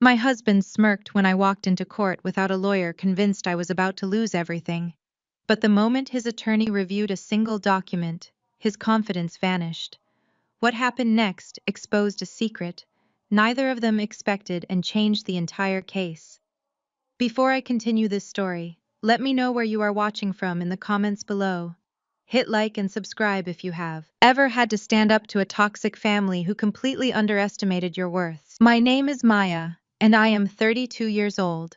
My husband smirked when I walked into court without a lawyer, convinced I was about to lose everything. But the moment his attorney reviewed a single document, his confidence vanished. What happened next exposed a secret neither of them expected and changed the entire case. Before I continue this story, let me know where you are watching from in the comments below. Hit like and subscribe if you have ever had to stand up to a toxic family who completely underestimated your worth. My name is Maya, and I am 32 years old.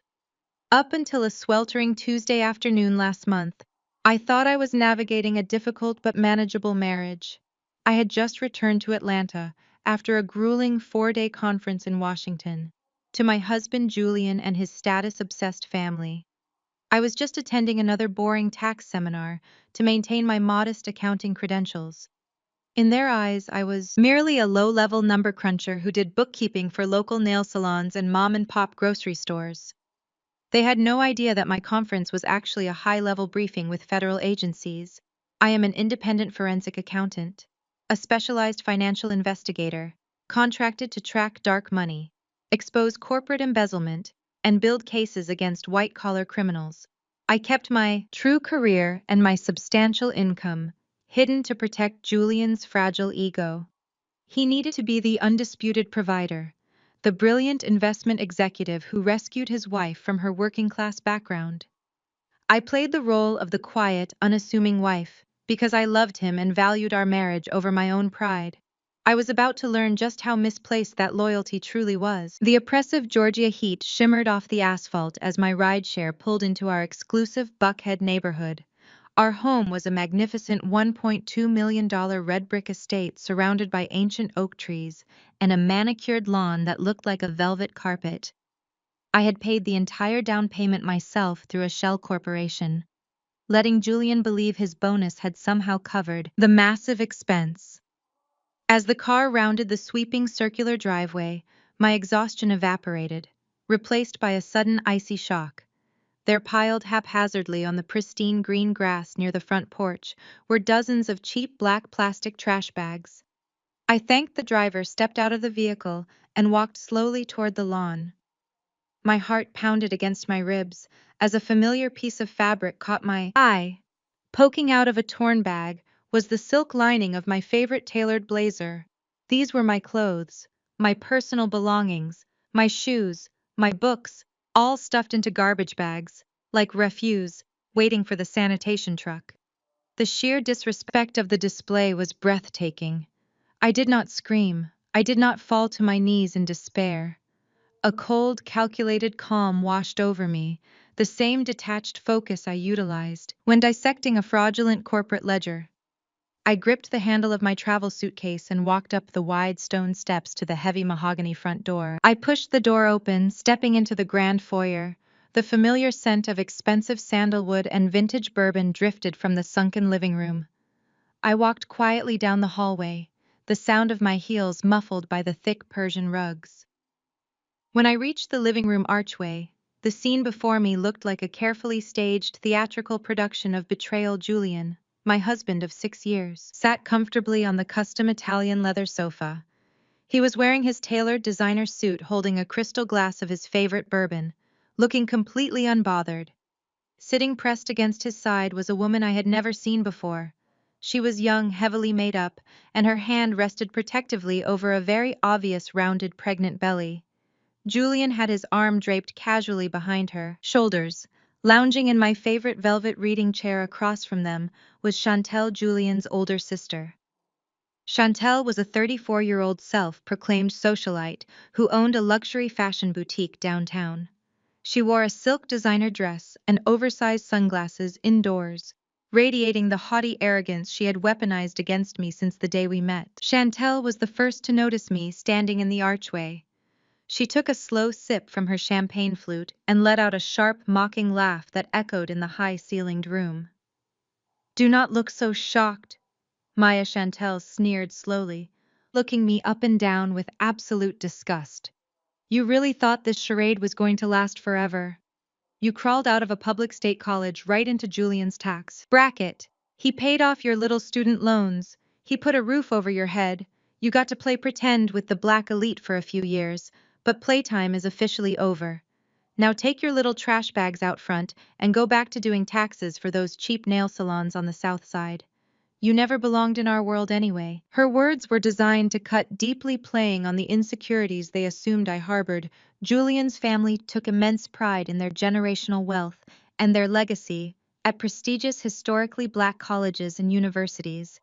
Up until a sweltering Tuesday afternoon last month, I thought I was navigating a difficult but manageable marriage. I had just returned to Atlanta after a grueling 4-day conference in Washington, to my husband Julian and his status-obsessed family. I was just attending another boring tax seminar to maintain my modest accounting credentials. In their eyes, I was merely a low-level number cruncher who did bookkeeping for local nail salons and mom-and-pop grocery stores. They had no idea that my conference was actually a high-level briefing with federal agencies. I am an independent forensic accountant, a specialized financial investigator, contracted to track dark money, expose corporate embezzlement, and build cases against white-collar criminals. I kept my true career and my substantial income hidden to protect Julian's fragile ego. He needed to be the undisputed provider, the brilliant investment executive who rescued his wife from her working-class background. I played the role of the quiet, unassuming wife because I loved him and valued our marriage over my own pride. I was about to learn just how misplaced that loyalty truly was. The oppressive Georgia heat shimmered off the asphalt as my rideshare pulled into our exclusive Buckhead neighborhood. Our home was a magnificent $1.2 million red brick estate surrounded by ancient oak trees and a manicured lawn that looked like a velvet carpet. I had paid the entire down payment myself through a shell corporation, letting Julian believe his bonus had somehow covered the massive expense. As the car rounded the sweeping circular driveway, my exhaustion evaporated, replaced by a sudden icy shock. There, piled haphazardly on the pristine green grass near the front porch, were dozens of cheap black plastic trash bags. I thanked the driver, stepped out of the vehicle, and walked slowly toward the lawn. My heart pounded against my ribs as a familiar piece of fabric caught my eye. Poking out of a torn bag was the silk lining of my favorite tailored blazer. These were my clothes, my personal belongings, my shoes, my books, all stuffed into garbage bags, like refuse, waiting for the sanitation truck. The sheer disrespect of the display was breathtaking. I did not scream. I did not fall to my knees in despair. A cold, calculated calm washed over me, the same detached focus I utilized when dissecting a fraudulent corporate ledger. I gripped the handle of my travel suitcase and walked up the wide stone steps to the heavy mahogany front door. I pushed the door open, stepping into the grand foyer. The familiar scent of expensive sandalwood and vintage bourbon drifted from the sunken living room. I walked quietly down the hallway, the sound of my heels muffled by the thick Persian rugs. When I reached the living room archway, the scene before me looked like a carefully staged theatrical production of Betrayal. Julian, my husband of 6 years, sat comfortably on the custom Italian leather sofa. He was wearing his tailored designer suit, holding a crystal glass of his favorite bourbon, looking completely unbothered. Sitting pressed against his side was a woman I had never seen before. She was young, heavily made up, and her hand rested protectively over a very obvious rounded pregnant belly. Julian had his arm draped casually behind her shoulders. Lounging in my favorite velvet reading chair across from them was Chantel, Julian's older sister. Chantel was a 34-year-old self-proclaimed socialite who owned a luxury fashion boutique downtown. She wore a silk designer dress and oversized sunglasses indoors, radiating the haughty arrogance she had weaponized against me since the day we met. Chantel was the first to notice me standing in the archway. She took a slow sip from her champagne flute and let out a sharp, mocking laugh that echoed in the high-ceilinged room. "Do not look so shocked," Maya Chantel sneered slowly, looking me up and down with absolute disgust. "You really thought this charade was going to last forever? You crawled out of a public state college right into Julian's tax bracket. He paid off your little student loans. He put a roof over your head. You got to play pretend with the black elite for a few years. But playtime is officially over. Now take your little trash bags out front and go back to doing taxes for those cheap nail salons on the south side. You never belonged in our world anyway." Her words were designed to cut deeply, playing on the insecurities they assumed I harbored. Julian's family took immense pride in their generational wealth and their legacy at prestigious historically black colleges and universities.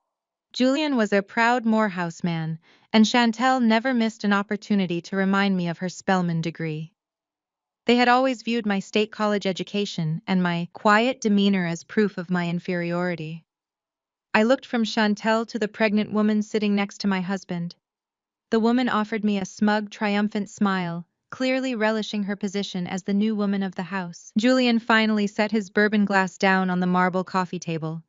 Julian was a proud Morehouse man, and Chantel never missed an opportunity to remind me of her Spelman degree. They had always viewed my state college education and my quiet demeanor as proof of my inferiority. I looked from Chantel to the pregnant woman sitting next to my husband. The woman offered me a smug, triumphant smile, clearly relishing her position as the new woman of the house. Julian finally set his bourbon glass down on the marble coffee table.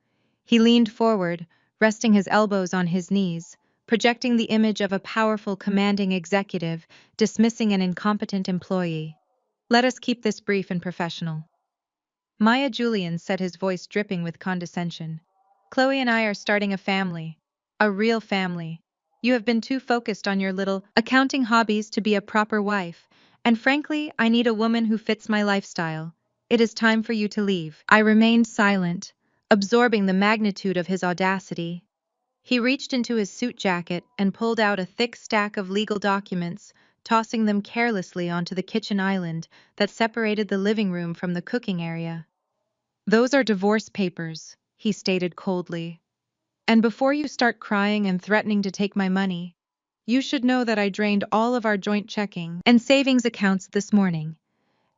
He leaned forward, resting his elbows on his knees, projecting the image of a powerful, commanding executive dismissing an incompetent employee. "Let us keep this brief and professional." Maya, Julian said, his voice dripping with condescension. "Chloe and I are starting a family. A real family. You have been too focused on your little accounting hobbies to be a proper wife, and frankly, I need a woman who fits my lifestyle. It is time for you to leave." I remained silent, absorbing the magnitude of his audacity. He reached into his suit jacket and pulled out a thick stack of legal documents, tossing them carelessly onto the kitchen island that separated the living room from the cooking area. "Those are divorce papers," he stated coldly. "And before you start crying and threatening to take my money, you should know that I drained all of our joint checking and savings accounts this morning.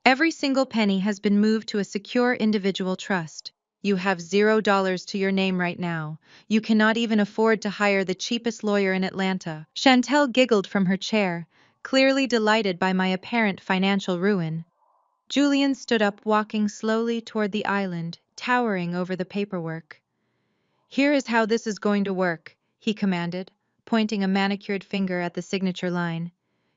Every single penny has been moved to a secure individual trust. You have $0 to your name right now. You cannot even afford to hire the cheapest lawyer in Atlanta." Chantel giggled from her chair, clearly delighted by my apparent financial ruin. Julian stood up, walking slowly toward the island, towering over the paperwork. "Here is how this is going to work," he commanded, pointing a manicured finger at the signature line.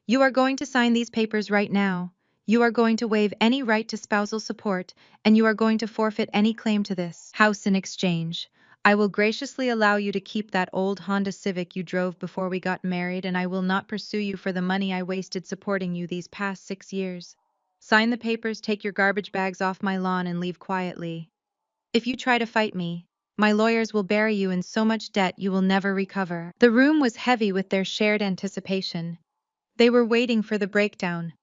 "You are going to sign these papers right now. You are going to waive any right to spousal support, and you are going to forfeit any claim to this house in exchange. I will graciously allow you to keep that old Honda Civic you drove before we got married, and I will not pursue you for the money I wasted supporting you these past 6 years. Sign the papers, take your garbage bags off my lawn, and leave quietly. If you try to fight me, my lawyers will bury you in so much debt you will never recover." The room was heavy with their shared anticipation. They were waiting for the breakdown.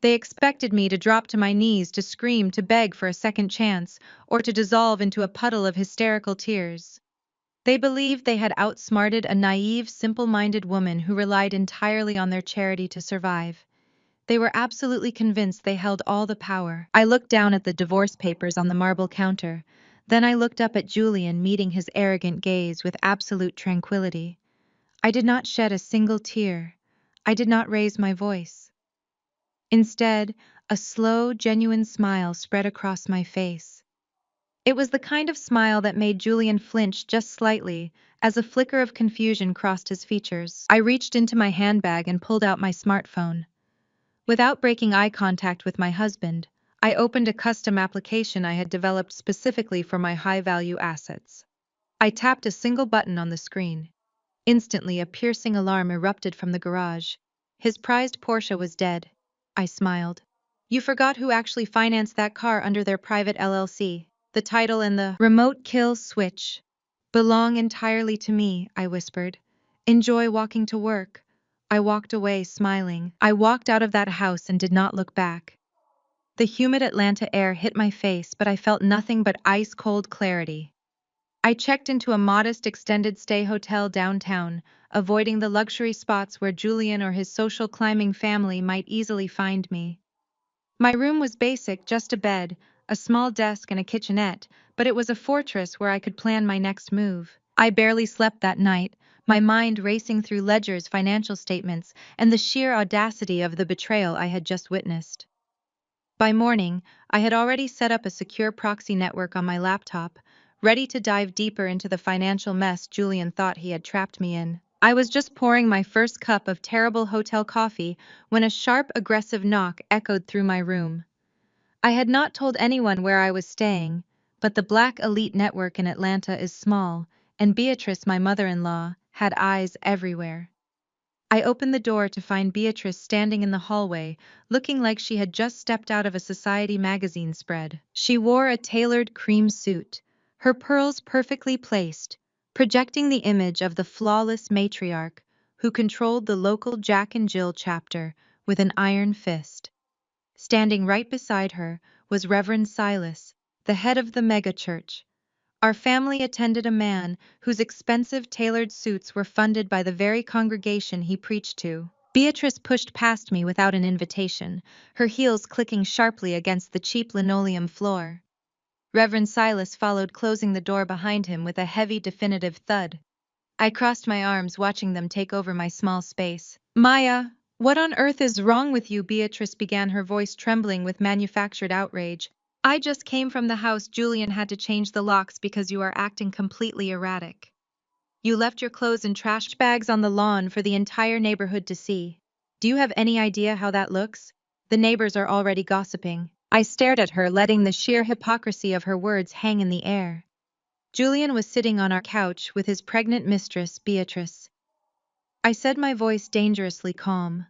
They expected me to drop to my knees, to scream, to beg for a second chance, or to dissolve into a puddle of hysterical tears. They believed they had outsmarted a naive, simple-minded woman who relied entirely on their charity to survive. They were absolutely convinced they held all the power. I looked down at the divorce papers on the marble counter. Then I looked up at Julian, meeting his arrogant gaze with absolute tranquility. I did not shed a single tear. I did not raise my voice. Instead, a slow, genuine smile spread across my face. It was the kind of smile that made Julian flinch just slightly, as a flicker of confusion crossed his features. I reached into my handbag and pulled out my smartphone. Without breaking eye contact with my husband, I opened a custom application I had developed specifically for my high-value assets. I tapped a single button on the screen. Instantly, a piercing alarm erupted from the garage. His prized Porsche was dead. I smiled. "You forgot who actually financed that car under their private LLC. The title and the remote kill switch belong entirely to me," I whispered. "Enjoy walking to work." I walked away, smiling. I walked out of that house and did not look back. The humid Atlanta air hit my face, but I felt nothing but ice-cold clarity. I checked into a modest extended-stay hotel downtown, avoiding the luxury spots where Julian or his social climbing family might easily find me. My room was basic, just a bed, a small desk, and a kitchenette, but it was a fortress where I could plan my next move. I barely slept that night, my mind racing through ledgers, financial statements, and the sheer audacity of the betrayal I had just witnessed. By morning, I had already set up a secure proxy network on my laptop, ready to dive deeper into the financial mess Julian thought he had trapped me in. I was just pouring my first cup of terrible hotel coffee when a sharp, aggressive knock echoed through my room. I had not told anyone where I was staying, but the Black Elite network in Atlanta is small, and Beatrice, my mother-in-law, had eyes everywhere. I opened the door to find Beatrice standing in the hallway, looking like she had just stepped out of a Society magazine spread. She wore a tailored cream suit, her pearls perfectly placed, projecting the image of the flawless matriarch who controlled the local Jack and Jill chapter with an iron fist. Standing right beside her was Reverend Silas, the head of the megachurch. Our family attended a man whose expensive tailored suits were funded by the very congregation he preached to. Beatrice pushed past me without an invitation, her heels clicking sharply against the cheap linoleum floor. Reverend Silas followed, closing the door behind him with a heavy, definitive thud. I crossed my arms, watching them take over my small space. Maya, what on earth is wrong with you? Beatrice began, her voice trembling with manufactured outrage. I just came from the house. Julian had to change the locks because you are acting completely erratic. You left your clothes and trash bags on the lawn for the entire neighborhood to see. Do you have any idea how that looks? The neighbors are already gossiping. I stared at her, letting the sheer hypocrisy of her words hang in the air. Julian was sitting on our couch with his pregnant mistress, Beatrice. I said, my voice dangerously calm.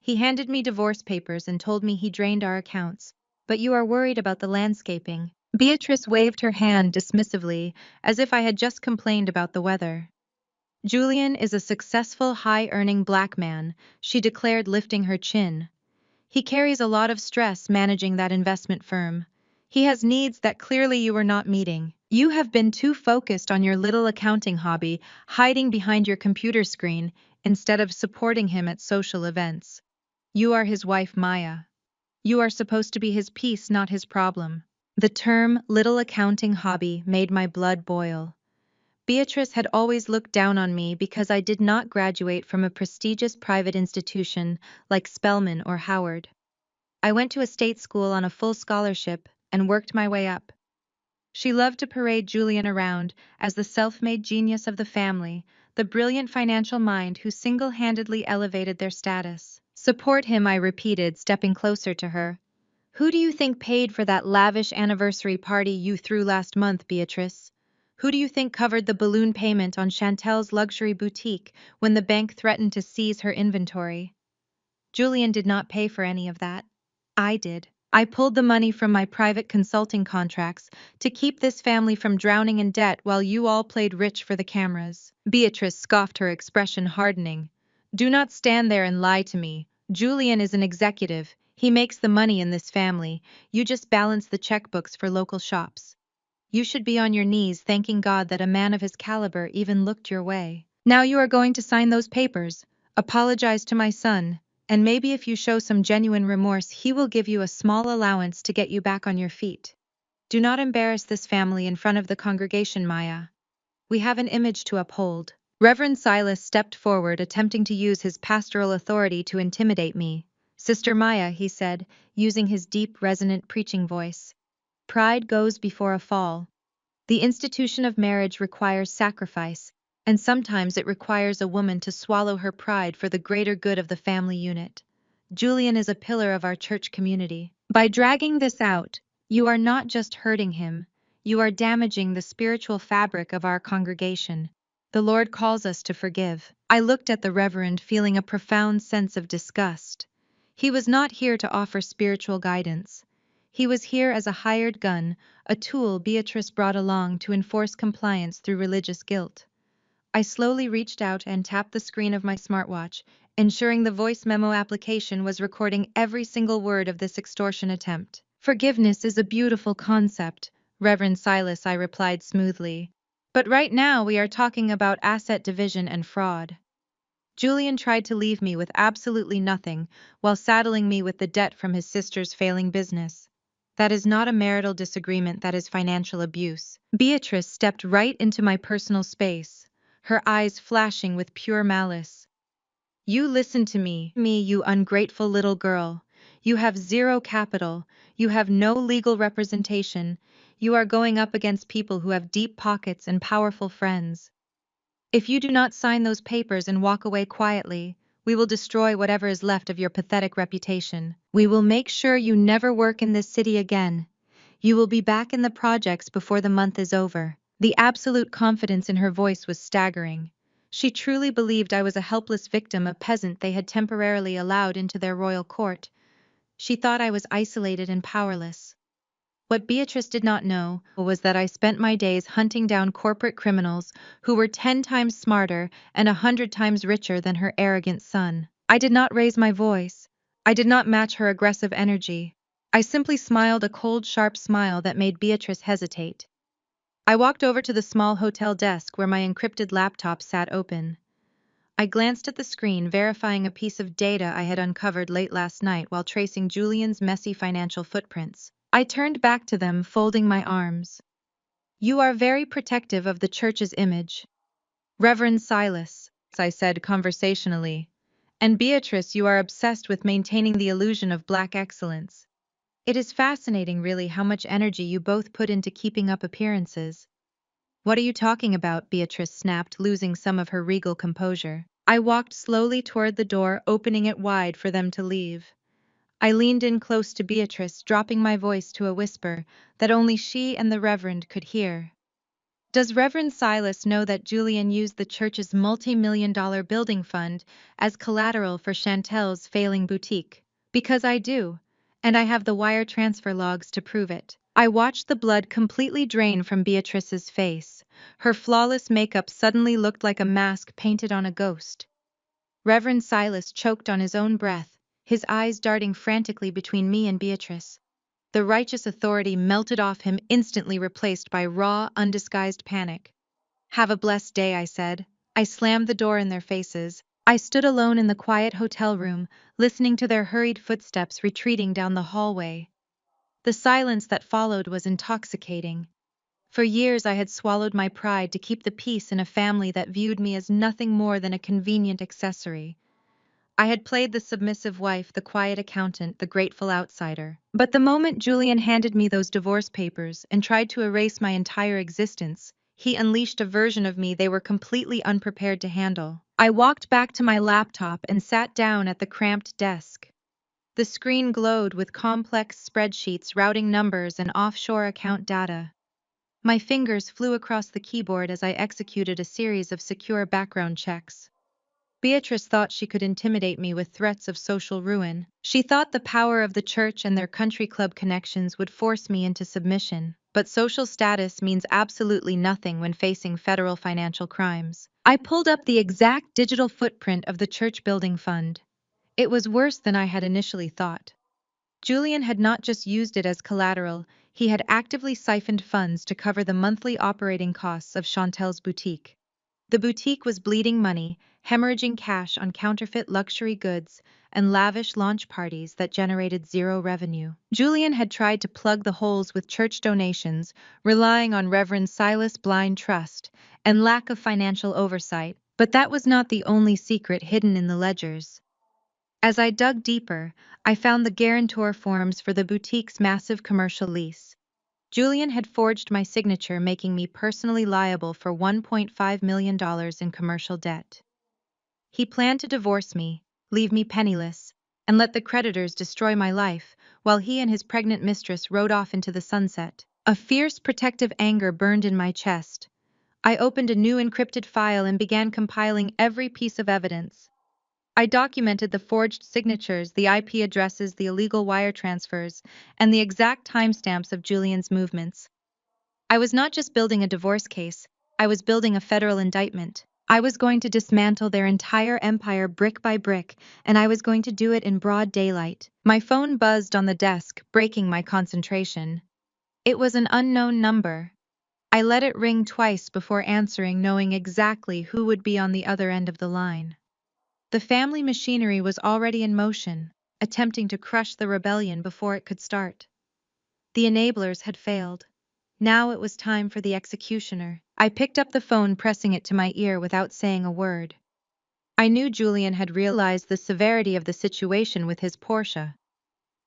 He handed me divorce papers and told me he drained our accounts. But you are worried about the landscaping. Beatrice waved her hand dismissively, as if I had just complained about the weather. Julian is a successful, high-earning black man, she declared, lifting her chin. He carries a lot of stress managing that investment firm. He has needs that clearly you are not meeting. You have been too focused on your little accounting hobby, hiding behind your computer screen, instead of supporting him at social events. You are his wife, Maya. You are supposed to be his peace, not his problem. The term little accounting hobby made my blood boil. Beatrice had always looked down on me because I did not graduate from a prestigious private institution like Spelman or Howard. I went to a state school on a full scholarship and worked my way up. She loved to parade Julian around as the self-made genius of the family, the brilliant financial mind who single-handedly elevated their status. Support him, I repeated, stepping closer to her. Who do you think paid for that lavish anniversary party you threw last month, Beatrice? Who do you think covered the balloon payment on Chantel's luxury boutique when the bank threatened to seize her inventory? Julian did not pay for any of that. I did. I pulled the money from my private consulting contracts to keep this family from drowning in debt while you all played rich for the cameras. Beatrice scoffed, her expression hardening. Do not stand there and lie to me. Julian is an executive. He makes the money in this family. You just balance the checkbooks for local shops. You should be on your knees thanking God that a man of his caliber even looked your way. Now you are going to sign those papers. Apologize to my son. And maybe if you show some genuine remorse, he will give you a small allowance to get you back on your feet. Do not embarrass this family in front of the congregation, Maya. We have an image to uphold. Reverend Silas stepped forward, attempting to use his pastoral authority to intimidate me. Sister Maya, he said, using his deep, resonant preaching voice. Pride goes before a fall. The institution of marriage requires sacrifice, and sometimes it requires a woman to swallow her pride for the greater good of the family unit. Julian is a pillar of our church community. By dragging this out, you are not just hurting him, you are damaging the spiritual fabric of our congregation. The Lord calls us to forgive. I looked at the Reverend, feeling a profound sense of disgust. He was not here to offer spiritual guidance. He was here as a hired gun, a tool Beatrice brought along to enforce compliance through religious guilt. I slowly reached out and tapped the screen of my smartwatch, ensuring the voice memo application was recording every single word of this extortion attempt. Forgiveness is a beautiful concept, Reverend Silas, I replied smoothly. But right now we are talking about asset division and fraud. Julian tried to leave me with absolutely nothing while saddling me with the debt from his sister's failing business. That is not a marital disagreement, that is financial abuse. Beatrice stepped right into my personal space, her eyes flashing with pure malice. You listen to me, you ungrateful little girl. You have zero capital, you have no legal representation, you are going up against people who have deep pockets and powerful friends. If you do not sign those papers and walk away quietly, we will destroy whatever is left of your pathetic reputation. We will make sure you never work in this city again. You will be back in the projects before the month is over. The absolute confidence in her voice was staggering. She truly believed I was a helpless victim, a peasant they had temporarily allowed into their royal court. She thought I was isolated and powerless. What Beatrice did not know was that I spent my days hunting down corporate criminals who were 10 times smarter and 100 times richer than her arrogant son. I did not raise my voice. I did not match her aggressive energy. I simply smiled, a cold, sharp smile that made Beatrice hesitate. I walked over to the small hotel desk where my encrypted laptop sat open. I glanced at the screen, verifying a piece of data I had uncovered late last night while tracing Julian's messy financial footprints. I turned back to them, folding my arms. "You are very protective of the church's image, Reverend Silas," I said conversationally. "And Beatrice, you are obsessed with maintaining the illusion of black excellence. It is fascinating, really, how much energy you both put into keeping up appearances." "What are you talking about?" Beatrice snapped, losing some of her regal composure. I walked slowly toward the door, opening it wide for them to leave. I leaned in close to Beatrice, dropping my voice to a whisper that only she and the Reverend could hear. "Does Reverend Silas know that Julian used the church's multi-million-dollar building fund as collateral for Chantel's failing boutique? Because I do, and I have the wire transfer logs to prove it." I watched the blood completely drain from Beatrice's face. Her flawless makeup suddenly looked like a mask painted on a ghost. Reverend Silas choked on his own breath, his eyes darting frantically between me and Beatrice. The righteous authority melted off him, instantly replaced by raw, undisguised panic. "Have a blessed day," I said. I slammed the door in their faces. I stood alone in the quiet hotel room, listening to their hurried footsteps retreating down the hallway. The silence that followed was intoxicating. For years I had swallowed my pride to keep the peace in a family that viewed me as nothing more than a convenient accessory. I had played the submissive wife, the quiet accountant, the grateful outsider. But the moment Julian handed me those divorce papers and tried to erase my entire existence, he unleashed a version of me they were completely unprepared to handle. I walked back to my laptop and sat down at the cramped desk. The screen glowed with complex spreadsheets, routing numbers, and offshore account data. My fingers flew across the keyboard as I executed a series of secure background checks. Beatrice thought she could intimidate me with threats of social ruin. She thought the power of the church and their country club connections would force me into submission. But social status means absolutely nothing when facing federal financial crimes. I pulled up the exact digital footprint of the church building fund. It was worse than I had initially thought. Julian had not just used it as collateral, he had actively siphoned funds to cover the monthly operating costs of Chantel's boutique. The boutique was bleeding money, hemorrhaging cash on counterfeit luxury goods and lavish launch parties that generated zero revenue. Julian had tried to plug the holes with church donations, relying on Reverend Silas' blind trust and lack of financial oversight, but that was not the only secret hidden in the ledgers. As I dug deeper, I found the guarantor forms for the boutique's massive commercial lease. Julian had forged my signature, making me personally liable for $1.5 million in commercial debt. He planned to divorce me, leave me penniless, and let the creditors destroy my life, while he and his pregnant mistress rode off into the sunset. A fierce protective anger burned in my chest. I opened a new encrypted file and began compiling every piece of evidence. I documented the forged signatures, the IP addresses, the illegal wire transfers, and the exact timestamps of Julian's movements. I was not just building a divorce case, I was building a federal indictment. I was going to dismantle their entire empire brick by brick, and I was going to do it in broad daylight. My phone buzzed on the desk, breaking my concentration. It was an unknown number. I let it ring twice before answering, knowing exactly who would be on the other end of the line. The family machinery was already in motion, attempting to crush the rebellion before it could start. The enablers had failed. Now it was time for the executioner. I picked up the phone, pressing it to my ear without saying a word. I knew Julian had realized the severity of the situation with his Porsche.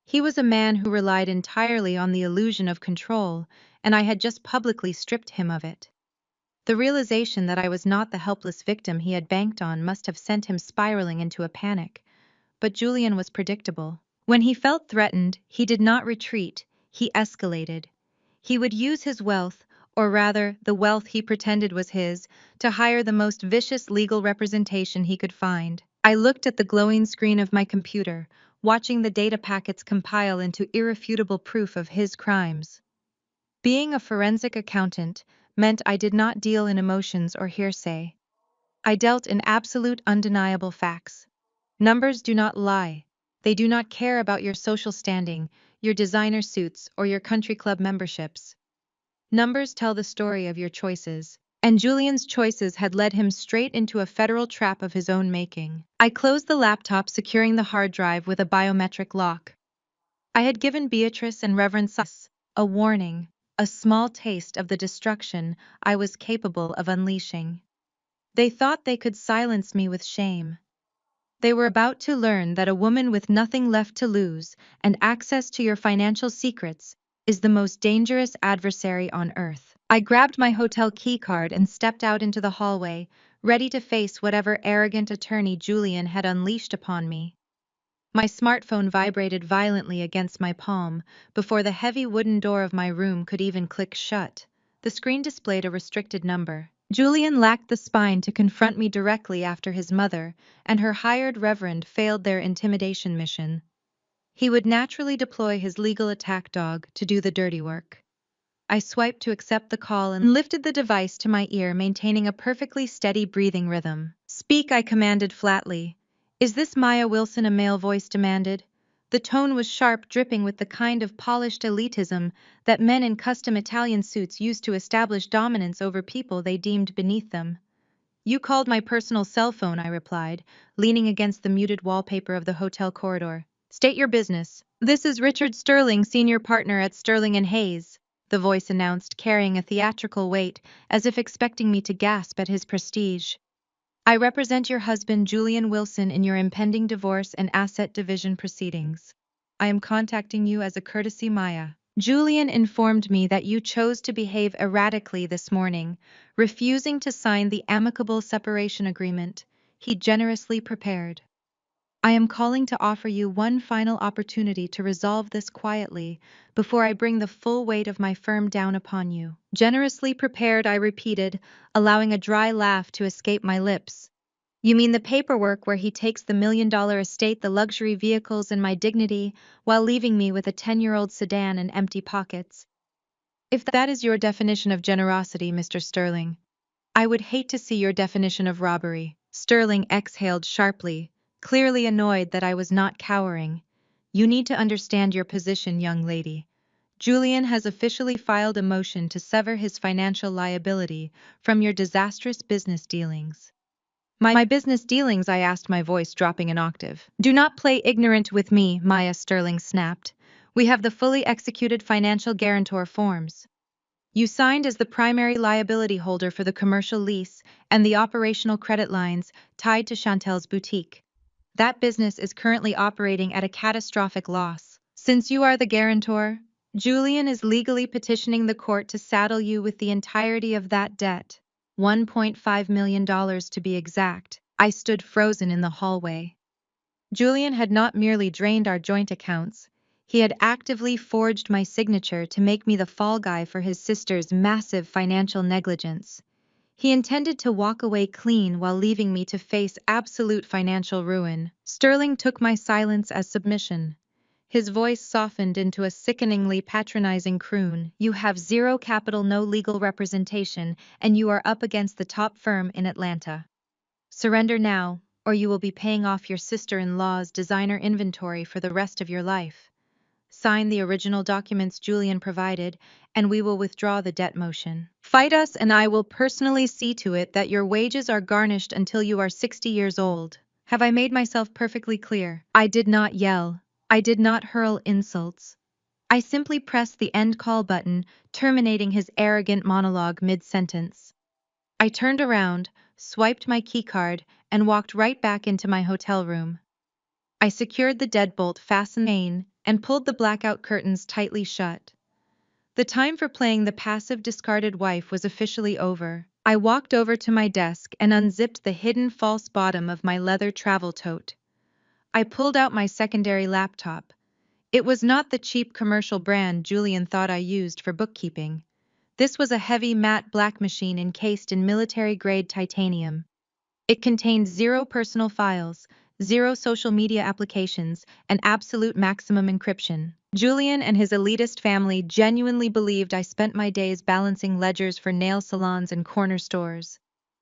He was a man who relied entirely on the illusion of control, and I had just publicly stripped him of it. The realization that I was not the helpless victim he had banked on must have sent him spiraling into a panic. But Julian was predictable. When he felt threatened, he did not retreat, he escalated. He would use his wealth, or rather, the wealth he pretended was his, to hire the most vicious legal representation he could find. I looked at the glowing screen of my computer, watching the data packets compile into irrefutable proof of his crimes. Being a forensic accountant meant I did not deal in emotions or hearsay. I dealt in absolute undeniable facts. Numbers do not lie. They do not care about your social standing, your designer suits, or your country club memberships. Numbers tell the story of your choices, and Julian's choices had led him straight into a federal trap of his own making. I closed the laptop, securing the hard drive with a biometric lock. I had given Beatrice and Reverend Sus a warning, a small taste of the destruction I was capable of unleashing. They thought they could silence me with shame. They were about to learn that a woman with nothing left to lose and access to your financial secrets is the most dangerous adversary on earth. I grabbed my hotel keycard and stepped out into the hallway, ready to face whatever arrogant attorney Julian had unleashed upon me. My smartphone vibrated violently against my palm before the heavy wooden door of my room could even click shut. The screen displayed a restricted number. Julian lacked the spine to confront me directly after his mother and her hired reverend failed their intimidation mission. He would naturally deploy his legal attack dog to do the dirty work. I swiped to accept the call and lifted the device to my ear, maintaining a perfectly steady breathing rhythm. "Speak," I commanded flatly. "Is this Maya Wilson?" a male voice demanded. The tone was sharp, dripping with the kind of polished elitism that men in custom Italian suits used to establish dominance over people they deemed beneath them. "You called my personal cell phone," I replied, leaning against the muted wallpaper of the hotel corridor. "State your business." "This is Richard Sterling, senior partner at Sterling and Hayes," the voice announced, carrying a theatrical weight, as if expecting me to gasp at his prestige. "I represent your husband, Julian Wilson, in your impending divorce and asset division proceedings. I am contacting you as a courtesy, Maya. Julian informed me that you chose to behave erratically this morning, refusing to sign the amicable separation agreement he generously prepared. I am calling to offer you one final opportunity to resolve this quietly before I bring the full weight of my firm down upon you." "Generously prepared," I repeated, allowing a dry laugh to escape my lips. "You mean the paperwork where he takes the $1 million estate, the luxury vehicles, and my dignity, while leaving me with a 10-year-old sedan and empty pockets? If that is your definition of generosity, Mr. Sterling, I would hate to see your definition of robbery." Sterling exhaled sharply, clearly annoyed that I was not cowering. "You need to understand your position, young lady. Julian has officially filed a motion to sever his financial liability from your disastrous business dealings." My business dealings?" I asked, my voice dropping an octave. "Do not play ignorant with me," Maya Sterling snapped. "We have the fully executed financial guarantor forms. You signed as the primary liability holder for the commercial lease and the operational credit lines tied to Chantel's boutique. That business is currently operating at a catastrophic loss. Since you are the guarantor, Julian is legally petitioning the court to saddle you with the entirety of that debt. $1.5 million to be exact." I stood frozen in the hallway. Julian had not merely drained our joint accounts, he had actively forged my signature to make me the fall guy for his sister's massive financial negligence. He intended to walk away clean while leaving me to face absolute financial ruin. Sterling took my silence as submission. His voice softened into a sickeningly patronizing croon. "You have zero capital, no legal representation, and you are up against the top firm in Atlanta. Surrender now, or you will be paying off your sister-in-law's designer inventory for the rest of your life. Sign the original documents Julian provided, and we will withdraw the debt motion. Fight us, and I will personally see to it that your wages are garnished until you are 60 years old. Have I made myself perfectly clear?" I did not yell. I did not hurl insults. I simply pressed the end call button, terminating his arrogant monologue mid-sentence. I turned around, swiped my keycard, and walked right back into my hotel room. I secured the deadbolt fastening and pulled the blackout curtains tightly shut. The time for playing the passive discarded wife was officially over. I walked over to my desk and unzipped the hidden false bottom of my leather travel tote. I pulled out my secondary laptop. It was not the cheap commercial brand Julian thought I used for bookkeeping. This was a heavy matte black machine encased in military-grade titanium. It contained zero personal files, zero social media applications, and absolute maximum encryption. Julian and his elitist family genuinely believed I spent my days balancing ledgers for nail salons and corner stores.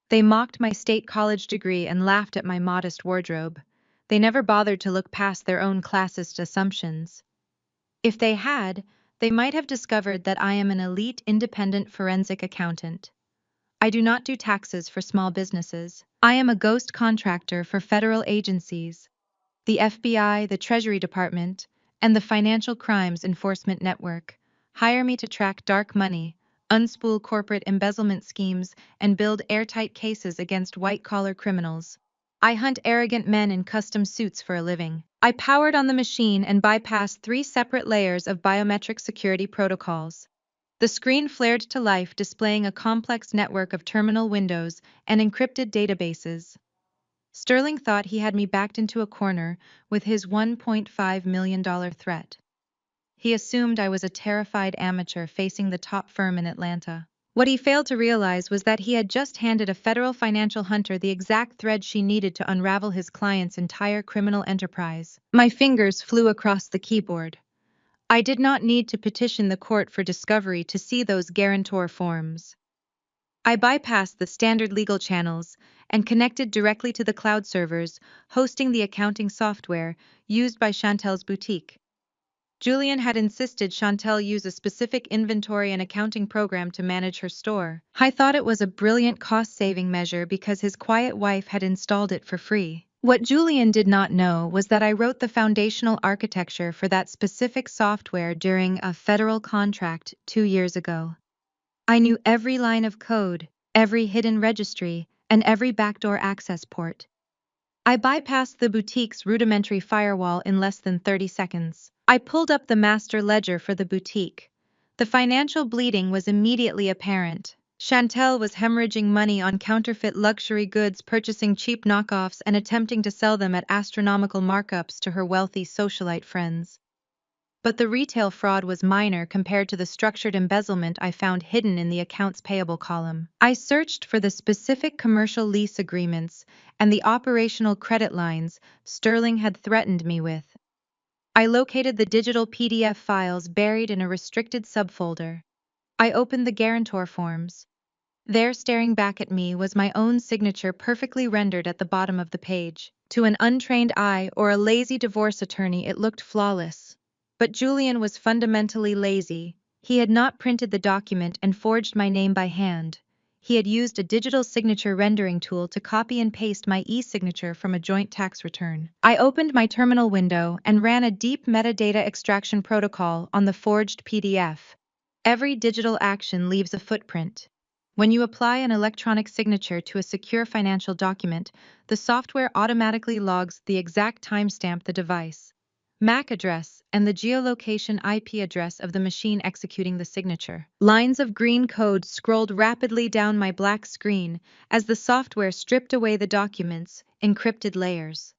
They mocked my state college degree and laughed at my modest wardrobe. They never bothered to look past their own classist assumptions. If they had, they might have discovered that I am an elite independent forensic accountant. I do not do taxes for small businesses. I am a ghost contractor for federal agencies, the FBI, the Treasury Department, and the Financial Crimes Enforcement Network. Hire me to track dark money, unspool corporate embezzlement schemes, and build airtight cases against white-collar criminals. I hunt arrogant men in custom suits for a living. I powered on the machine and bypassed 3 separate layers of biometric security protocols. The screen flared to life, displaying a complex network of terminal windows and encrypted databases. Sterling thought he had me backed into a corner with his $1.5 million threat. He assumed I was a terrified amateur facing the top firm in Atlanta. What he failed to realize was that he had just handed a federal financial hunter the exact thread she needed to unravel his client's entire criminal enterprise. My fingers flew across the keyboard. I did not need to petition the court for discovery to see those guarantor forms. I bypassed the standard legal channels and connected directly to the cloud servers hosting the accounting software used by Chantel's boutique. Julian had insisted Chantel use a specific inventory and accounting program to manage her store. I thought it was a brilliant cost-saving measure because his quiet wife had installed it for free. What Julian did not know was that I wrote the foundational architecture for that specific software during a federal contract 2 years ago. I knew every line of code, every hidden registry, and every backdoor access port. I bypassed the boutique's rudimentary firewall in less than 30 seconds. I pulled up the master ledger for the boutique. The financial bleeding was immediately apparent. Chantel was hemorrhaging money on counterfeit luxury goods, purchasing cheap knockoffs and attempting to sell them at astronomical markups to her wealthy socialite friends. But the retail fraud was minor compared to the structured embezzlement I found hidden in the accounts payable column. I searched for the specific commercial lease agreements and the operational credit lines Sterling had threatened me with. I located the digital PDF files buried in a restricted subfolder. I opened the guarantor forms. There, staring back at me, was my own signature perfectly rendered at the bottom of the page. To an untrained eye or a lazy divorce attorney, it looked flawless. But Julian was fundamentally lazy. He had not printed the document and forged my name by hand. He had used a digital signature rendering tool to copy and paste my e-signature from a joint tax return. I opened my terminal window and ran a deep metadata extraction protocol on the forged PDF. Every digital action leaves a footprint. When you apply an electronic signature to a secure financial document, the software automatically logs the exact timestamp, the device, MAC address, and the geolocation IP address of the machine executing the signature. Lines of green code scrolled rapidly down my black screen as the software stripped away the document's encrypted layers.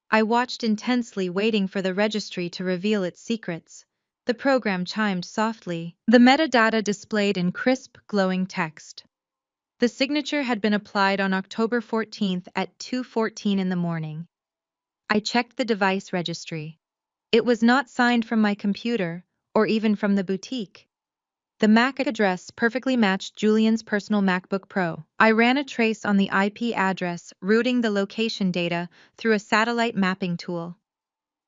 I watched intensely, waiting for the registry to reveal its secrets. The program chimed softly, the metadata displayed in crisp, glowing text. The signature had been applied on October 14th at 2:14 in the morning. I checked the device registry. It was not signed from my computer, or even from the boutique. The MAC address perfectly matched Julian's personal MacBook Pro. I ran a trace on the IP address, routing the location data through a satellite mapping tool.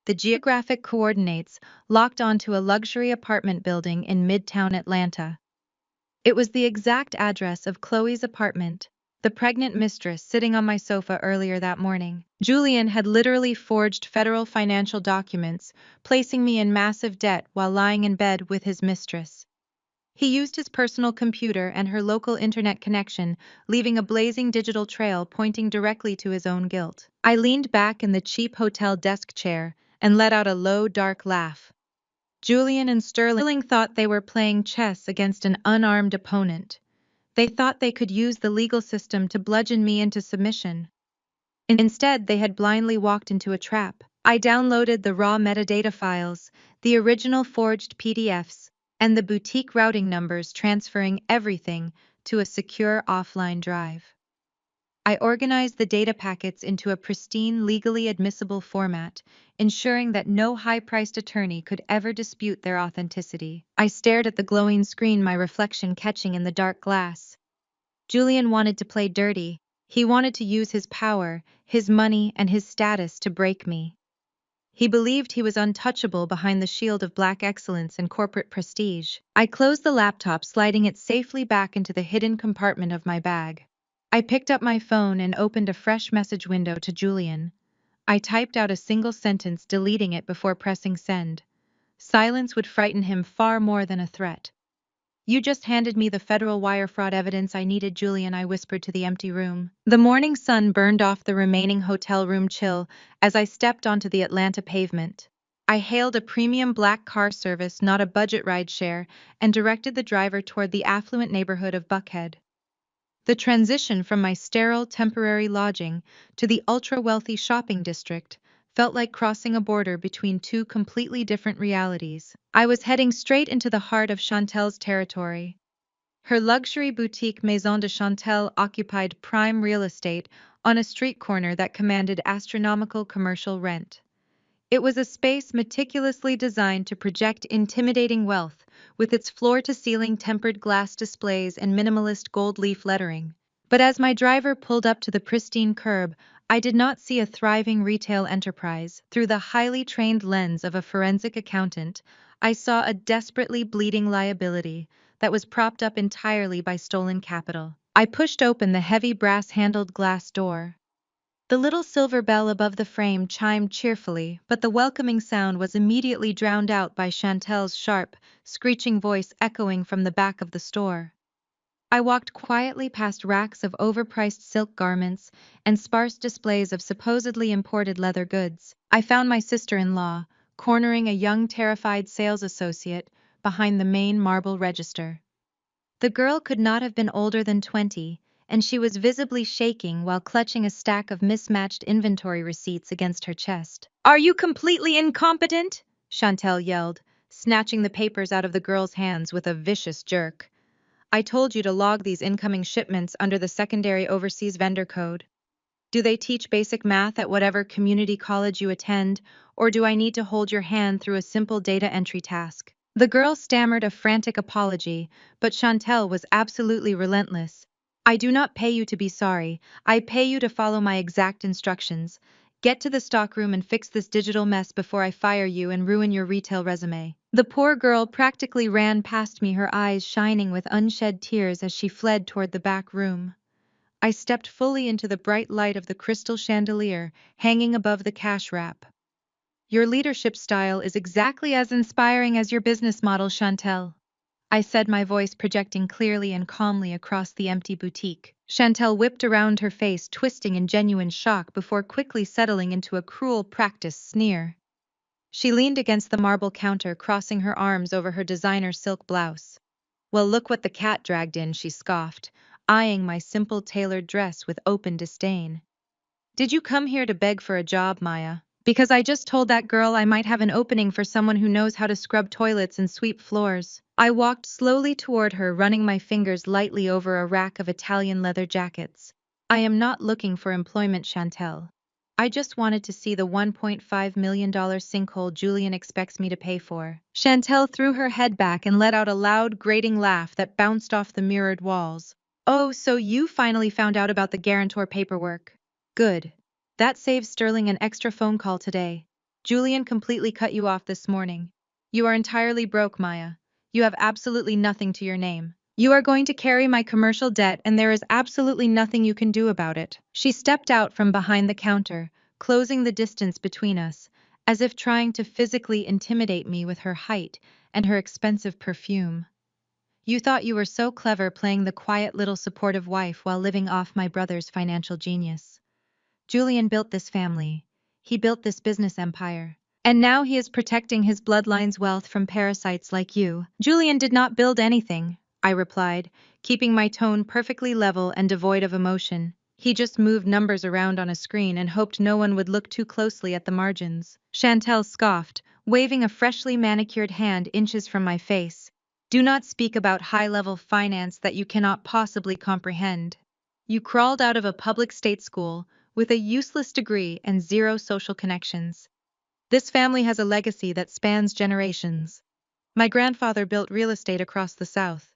The geographic coordinates locked onto a luxury apartment building in Midtown Atlanta. It was the exact address of Chloe's apartment, the pregnant mistress sitting on my sofa earlier that morning. Julian had literally forged federal financial documents, placing me in massive debt while lying in bed with his mistress. He used his personal computer and her local internet connection, leaving a blazing digital trail pointing directly to his own guilt. I leaned back in the cheap hotel desk chair and let out a low, dark laugh. Julian and Sterling thought they were playing chess against an unarmed opponent. They thought they could use the legal system to bludgeon me into submission. Instead, they had blindly walked into a trap. I downloaded the raw metadata files, the original forged PDFs, and the boutique routing numbers transferring everything to a secure offline drive. I organized the data packets into a pristine, legally admissible format, ensuring that no high-priced attorney could ever dispute their authenticity. I stared at the glowing screen, my reflection catching in the dark glass. Julian wanted to play dirty. He wanted to use his power, his money, and his status to break me. He believed he was untouchable behind the shield of black excellence and corporate prestige. I closed the laptop, sliding it safely back into the hidden compartment of my bag. I picked up my phone and opened a fresh message window to Julian. I typed out a single sentence, deleting it before pressing send. Silence would frighten him far more than a threat. "You just handed me the federal wire fraud evidence I needed, Julian," I whispered to the empty room. The morning sun burned off the remaining hotel room chill as I stepped onto the Atlanta pavement. I hailed a premium black car service, not a budget rideshare, and directed the driver toward the affluent neighborhood of Buckhead. The transition from my sterile temporary lodging to the ultra-wealthy shopping district felt like crossing a border between two completely different realities. I was heading straight into the heart of Chantel's territory. Her luxury boutique Maison de Chantel occupied prime real estate on a street corner that commanded astronomical commercial rent. It was a space meticulously designed to project intimidating wealth, with its floor-to-ceiling tempered glass displays and minimalist gold leaf lettering. But as my driver pulled up to the pristine curb, I did not see a thriving retail enterprise. Through the highly trained lens of a forensic accountant, I saw a desperately bleeding liability that was propped up entirely by stolen capital. I pushed open the heavy brass-handled glass door. The little silver bell above the frame chimed cheerfully, but the welcoming sound was immediately drowned out by Chantel's sharp, screeching voice echoing from the back of the store. I walked quietly past racks of overpriced silk garments and sparse displays of supposedly imported leather goods. I found my sister-in-law, cornering a young, terrified sales associate behind the main marble register. The girl could not have been older than 20, and she was visibly shaking while clutching a stack of mismatched inventory receipts against her chest. "Are you completely incompetent?" Chantel yelled, snatching the papers out of the girl's hands with a vicious jerk. "I told you to log these incoming shipments under the secondary overseas vendor code. Do they teach basic math at whatever community college you attend, or do I need to hold your hand through a simple data entry task?" The girl stammered a frantic apology, but Chantel was absolutely relentless. "I do not pay you to be sorry. I pay you to follow my exact instructions. Get to the stockroom and fix this digital mess before I fire you and ruin your retail resume." The poor girl practically ran past me, her eyes shining with unshed tears as she fled toward the back room. I stepped fully into the bright light of the crystal chandelier hanging above the cash wrap. "Your leadership style is exactly as inspiring as your business model, Chantel," I said, my voice projecting clearly and calmly across the empty boutique. Chantel whipped around, her face twisting in genuine shock before quickly settling into a cruel practice sneer. She leaned against the marble counter, crossing her arms over her designer silk blouse. "Well, look what the cat dragged in," she scoffed, eyeing my simple tailored dress with open disdain. "Did you come here to beg for a job, Maya? Because I just told that girl I might have an opening for someone who knows how to scrub toilets and sweep floors." I walked slowly toward her, running my fingers lightly over a rack of Italian leather jackets. "I am not looking for employment, Chantel. I just wanted to see the $1.5 million sinkhole Julian expects me to pay for." Chantel threw her head back and let out a loud, grating laugh that bounced off the mirrored walls. "Oh, so you finally found out about the guarantor paperwork. Good. That saves Sterling an extra phone call today. Julian completely cut you off this morning. You are entirely broke, Maya. You have absolutely nothing to your name. You are going to carry my commercial debt, and there is absolutely nothing you can do about it." She stepped out from behind the counter, closing the distance between us, as if trying to physically intimidate me with her height and her expensive perfume. "You thought you were so clever playing the quiet little supportive wife while living off my brother's financial genius. Julian built this family. He built this business empire. And now he is protecting his bloodline's wealth from parasites like you." "Julian did not build anything," I replied, keeping my tone perfectly level and devoid of emotion. "He just moved numbers around on a screen and hoped no one would look too closely at the margins." Chantel scoffed, waving a freshly manicured hand inches from my face. Do not speak about high-level finance that you cannot possibly comprehend. You crawled out of a public state school with a useless degree and zero social connections. This family has a legacy that spans generations. My grandfather built real estate across the South.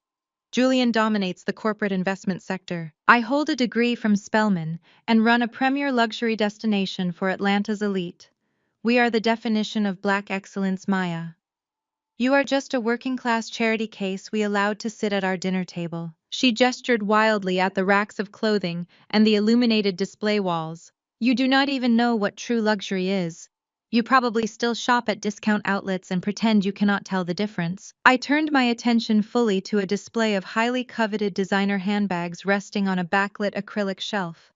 Julian dominates the corporate investment sector. I hold a degree from Spelman and run a premier luxury destination for Atlanta's elite. We are the definition of Black excellence, Maya. You are just a working-class charity case we allowed to sit at our dinner table. She gestured wildly at the racks of clothing and the illuminated display walls. You do not even know what true luxury is. You probably still shop at discount outlets and pretend you cannot tell the difference. I turned my attention fully to a display of highly coveted designer handbags resting on a backlit acrylic shelf.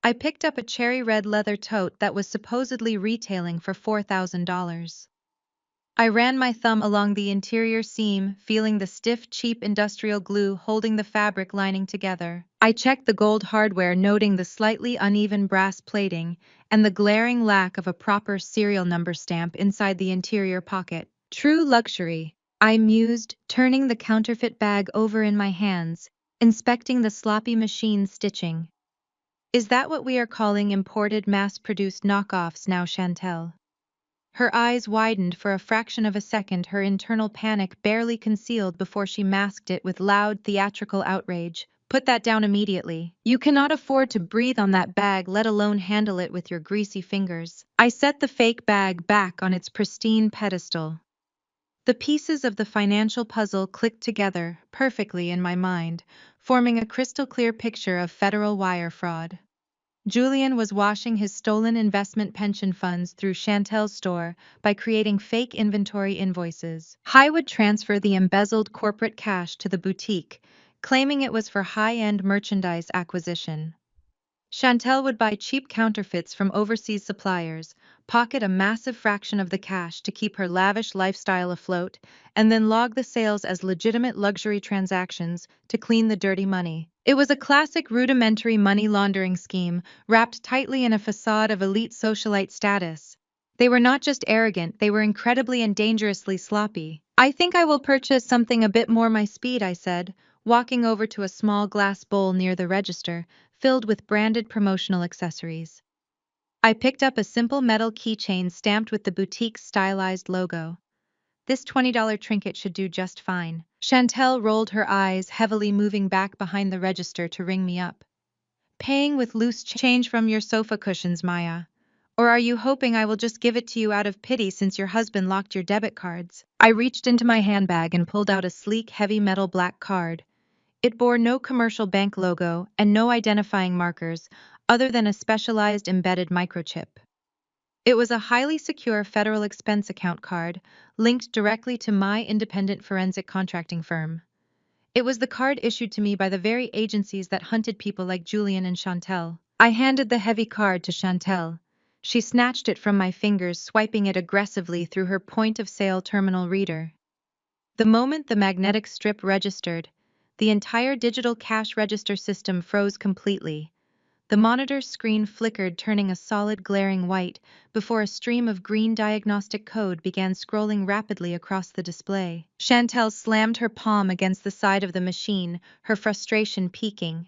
I picked up a cherry red leather tote that was supposedly retailing for $4,000. I ran my thumb along the interior seam, feeling the stiff, cheap industrial glue holding the fabric lining together. I checked the gold hardware, noting the slightly uneven brass plating and the glaring lack of a proper serial number stamp inside the interior pocket. True luxury, I mused, turning the counterfeit bag over in my hands, inspecting the sloppy machine stitching. Is that what we are calling imported, mass-produced knockoffs now, Chantel? Her eyes widened for a fraction of a second, her internal panic barely concealed before she masked it with loud, theatrical outrage. Put that down immediately. You cannot afford to breathe on that bag, let alone handle it with your greasy fingers. I set the fake bag back on its pristine pedestal. The pieces of the financial puzzle clicked together perfectly in my mind, forming a crystal-clear picture of federal wire fraud. Julian was washing his stolen investment pension funds through Chantel's store by creating fake inventory invoices. He would transfer the embezzled corporate cash to the boutique, claiming it was for high-end merchandise acquisition. Chantel would buy cheap counterfeits from overseas suppliers, pocket a massive fraction of the cash to keep her lavish lifestyle afloat, and then log the sales as legitimate luxury transactions to clean the dirty money. It was a classic rudimentary money laundering scheme, wrapped tightly in a facade of elite socialite status. They were not just arrogant, they were incredibly and dangerously sloppy. I think I will purchase something a bit more my speed, I said, walking over to a small glass bowl near the register, filled with branded promotional accessories. I picked up a simple metal keychain stamped with the boutique's stylized logo. This $20 trinket should do just fine. Chantel rolled her eyes, heavily moving back behind the register to ring me up. Paying with loose change from your sofa cushions, Maya. Or are you hoping I will just give it to you out of pity since your husband locked your debit cards? I reached into my handbag and pulled out a sleek, heavy metal black card. It bore no commercial bank logo and no identifying markers other than a specialized embedded microchip. It was a highly secure federal expense account card linked directly to my independent forensic contracting firm. It was the card issued to me by the very agencies that hunted people like Julian and Chantel. I handed the heavy card to Chantel. She snatched it from my fingers, swiping it aggressively through her point-of-sale terminal reader. The moment the magnetic strip registered, the entire digital cash register system froze completely. The monitor screen flickered, turning a solid glaring white, before a stream of green diagnostic code began scrolling rapidly across the display. Chantel slammed her palm against the side of the machine, her frustration peaking.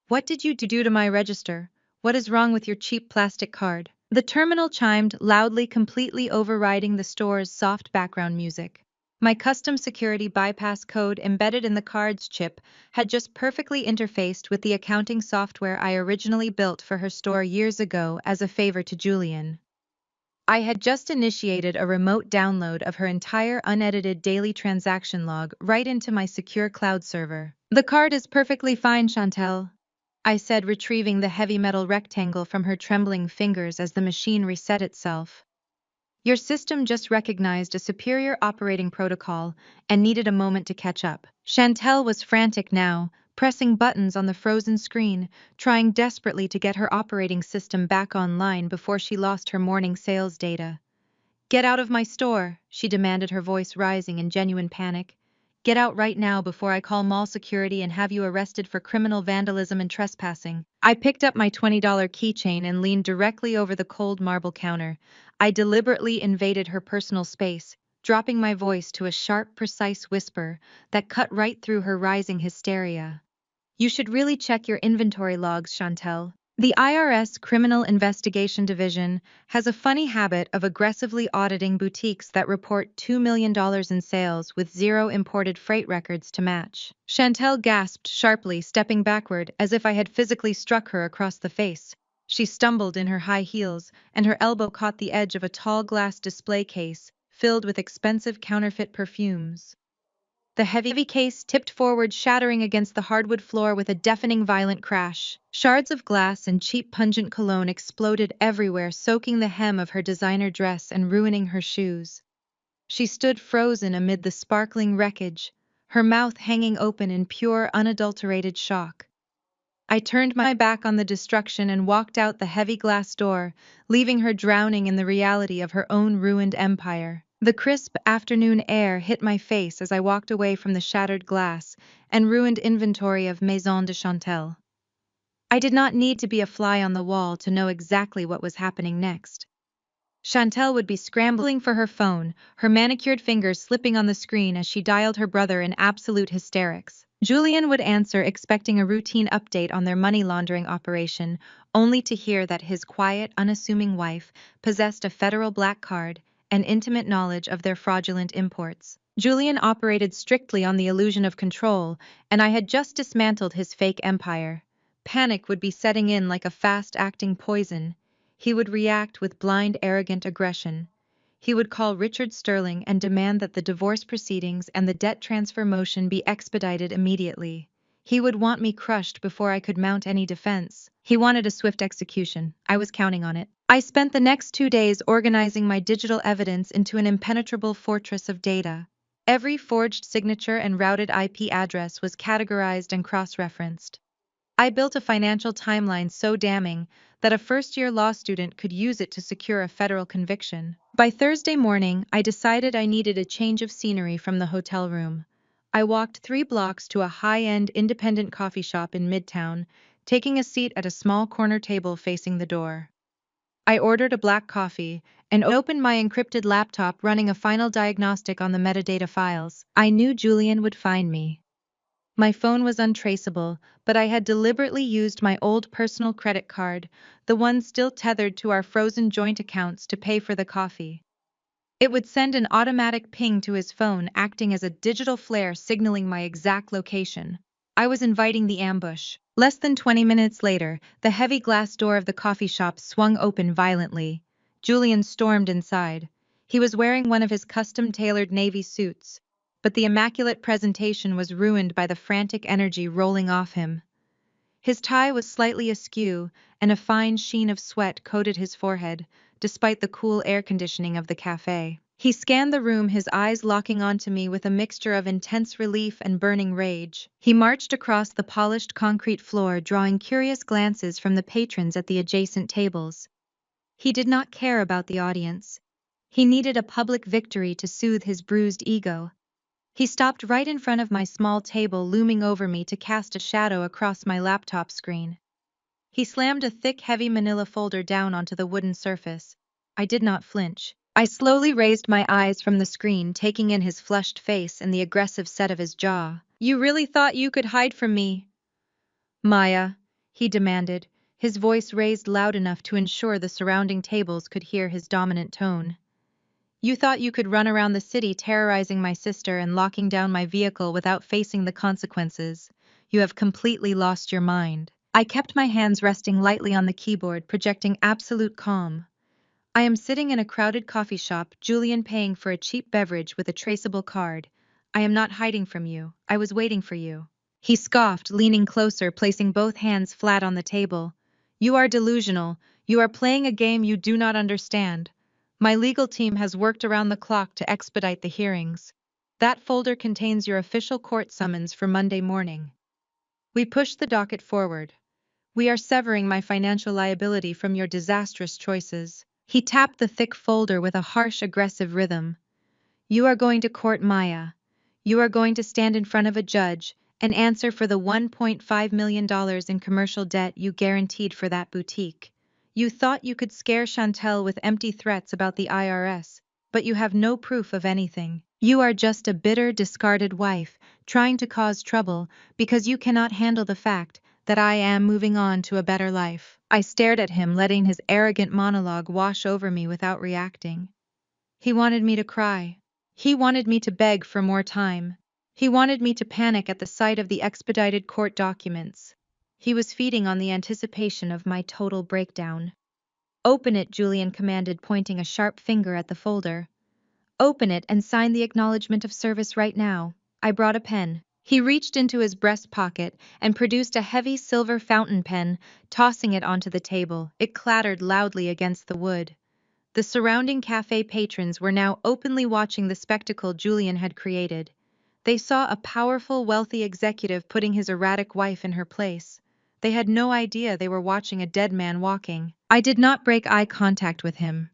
What did you do to my register? What is wrong with your cheap plastic card? The terminal chimed loudly, completely overriding the store's soft background music. My custom security bypass code embedded in the card's chip had just perfectly interfaced with the accounting software I originally built for her store years ago as a favor to Julian. I had just initiated a remote download of her entire unedited daily transaction log right into my secure cloud server. The card is perfectly fine, Chantel, I said, retrieving the heavy metal rectangle from her trembling fingers as the machine reset itself. Your system just recognized a superior operating protocol and needed a moment to catch up. Chantel was frantic now, pressing buttons on the frozen screen, trying desperately to get her operating system back online before she lost her morning sales data. Get out of my store, she demanded, her voice rising in genuine panic. Get out right now before I call mall security and have you arrested for criminal vandalism and trespassing. I picked up my $20 keychain and leaned directly over the cold marble counter. I deliberately invaded her personal space, dropping my voice to a sharp, precise whisper that cut right through her rising hysteria. You should really check your inventory logs, Chantel. The IRS Criminal Investigation Division has a funny habit of aggressively auditing boutiques that report $2 million in sales with zero imported freight records to match. Chantel gasped sharply, stepping backward as if I had physically struck her across the face. She stumbled in her high heels, and her elbow caught the edge of a tall glass display case filled with expensive counterfeit perfumes. The heavy case tipped forward, shattering against the hardwood floor with a deafening violent crash. Shards of glass and cheap pungent cologne exploded everywhere, soaking the hem of her designer dress and ruining her shoes. She stood frozen amid the sparkling wreckage, her mouth hanging open in pure, unadulterated shock. I turned my back on the destruction and walked out the heavy glass door, leaving her drowning in the reality of her own ruined empire. The crisp afternoon air hit my face as I walked away from the shattered glass and ruined inventory of Maison de Chantel. I did not need to be a fly on the wall to know exactly what was happening next. Chantel would be scrambling for her phone, her manicured fingers slipping on the screen as she dialed her brother in absolute hysterics. Julian would answer, expecting a routine update on their money laundering operation, only to hear that his quiet, unassuming wife possessed a federal black card and intimate knowledge of their fraudulent imports. Julian operated strictly on the illusion of control, and I had just dismantled his fake empire. Panic would be setting in like a fast-acting poison. He would react with blind, arrogant aggression. He would call Richard Sterling and demand that the divorce proceedings and the debt transfer motion be expedited immediately. He would want me crushed before I could mount any defense. He wanted a swift execution. I was counting on it. I spent the next 2 days organizing my digital evidence into an impenetrable fortress of data. Every forged signature and routed IP address was categorized and cross-referenced. I built a financial timeline so damning that a first-year law student could use it to secure a federal conviction. By Thursday morning, I decided I needed a change of scenery from the hotel room. I walked 3 blocks to a high-end independent coffee shop in Midtown, taking a seat at a small corner table facing the door. I ordered a black coffee and opened my encrypted laptop, running a final diagnostic on the metadata files. I knew Julian would find me. My phone was untraceable, but I had deliberately used my old personal credit card, the one still tethered to our frozen joint accounts, to pay for the coffee. It would send an automatic ping to his phone, acting as a digital flare signaling my exact location. I was inviting the ambush. Less than 20 minutes later, the heavy glass door of the coffee shop swung open violently. Julian stormed inside. He was wearing one of his custom-tailored navy suits, but the immaculate presentation was ruined by the frantic energy rolling off him. His tie was slightly askew, and a fine sheen of sweat coated his forehead, despite the cool air conditioning of the cafe. He scanned the room, his eyes locking onto me with a mixture of intense relief and burning rage. He marched across the polished concrete floor, drawing curious glances from the patrons at the adjacent tables. He did not care about the audience. He needed a public victory to soothe his bruised ego. He stopped right in front of my small table, looming over me to cast a shadow across my laptop screen. He slammed a thick, heavy manila folder down onto the wooden surface. I did not flinch. I slowly raised my eyes from the screen, taking in his flushed face and the aggressive set of his jaw. "You really thought you could hide from me, Maya?" he demanded, his voice raised loud enough to ensure the surrounding tables could hear his dominant tone. "You thought you could run around the city terrorizing my sister and locking down my vehicle without facing the consequences. You have completely lost your mind." I kept my hands resting lightly on the keyboard, projecting absolute calm. "I am sitting in a crowded coffee shop, Julian, paying for a cheap beverage with a traceable card. I am not hiding from you. I was waiting for you." He scoffed, leaning closer, placing both hands flat on the table. "You are delusional. You are playing a game you do not understand. My legal team has worked around the clock to expedite the hearings. That folder contains your official court summons for Monday morning. We pushed the docket forward. We are severing my financial liability from your disastrous choices." He tapped the thick folder with a harsh, aggressive rhythm. "You are going to court, Maya. You are going to stand in front of a judge and answer for the $1.5 million in commercial debt you guaranteed for that boutique. You thought you could scare Chantel with empty threats about the IRS, but you have no proof of anything. You are just a bitter, discarded wife, trying to cause trouble because you cannot handle the fact that I am moving on to a better life." I stared at him, letting his arrogant monologue wash over me without reacting. He wanted me to cry. He wanted me to beg for more time. He wanted me to panic at the sight of the expedited court documents. He was feeding on the anticipation of my total breakdown. "Open it," Julian commanded, pointing a sharp finger at the folder. "Open it and sign the acknowledgement of service right now." I brought a pen. He reached into his breast pocket and produced a heavy silver fountain pen, tossing it onto the table. It clattered loudly against the wood. The surrounding cafe patrons were now openly watching the spectacle Julian had created. They saw a powerful, wealthy executive putting his erratic wife in her place. They had no idea they were watching a dead man walking. I did not break eye contact with him.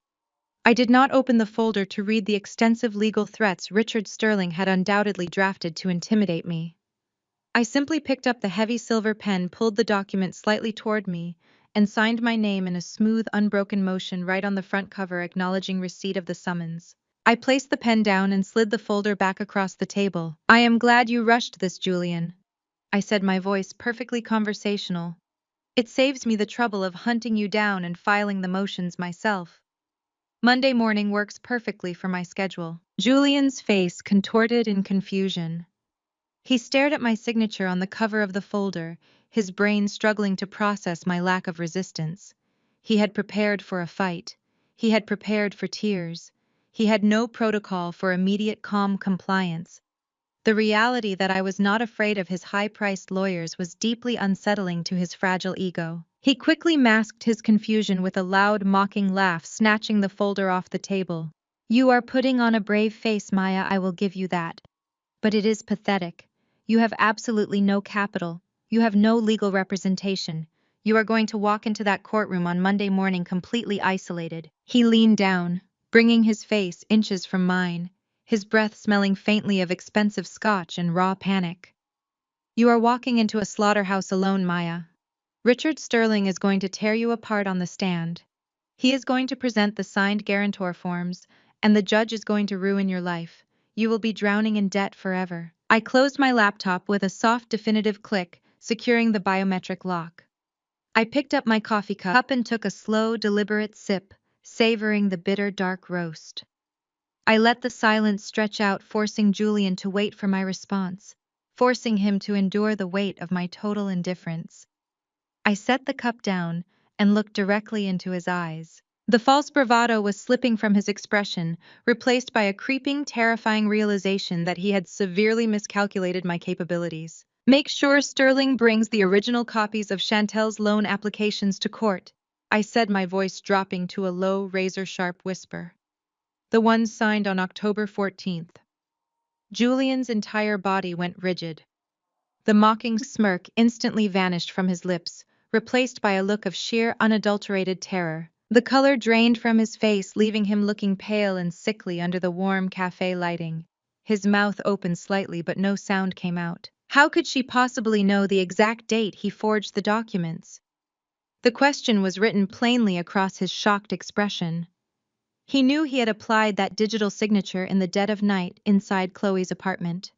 I did not open the folder to read the extensive legal threats Richard Sterling had undoubtedly drafted to intimidate me. I simply picked up the heavy silver pen, pulled the document slightly toward me, and signed my name in a smooth, unbroken motion right on the front cover, acknowledging receipt of the summons. I placed the pen down and slid the folder back across the table. "I am glad you rushed this, Julian," I said, my voice perfectly conversational. "It saves me the trouble of hunting you down and filing the motions myself. Monday morning works perfectly for my schedule." Julian's face contorted in confusion. He stared at my signature on the cover of the folder, his brain struggling to process my lack of resistance. He had prepared for a fight. He had prepared for tears. He had no protocol for immediate calm compliance. The reality that I was not afraid of his high-priced lawyers was deeply unsettling to his fragile ego. He quickly masked his confusion with a loud, mocking laugh, snatching the folder off the table. "You are putting on a brave face, Maya, I will give you that. But it is pathetic. You have absolutely no capital. You have no legal representation. You are going to walk into that courtroom on Monday morning completely isolated." He leaned down, bringing his face inches from mine, his breath smelling faintly of expensive scotch and raw panic. "You are walking into a slaughterhouse alone, Maya. Richard Sterling is going to tear you apart on the stand. He is going to present the signed guarantor forms, and the judge is going to ruin your life. You will be drowning in debt forever." I closed my laptop with a soft, definitive click, securing the biometric lock. I picked up my coffee cup and took a slow, deliberate sip, savoring the bitter, dark roast. I let the silence stretch out, forcing Julian to wait for my response, forcing him to endure the weight of my total indifference. I set the cup down and looked directly into his eyes. The false bravado was slipping from his expression, replaced by a creeping, terrifying realization that he had severely miscalculated my capabilities. "Make sure Sterling brings the original copies of Chantel's loan applications to court," I said, my voice dropping to a low, razor-sharp whisper. "The ones signed on October 14th. Julian's entire body went rigid. The mocking smirk instantly vanished from his lips, replaced by a look of sheer, unadulterated terror. The color drained from his face, leaving him looking pale and sickly under the warm cafe lighting. His mouth opened slightly, but no sound came out. How could she possibly know the exact date he forged the documents? The question was written plainly across his shocked expression. He knew he had applied that digital signature in the dead of night inside Chloe's apartment.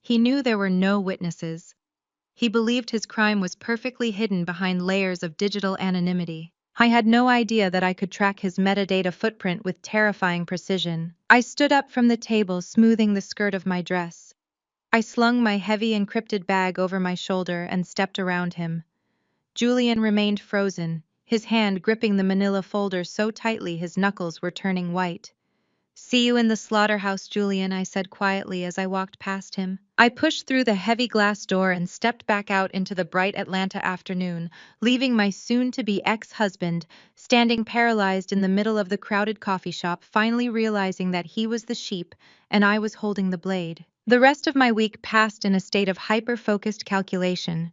He knew there were no witnesses. He believed his crime was perfectly hidden behind layers of digital anonymity. I had no idea that I could track his metadata footprint with terrifying precision. I stood up from the table, smoothing the skirt of my dress. I slung my heavy encrypted bag over my shoulder and stepped around him. Julian remained frozen, his hand gripping the manila folder so tightly his knuckles were turning white. "See you in the slaughterhouse, Julian," I said quietly as I walked past him. I pushed through the heavy glass door and stepped back out into the bright Atlanta afternoon, leaving my soon-to-be ex-husband standing paralyzed in the middle of the crowded coffee shop, finally realizing that he was the sheep and I was holding the blade. The rest of my week passed in a state of hyper-focused calculation.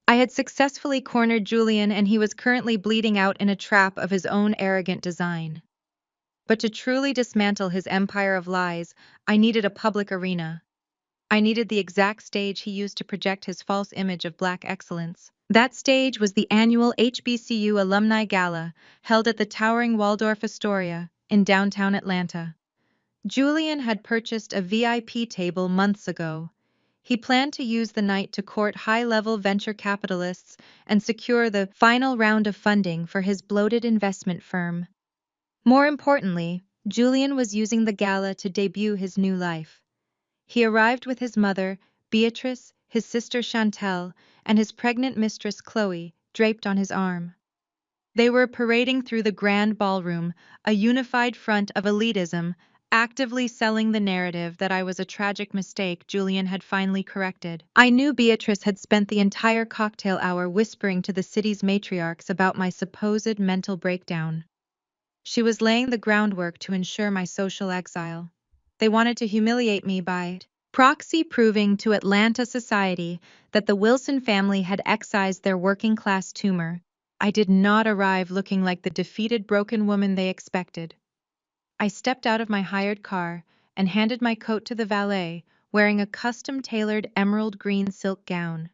I had successfully cornered Julian, and he was currently bleeding out in a trap of his own arrogant design. But to truly dismantle his empire of lies, I needed a public arena. I needed the exact stage he used to project his false image of Black excellence. That stage was the annual HBCU Alumni Gala, held at the towering Waldorf Astoria in downtown Atlanta. Julian had purchased a VIP table months ago. He planned to use the night to court high-level venture capitalists and secure the final round of funding for his bloated investment firm. More importantly, Julian was using the gala to debut his new life. He arrived with his mother, Beatrice, his sister Chantal, and his pregnant mistress Chloe, draped on his arm. They were parading through the grand ballroom, a unified front of elitism, actively selling the narrative that I was a tragic mistake Julian had finally corrected. I knew Beatrice had spent the entire cocktail hour whispering to the city's matriarchs about my supposed mental breakdown. She was laying the groundwork to ensure my social exile. They wanted to humiliate me by proxy proving to Atlanta society that the Wilson family had excised their working-class tumor. I did not arrive looking like the defeated broken woman they expected. I stepped out of my hired car and handed my coat to the valet, wearing a custom-tailored emerald green silk gown.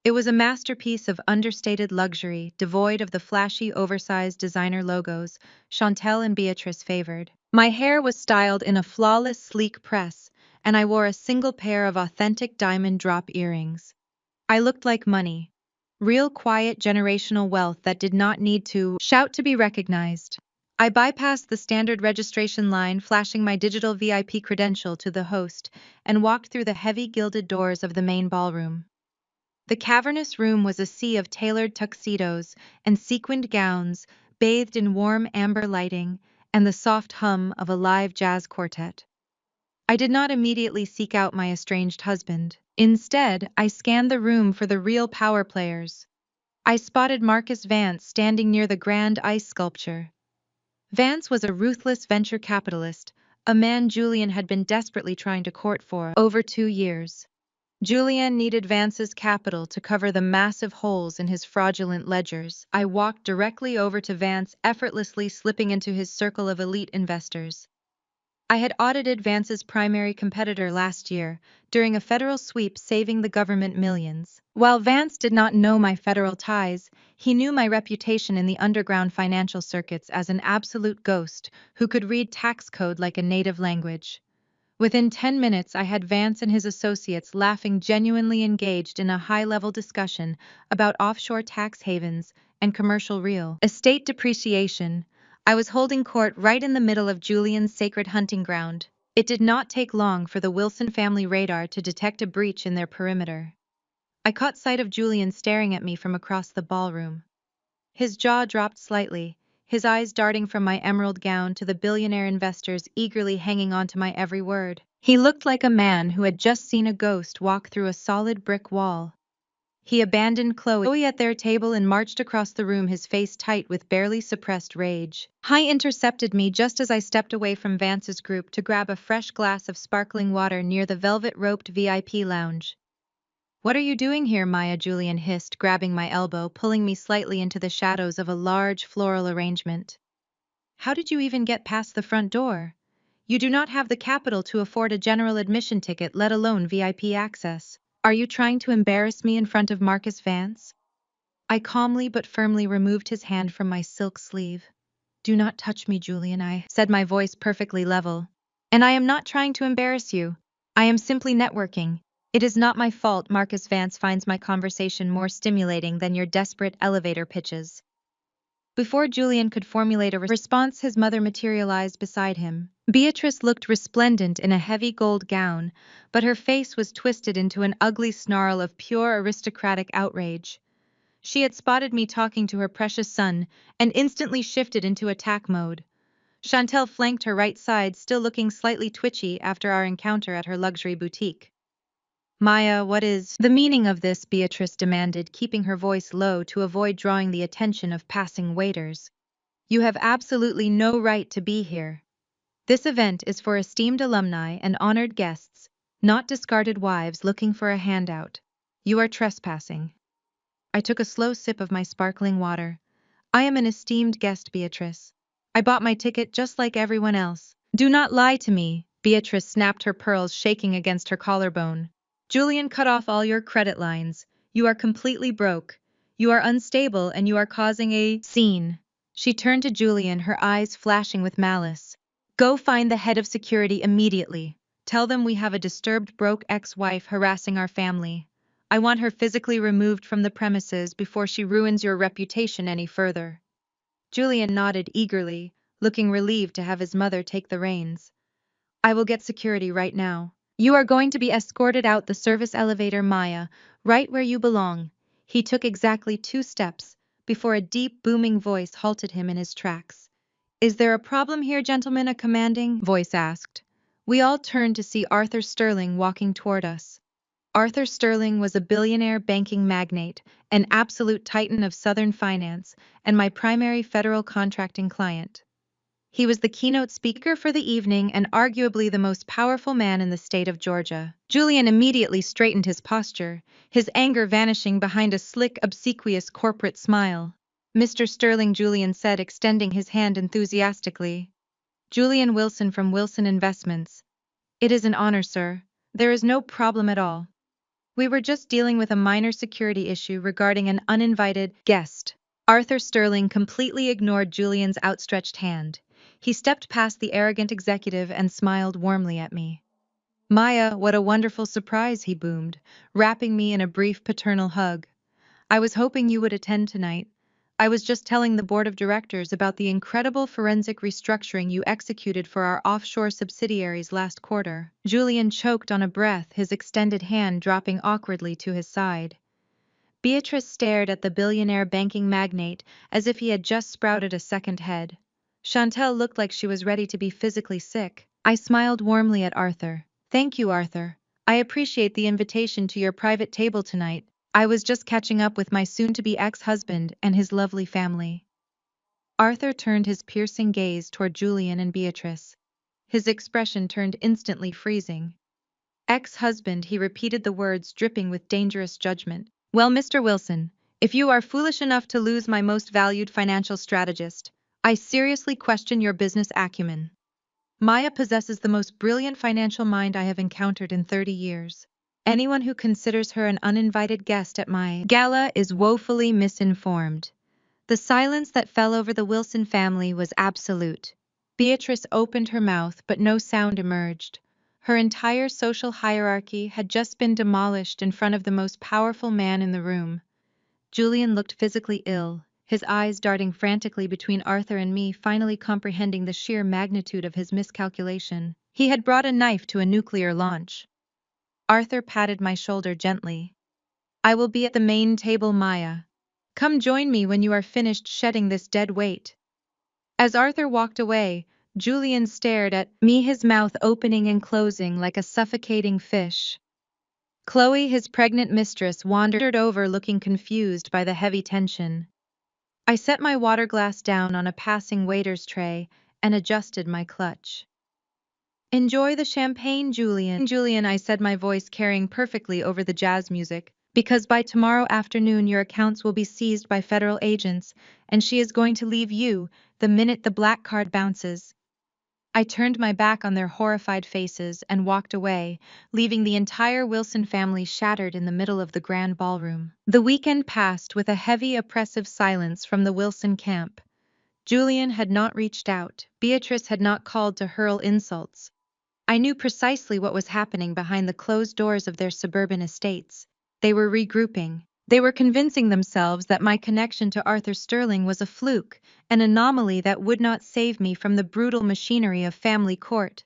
It was a masterpiece of understated luxury, devoid of the flashy, oversized designer logos Chantal and Beatrice favored. My hair was styled in a flawless, sleek press, and I wore a single pair of authentic diamond drop earrings. I looked like money. Real quiet generational wealth that did not need to shout to be recognized. I bypassed the standard registration line, flashing my digital VIP credential to the host, and walked through the heavy gilded doors of the main ballroom. The cavernous room was a sea of tailored tuxedos and sequined gowns, bathed in warm amber lighting and the soft hum of a live jazz quartet. I did not immediately seek out my estranged husband. Instead, I scanned the room for the real power players. I spotted Marcus Vance standing near the grand ice sculpture. Vance was a ruthless venture capitalist, a man Julian had been desperately trying to court for over 2 years. Julian needed Vance's capital to cover the massive holes in his fraudulent ledgers. I walked directly over to Vance, effortlessly slipping into his circle of elite investors. I had audited Vance's primary competitor last year, during a federal sweep saving the government millions. While Vance did not know my federal ties, he knew my reputation in the underground financial circuits as an absolute ghost who could read tax code like a native language. Within 10 minutes, I had Vance and his associates laughing, genuinely engaged in a high-level discussion about offshore tax havens and commercial real estate depreciation. I was holding court right in the middle of Julian's sacred hunting ground. It did not take long for the Wilson family radar to detect a breach in their perimeter. I caught sight of Julian staring at me from across the ballroom. His jaw dropped slightly, his eyes darting from my emerald gown to the billionaire investors eagerly hanging on to my every word. He looked like a man who had just seen a ghost walk through a solid brick wall. He abandoned Chloe at their table and marched across the room, his face tight with barely suppressed rage. He intercepted me just as I stepped away from Vance's group to grab a fresh glass of sparkling water near the velvet-roped VIP lounge. "What are you doing here, Maya?" Julian hissed, grabbing my elbow, pulling me slightly into the shadows of a large floral arrangement. "How did you even get past the front door? You do not have the capital to afford a general admission ticket, let alone VIP access. Are you trying to embarrass me in front of Marcus Vance?" I calmly but firmly removed his hand from my silk sleeve. "Do not touch me, Julian," I said, my voice perfectly level. "And I am not trying to embarrass you. I am simply networking. It is not my fault Marcus Vance finds my conversation more stimulating than your desperate elevator pitches." Before Julian could formulate a response, his mother materialized beside him. Beatrice looked resplendent in a heavy gold gown, but her face was twisted into an ugly snarl of pure aristocratic outrage. She had spotted me talking to her precious son and instantly shifted into attack mode. Chantal flanked her right side, still looking slightly twitchy after our encounter at her luxury boutique. "Maya, what is the meaning of this?" Beatrice demanded, keeping her voice low to avoid drawing the attention of passing waiters. "You have absolutely no right to be here. This event is for esteemed alumni and honored guests, not discarded wives looking for a handout. You are trespassing." I took a slow sip of my sparkling water. "I am an esteemed guest, Beatrice. I bought my ticket just like everyone else." "Do not lie to me," Beatrice snapped, her pearls shaking against her collarbone. "Julian cut off all your credit lines. You are completely broke. You are unstable and you are causing a scene." She turned to Julian, her eyes flashing with malice. Go find the head of security immediately. Tell them we have a disturbed broke ex-wife harassing our family. I want her physically removed from the premises before she ruins your reputation any further." Julian nodded eagerly, looking relieved to have his mother take the reins. "I will get security right now. You are going to be escorted out the service elevator, Maya, right where you belong." He took exactly 2 steps before a deep, booming voice halted him in his tracks. "Is there a problem here, gentlemen?" a commanding voice asked. We all turned to see Arthur Sterling walking toward us. Arthur Sterling was a billionaire banking magnate, an absolute titan of Southern finance, and my primary federal contracting client. He was the keynote speaker for the evening and arguably the most powerful man in the state of Georgia. Julian immediately straightened his posture, his anger vanishing behind a slick, obsequious corporate smile. "Mr. Sterling," Julian said, extending his hand enthusiastically. "Julian Wilson from Wilson Investments. It is an honor, sir. There is no problem at all. We were just dealing with a minor security issue regarding an uninvited guest." Arthur Sterling completely ignored Julian's outstretched hand. He stepped past the arrogant executive and smiled warmly at me. "Maya, what a wonderful surprise," he boomed, wrapping me in a brief paternal hug. "I was hoping you would attend tonight. I was just telling the board of directors about the incredible forensic restructuring you executed for our offshore subsidiaries last quarter." Julian choked on a breath, his extended hand dropping awkwardly to his side. Beatrice stared at the billionaire banking magnate as if he had just sprouted a second head. Chantel looked like she was ready to be physically sick. I smiled warmly at Arthur. "Thank you, Arthur. I appreciate the invitation to your private table tonight. I was just catching up with my soon-to-be ex-husband and his lovely family." Arthur turned his piercing gaze toward Julian and Beatrice. His expression turned instantly freezing. "Ex-husband," he repeated the words, dripping with dangerous judgment. "Well, Mr. Wilson, if you are foolish enough to lose my most valued financial strategist, I seriously question your business acumen. Maya possesses the most brilliant financial mind I have encountered in 30 years. Anyone who considers her an uninvited guest at my gala is woefully misinformed." The silence that fell over the Wilson family was absolute. Beatrice opened her mouth, but no sound emerged. Her entire social hierarchy had just been demolished in front of the most powerful man in the room. Julian looked physically ill, his eyes darting frantically between Arthur and me, finally comprehending the sheer magnitude of his miscalculation. He had brought a knife to a nuclear launch. Arthur patted my shoulder gently. "I will be at the main table, Maya. Come join me when you are finished shedding this dead weight." As Arthur walked away, Julian stared at me, his mouth opening and closing like a suffocating fish. Chloe, his pregnant mistress, wandered over, looking confused by the heavy tension. I set my water glass down on a passing waiter's tray and adjusted my clutch. "Enjoy the champagne, Julian." "Julian," I said, my voice carrying perfectly over the jazz music, "because by tomorrow afternoon your accounts will be seized by federal agents, and she is going to leave you the minute the black card bounces." I turned my back on their horrified faces and walked away, leaving the entire Wilson family shattered in the middle of the grand ballroom. The weekend passed with a heavy, oppressive silence from the Wilson camp. Julian had not reached out. Beatrice had not called to hurl insults. I knew precisely what was happening behind the closed doors of their suburban estates. They were regrouping. They were convincing themselves that my connection to Arthur Sterling was a fluke, an anomaly that would not save me from the brutal machinery of family court.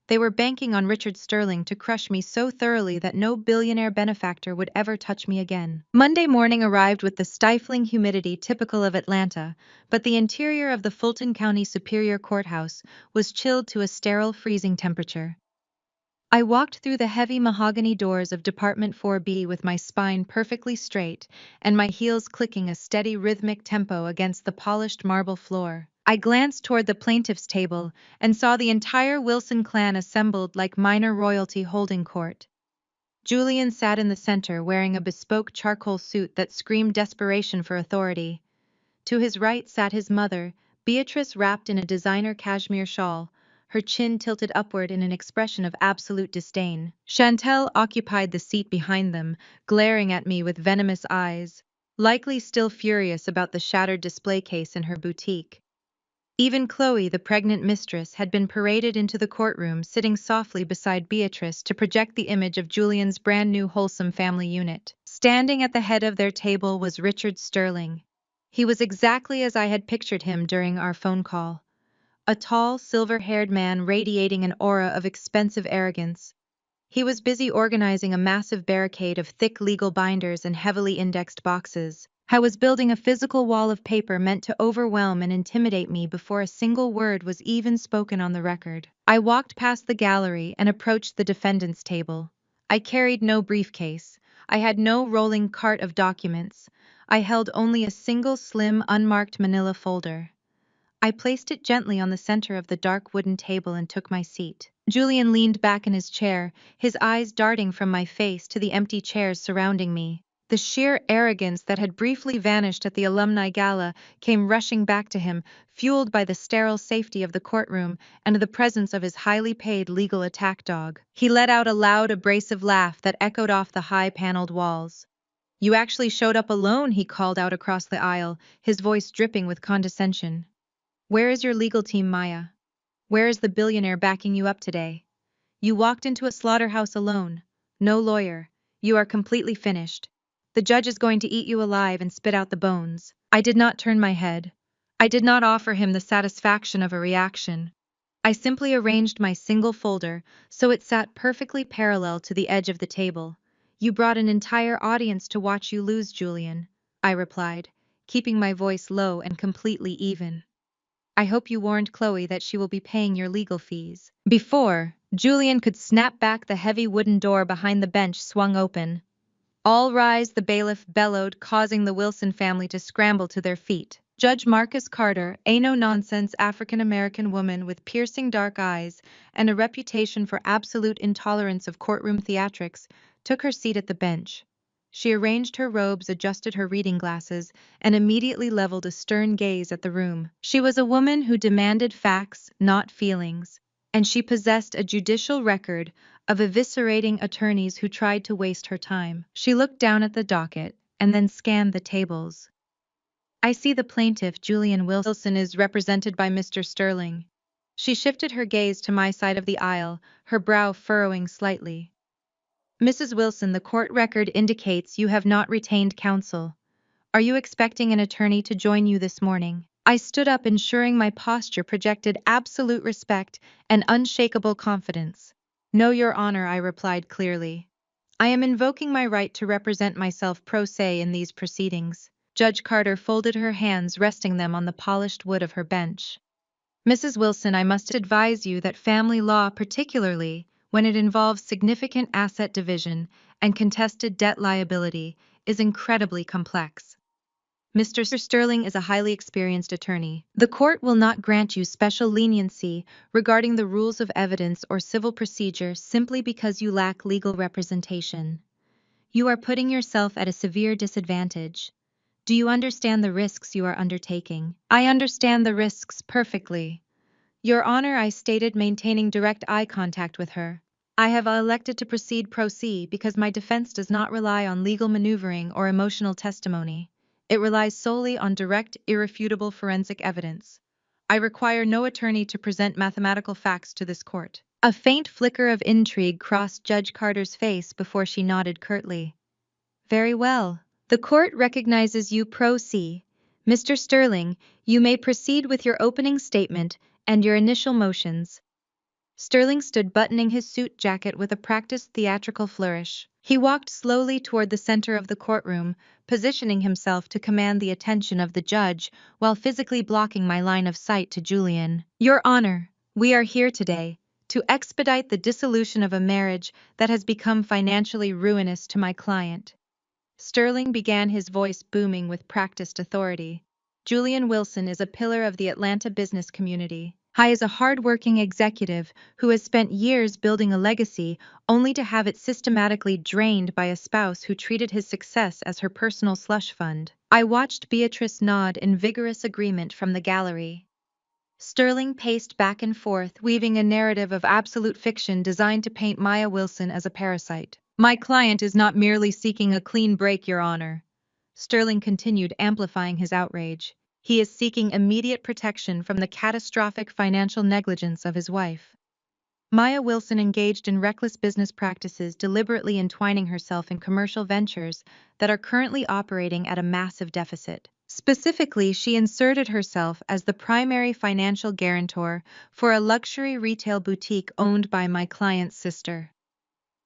They were banking on Richard Sterling to crush me so thoroughly that no billionaire benefactor would ever touch me again. Monday morning arrived with the stifling humidity typical of Atlanta, but the interior of the Fulton County Superior Courthouse was chilled to a sterile, freezing temperature. I walked through the heavy mahogany doors of Department 4B with my spine perfectly straight and my heels clicking a steady rhythmic tempo against the polished marble floor. I glanced toward the plaintiff's table and saw the entire Wilson clan assembled like minor royalty holding court. Julian sat in the center wearing a bespoke charcoal suit that screamed desperation for authority. To his right sat his mother, Beatrice, wrapped in a designer cashmere shawl, her chin tilted upward in an expression of absolute disdain. Chantel occupied the seat behind them, glaring at me with venomous eyes, likely still furious about the shattered display case in her boutique. Even Chloe, the pregnant mistress, had been paraded into the courtroom, sitting softly beside Beatrice to project the image of Julian's brand new wholesome family unit. Standing at the head of their table was Richard Sterling. He was exactly as I had pictured him during our phone call. A tall, silver-haired man radiating an aura of expensive arrogance. He was busy organizing a massive barricade of thick legal binders and heavily indexed boxes. I was building a physical wall of paper meant to overwhelm and intimidate me before a single word was even spoken on the record. I walked past the gallery and approached the defendant's table. I carried no briefcase. I had no rolling cart of documents. I held only a single slim, unmarked manila folder. I placed it gently on the center of the dark wooden table and took my seat. Julian leaned back in his chair, his eyes darting from my face to the empty chairs surrounding me. The sheer arrogance that had briefly vanished at the alumni gala came rushing back to him, fueled by the sterile safety of the courtroom and the presence of his highly paid legal attack dog. He let out a loud, abrasive laugh that echoed off the high-paneled walls. "You actually showed up alone," he called out across the aisle, his voice dripping with condescension. "Where is your legal team, Maya? Where is the billionaire backing you up today? You walked into a slaughterhouse alone. No lawyer. You are completely finished. The judge is going to eat you alive and spit out the bones." I did not turn my head. I did not offer him the satisfaction of a reaction. I simply arranged my single folder so it sat perfectly parallel to the edge of the table. "You brought an entire audience to watch you lose, Julian," I replied, keeping my voice low and completely even. "I hope you warned Chloe that she will be paying your legal fees." Before Julian could snap back, the heavy wooden door behind the bench swung open. "All rise," the bailiff bellowed, causing the Wilson family to scramble to their feet. Judge Marcus Carter, a no-nonsense African-American woman with piercing dark eyes and a reputation for absolute intolerance of courtroom theatrics, took her seat at the bench. She arranged her robes, adjusted her reading glasses, and immediately leveled a stern gaze at the room. She was a woman who demanded facts, not feelings, and she possessed a judicial record of eviscerating attorneys who tried to waste her time. She looked down at the docket and then scanned the tables. "I see the plaintiff, Julian Wilson, is represented by Mr. Sterling." She shifted her gaze to my side of the aisle, her brow furrowing slightly. "Mrs. Wilson, the court record indicates you have not retained counsel. Are you expecting an attorney to join you this morning?" I stood up, ensuring my posture projected absolute respect and unshakable confidence. "No, Your Honor," I replied clearly. "I am invoking my right to represent myself pro se in these proceedings." Judge Carter folded her hands, resting them on the polished wood of her bench. "Mrs. Wilson, I must advise you that family law, particularly when it involves significant asset division and contested debt liability, is incredibly complex. Mr. Sterling is a highly experienced attorney. The court will not grant you special leniency regarding the rules of evidence or civil procedure simply because you lack legal representation. You are putting yourself at a severe disadvantage. Do you understand the risks you are undertaking?" "I understand the risks perfectly, Your Honor," I stated, maintaining direct eye contact with her. "I have elected to proceed pro se because my defense does not rely on legal maneuvering or emotional testimony. It relies solely on direct, irrefutable forensic evidence. I require no attorney to present mathematical facts to this court." A faint flicker of intrigue crossed Judge Carter's face before she nodded curtly. "Very well. The court recognizes you pro se. Mr. Sterling, you may proceed with your opening statement and your initial motions." Sterling stood buttoning his suit jacket with a practiced theatrical flourish. He walked slowly toward the center of the courtroom, positioning himself to command the attention of the judge while physically blocking my line of sight to Julian. "Your Honor, we are here today to expedite the dissolution of a marriage that has become financially ruinous to my client." Sterling began, his voice booming with practiced authority. "Julian Wilson is a pillar of the Atlanta business community. He is a hard-working executive who has spent years building a legacy only to have it systematically drained by a spouse who treated his success as her personal slush fund." I watched Beatrice nod in vigorous agreement from the gallery. Sterling paced back and forth, weaving a narrative of absolute fiction designed to paint Maya Wilson as a parasite. "My client is not merely seeking a clean break, Your Honor," Sterling continued, amplifying his outrage. He is seeking immediate protection from the catastrophic financial negligence of his wife. Maya Wilson engaged in reckless business practices, deliberately entwining herself in commercial ventures that are currently operating at a massive deficit. Specifically, she inserted herself as the primary financial guarantor for a luxury retail boutique owned by my client's sister.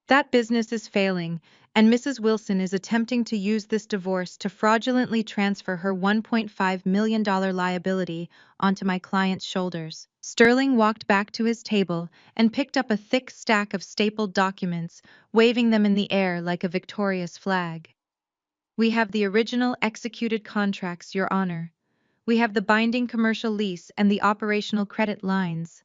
That business is failing, and Mrs. Wilson is attempting to use this divorce to fraudulently transfer her $1.5 million liability onto my client's shoulders. Sterling walked back to his table and picked up a thick stack of stapled documents, waving them in the air like a victorious flag. We have the original executed contracts, Your Honor. We have the binding commercial lease and the operational credit lines.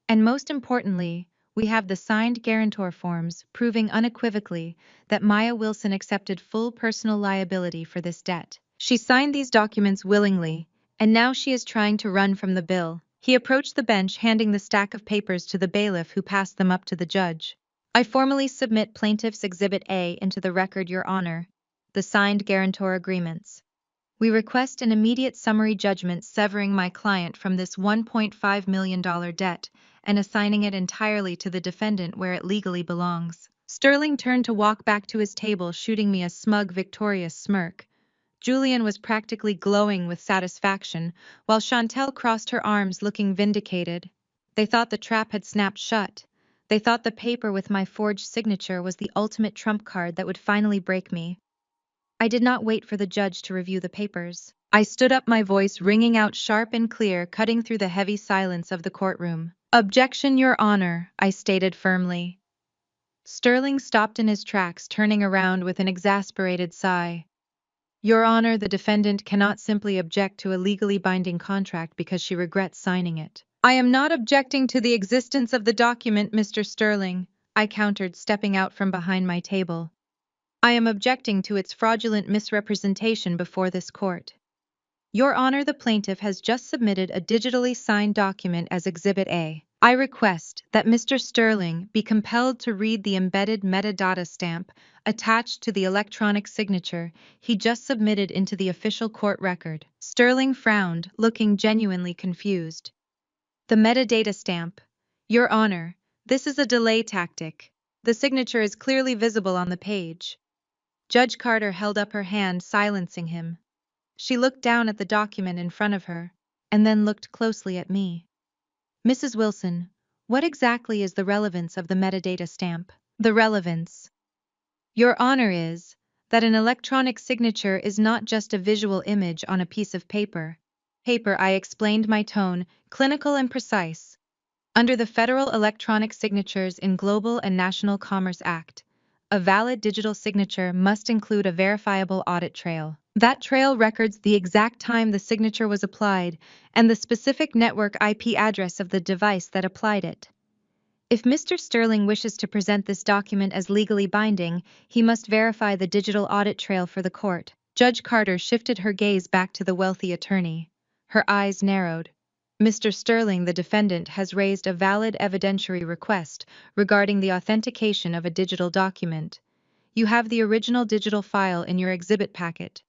And most importantly, we have the signed guarantor forms proving unequivocally that Maya Wilson accepted full personal liability for this debt. She signed these documents willingly, and now she is trying to run from the bill. He approached the bench, handing the stack of papers to the bailiff, who passed them up to the judge. I formally submit Plaintiff's Exhibit A into the record, Your Honor. The signed guarantor agreements. We request an immediate summary judgment severing my client from this $1.5 million debt and assigning it entirely to the defendant where it legally belongs. Sterling turned to walk back to his table, shooting me a smug, victorious smirk. Julian was practically glowing with satisfaction, while Chantel crossed her arms, looking vindicated. They thought the trap had snapped shut. They thought the paper with my forged signature was the ultimate trump card that would finally break me. I did not wait for the judge to review the papers. I stood up, my voice ringing out sharp and clear, cutting through the heavy silence of the courtroom. Objection, Your Honor, I stated firmly. Sterling stopped in his tracks, turning around with an exasperated sigh. Your Honor, the defendant cannot simply object to a legally binding contract because she regrets signing it. I am not objecting to the existence of the document, Mr. Sterling, I countered, stepping out from behind my table. I am objecting to its fraudulent misrepresentation before this court. Your Honor, the plaintiff has just submitted a digitally signed document as Exhibit A. I request that Mr. Sterling be compelled to read the embedded metadata stamp attached to the electronic signature he just submitted into the official court record. Sterling frowned, looking genuinely confused. The metadata stamp. Your Honor, this is a delay tactic. The signature is clearly visible on the page. Judge Carter held up her hand, silencing him. She looked down at the document in front of her, and then looked closely at me. Mrs. Wilson, what exactly is the relevance of the metadata stamp? The relevance, Your Honor, is that an electronic signature is not just a visual image on a piece of paper. I explained, my tone clinical and precise. Under the Federal Electronic Signatures in Global and National Commerce Act, a valid digital signature must include a verifiable audit trail. That trail records the exact time the signature was applied and the specific network IP address of the device that applied it. If Mr. Sterling wishes to present this document as legally binding, he must verify the digital audit trail for the court. Judge Carter shifted her gaze back to the wealthy attorney. Her eyes narrowed. Mr. Sterling, the defendant, has raised a valid evidentiary request regarding the authentication of a digital document. You have the original digital file in your exhibit packet.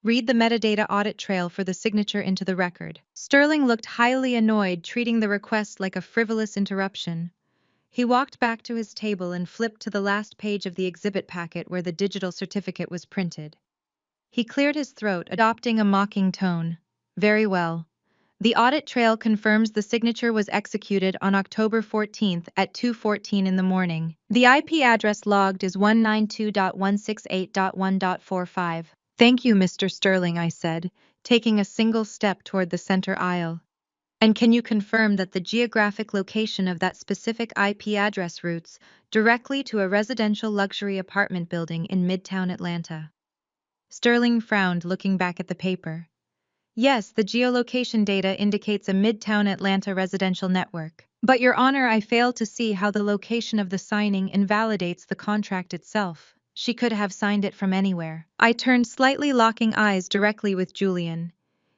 Read the metadata audit trail for the signature into the record. Sterling looked highly annoyed, treating the request like a frivolous interruption. He walked back to his table and flipped to the last page of the exhibit packet where the digital certificate was printed. He cleared his throat, adopting a mocking tone. Very well. The audit trail confirms the signature was executed on October 14th at 2:14 in the morning. The IP address logged is 192.168.1.45. Thank you, Mr. Sterling, I said, taking a single step toward the center aisle. And can you confirm that the geographic location of that specific IP address routes directly to a residential luxury apartment building in Midtown Atlanta? Sterling frowned, looking back at the paper. Yes, the geolocation data indicates a Midtown Atlanta residential network. But, Your Honor, I fail to see how the location of the signing invalidates the contract itself. She could have signed it from anywhere. I turned slightly, locking eyes directly with Julian.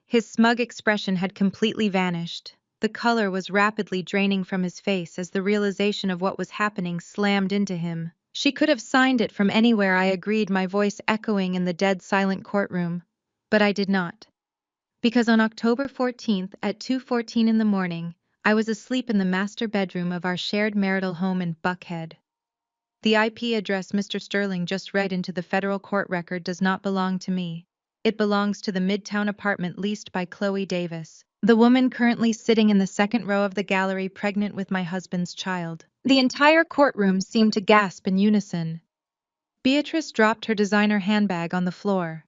His smug expression had completely vanished. The color was rapidly draining from his face as the realization of what was happening slammed into him. She could have signed it from anywhere, I agreed, my voice echoing in the dead silent courtroom. But I did not. Because on October 14th at 2:14 in the morning, I was asleep in the master bedroom of our shared marital home in Buckhead. The IP address Mr. Sterling just read into the federal court record does not belong to me. It belongs to the Midtown apartment leased by Chloe Davis, the woman currently sitting in the second row of the gallery pregnant with my husband's child. The entire courtroom seemed to gasp in unison. Beatrice dropped her designer handbag on the floor.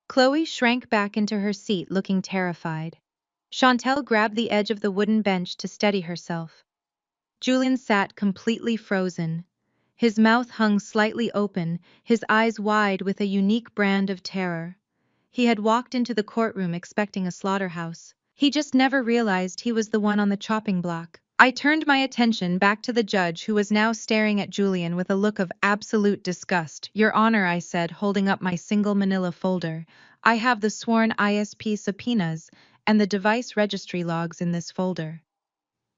Chloe shrank back into her seat looking terrified. Chantel grabbed the edge of the wooden bench to steady herself. Julian sat completely frozen. His mouth hung slightly open, his eyes wide with a unique brand of terror. He had walked into the courtroom expecting a slaughterhouse. He just never realized he was the one on the chopping block. I turned my attention back to the judge, who was now staring at Julian with a look of absolute disgust. "Your Honor," I said, holding up my single manila folder, "I have the sworn ISP subpoenas and the device registry logs in this folder."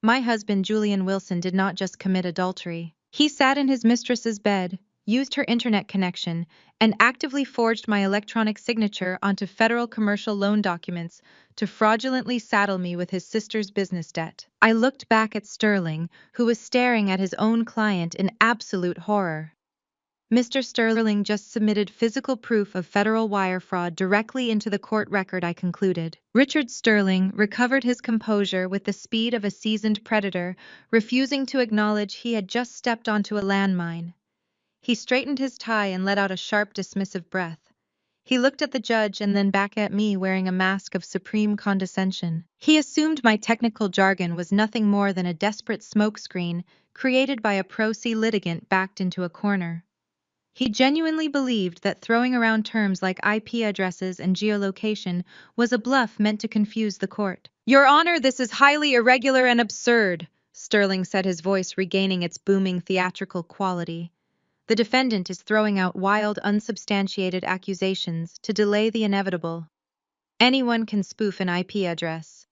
My husband, Julian Wilson, did not just commit adultery. He sat in his mistress's bed, used her internet connection, and actively forged my electronic signature onto federal commercial loan documents to fraudulently saddle me with his sister's business debt. I looked back at Sterling, who was staring at his own client in absolute horror. Mr. Sterling just submitted physical proof of federal wire fraud directly into the court record, I concluded. Richard Sterling recovered his composure with the speed of a seasoned predator, refusing to acknowledge he had just stepped onto a landmine. He straightened his tie and let out a sharp, dismissive breath. He looked at the judge and then back at me, wearing a mask of supreme condescension. He assumed my technical jargon was nothing more than a desperate smokescreen created by a pro se litigant backed into a corner. He genuinely believed that throwing around terms like IP addresses and geolocation was a bluff meant to confuse the court. "Your Honor, this is highly irregular and absurd," Sterling said, his voice regaining its booming theatrical quality. "The defendant is throwing out wild, unsubstantiated accusations to delay the inevitable. Anyone can spoof an IP address.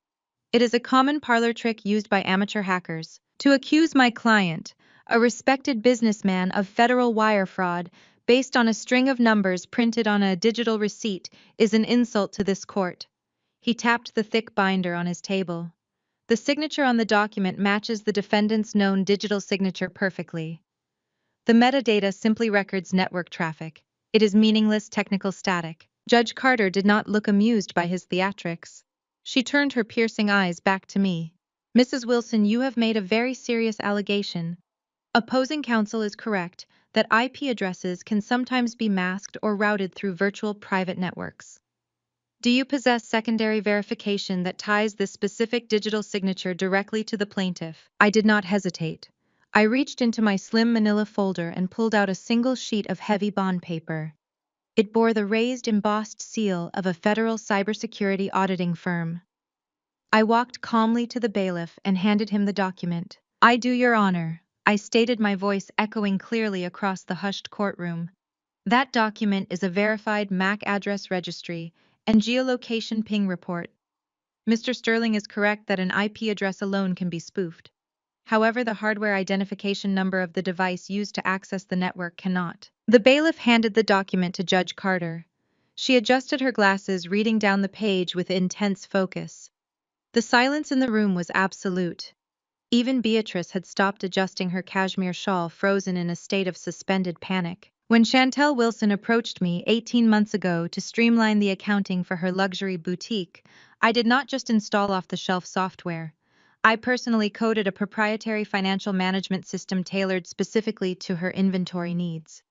It is a common parlor trick used by amateur hackers. To accuse my client, a respected businessman, of federal wire fraud based on a string of numbers printed on a digital receipt is an insult to this court." He tapped the thick binder on his table. "The signature on the document matches the defendant's known digital signature perfectly. The metadata simply records network traffic. It is meaningless technical static." Judge Carter did not look amused by his theatrics. She turned her piercing eyes back to me. "Mrs. Wilson, you have made a very serious allegation. Opposing counsel is correct that IP addresses can sometimes be masked or routed through virtual private networks. Do you possess secondary verification that ties this specific digital signature directly to the plaintiff?" I did not hesitate. I reached into my slim manila folder and pulled out a single sheet of heavy bond paper. It bore the raised, embossed seal of a federal cybersecurity auditing firm. I walked calmly to the bailiff and handed him the document. "I do, Your Honor," I stated, my voice echoing clearly across the hushed courtroom. "That document is a verified MAC address registry and geolocation ping report. Mr. Sterling is correct that an IP address alone can be spoofed. However, the hardware identification number of the device used to access the network cannot." The bailiff handed the document to Judge Carter. She adjusted her glasses, reading down the page with intense focus. The silence in the room was absolute. Even Beatrice had stopped adjusting her cashmere shawl, frozen in a state of suspended panic. When Chantel Wilson approached me 18 months ago to streamline the accounting for her luxury boutique, I did not just install off-the-shelf software. I personally coded a proprietary financial management system tailored specifically to her inventory needs.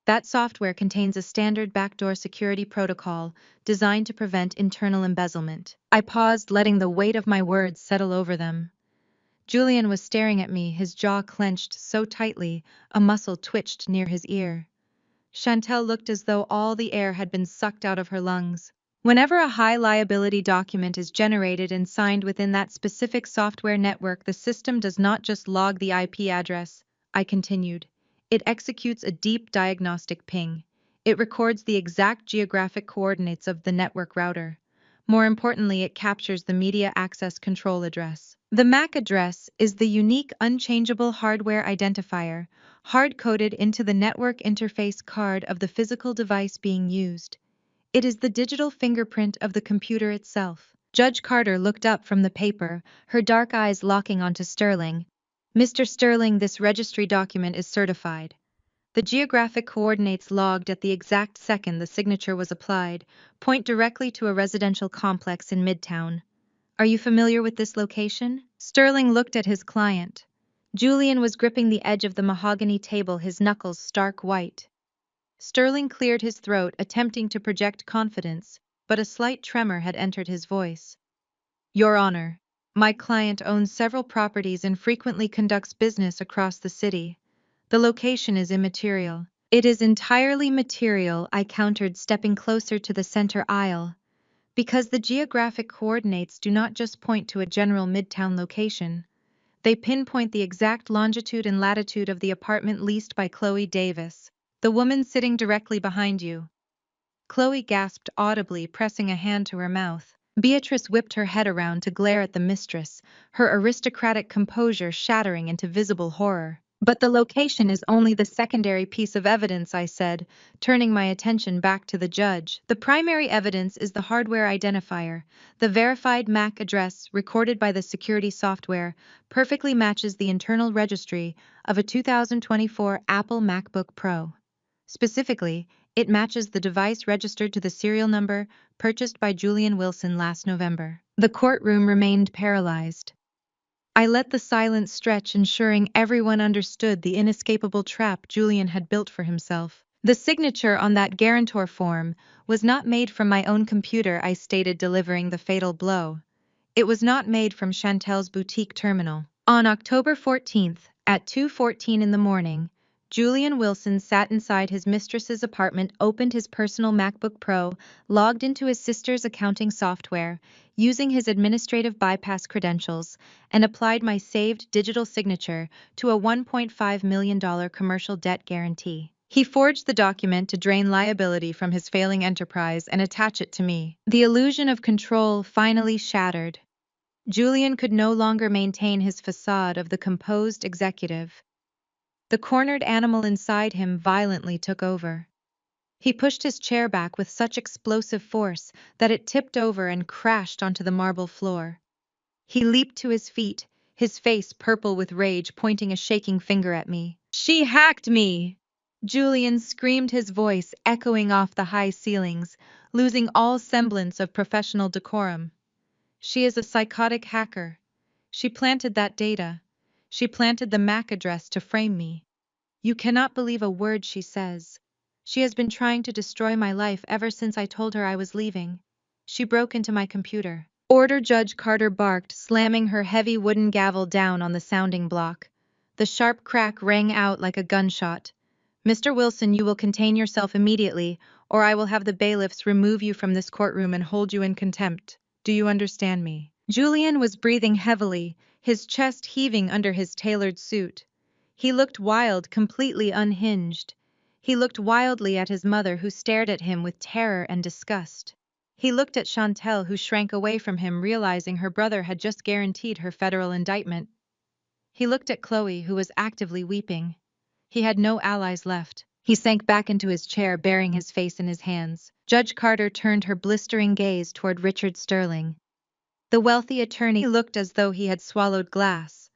That software contains a standard backdoor security protocol designed to prevent internal embezzlement. I paused, letting the weight of my words settle over them. Julian was staring at me, his jaw clenched so tightly a muscle twitched near his ear. Chantel looked as though all the air had been sucked out of her lungs. "Whenever a high-liability document is generated and signed within that specific software network, the system does not just log the IP address," I continued. "It executes a deep diagnostic ping. It records the exact geographic coordinates of the network router. More importantly, it captures the media access control address. The MAC address is the unique, unchangeable hardware identifier, hard-coded into the network interface card of the physical device being used. It is the digital fingerprint of the computer itself. Judge Carter looked up from the paper, her dark eyes locking onto Sterling. Mr. Sterling, this registry document is certified. The geographic coordinates logged at the exact second the signature was applied point directly to a residential complex in Midtown. Are you familiar with this location? Sterling looked at his client. Julian was gripping the edge of the mahogany table, his knuckles stark white. Sterling cleared his throat, attempting to project confidence, but a slight tremor had entered his voice. Your Honor, my client owns several properties and frequently conducts business across the city. The location is immaterial. It is entirely material, I countered, stepping closer to the center aisle. Because the geographic coordinates do not just point to a general Midtown location. They pinpoint the exact longitude and latitude of the apartment leased by Chloe Davis, the woman sitting directly behind you. Chloe gasped audibly, pressing a hand to her mouth. Beatrice whipped her head around to glare at the mistress, her aristocratic composure shattering into visible horror. But the location is only the secondary piece of evidence, I said, turning my attention back to the judge. The primary evidence is the hardware identifier. The verified MAC address, recorded by the security software, perfectly matches the internal registry of a 2024 Apple MacBook Pro. Specifically, it matches the device registered to the serial number purchased by Julian Wilson last November. The courtroom remained paralyzed. I let the silence stretch, ensuring everyone understood the inescapable trap Julian had built for himself. The signature on that guarantor form was not made from my own computer, I stated, delivering the fatal blow. It was not made from Chantel's boutique terminal. On October 14th, at 2:14 in the morning, Julian Wilson sat inside his mistress's apartment, opened his personal MacBook Pro, logged into his sister's accounting software, using his administrative bypass credentials, and applied my saved digital signature to a $1.5 million commercial debt guarantee. He forged the document to drain liability from his failing enterprise and attach it to me. The illusion of control finally shattered. Julian could no longer maintain his facade of the composed executive. The cornered animal inside him violently took over. He pushed his chair back with such explosive force that it tipped over and crashed onto the marble floor. He leaped to his feet, his face purple with rage, pointing a shaking finger at me. "She hacked me!" Julian screamed, his voice echoing off the high ceilings, losing all semblance of professional decorum. "She is a psychotic hacker. She planted that data. She planted the MAC address to frame me. You cannot believe a word she says. She has been trying to destroy my life ever since I told her I was leaving. She broke into my computer." "Order!" Judge Carter barked, slamming her heavy wooden gavel down on the sounding block. The sharp crack rang out like a gunshot. "Mr. Wilson, you will contain yourself immediately, or I will have the bailiffs remove you from this courtroom and hold you in contempt. Do you understand me?" Julian was breathing heavily, his chest heaving under his tailored suit. He looked wild, completely unhinged. He looked wildly at his mother, who stared at him with terror and disgust. He looked at Chantel, who shrank away from him, realizing her brother had just guaranteed her federal indictment. He looked at Chloe, who was actively weeping. He had no allies left. He sank back into his chair, burying his face in his hands. Judge Carter turned her blistering gaze toward Richard Sterling. The wealthy attorney looked as though he had swallowed glass.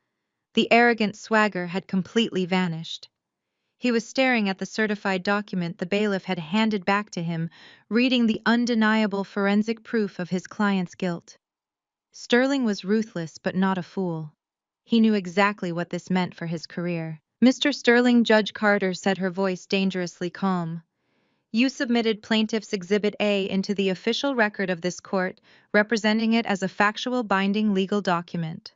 The arrogant swagger had completely vanished. He was staring at the certified document the bailiff had handed back to him, reading the undeniable forensic proof of his client's guilt. Sterling was ruthless but not a fool. He knew exactly what this meant for his career. "Mr. Sterling," Judge Carter said, her voice dangerously calm, "you submitted Plaintiff's Exhibit A into the official record of this court, representing it as a factual binding legal document.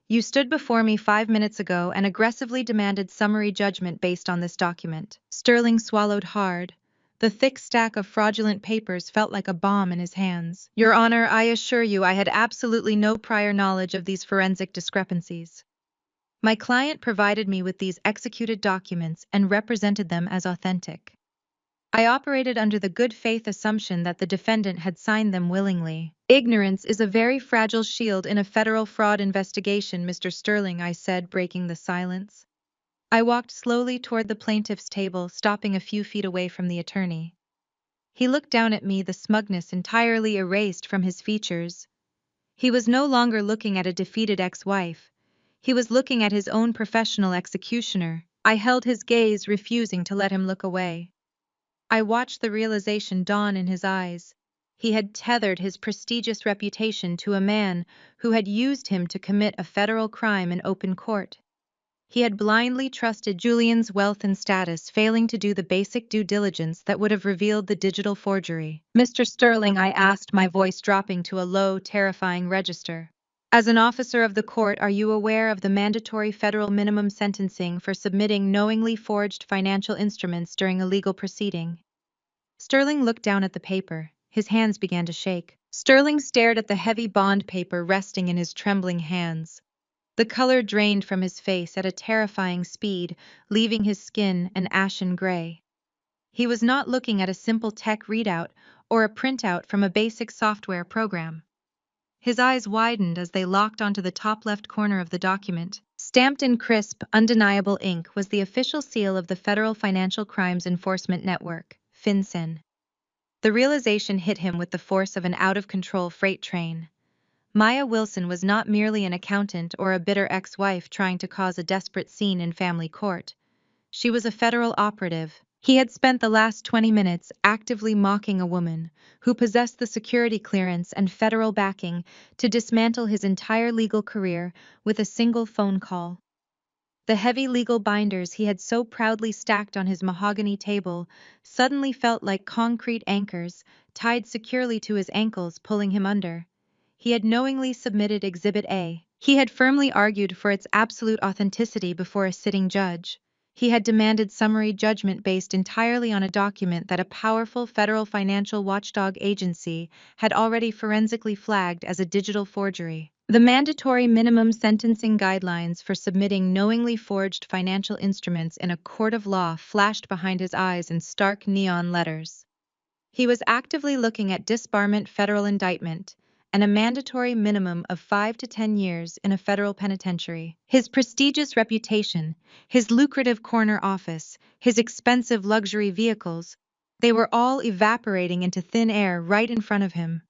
You stood before me 5 minutes ago and aggressively demanded summary judgment based on this document." Sterling swallowed hard. The thick stack of fraudulent papers felt like a bomb in his hands. "Your Honor, I assure you I had absolutely no prior knowledge of these forensic discrepancies. My client provided me with these executed documents and represented them as authentic. I operated under the good faith assumption that the defendant had signed them willingly." "Ignorance is a very fragile shield in a federal fraud investigation, Mr. Sterling," I said, breaking the silence. I walked slowly toward the plaintiff's table, stopping a few feet away from the attorney. He looked down at me, the smugness entirely erased from his features. He was no longer looking at a defeated ex-wife. He was looking at his own professional executioner. I held his gaze, refusing to let him look away. I watched the realization dawn in his eyes. He had tethered his prestigious reputation to a man who had used him to commit a federal crime in open court. He had blindly trusted Julian's wealth and status, failing to do the basic due diligence that would have revealed the digital forgery. "Mr. Sterling," I asked, my voice dropping to a low, terrifying register, "as an officer of the court, are you aware of the mandatory federal minimum sentencing for submitting knowingly forged financial instruments during a legal proceeding?" Sterling looked down at the paper. His hands began to shake. Sterling stared at the heavy bond paper resting in his trembling hands. The color drained from his face at a terrifying speed, leaving his skin an ashen gray. He was not looking at a simple tech readout or a printout from a basic software program. His eyes widened as they locked onto the top left corner of the document. Stamped in crisp, undeniable ink was the official seal of the Federal Financial Crimes Enforcement Network, FinCEN. The realization hit him with the force of an out-of-control freight train. Maya Wilson was not merely an accountant or a bitter ex-wife trying to cause a desperate scene in family court. She was a federal operative. He had spent the last 20 minutes actively mocking a woman who possessed the security clearance and federal backing to dismantle his entire legal career with a single phone call. The heavy legal binders he had so proudly stacked on his mahogany table suddenly felt like concrete anchors tied securely to his ankles, pulling him under. He had knowingly submitted Exhibit A. He had firmly argued for its absolute authenticity before a sitting judge. He had demanded summary judgment based entirely on a document that a powerful federal financial watchdog agency had already forensically flagged as a digital forgery. The mandatory minimum sentencing guidelines for submitting knowingly forged financial instruments in a court of law flashed behind his eyes in stark neon letters. He was actively looking at disbarment, federal indictment, and a mandatory minimum of 5 to 10 years in a federal penitentiary. His prestigious reputation, his lucrative corner office, his expensive luxury vehicles, they were all evaporating into thin air right in front of him.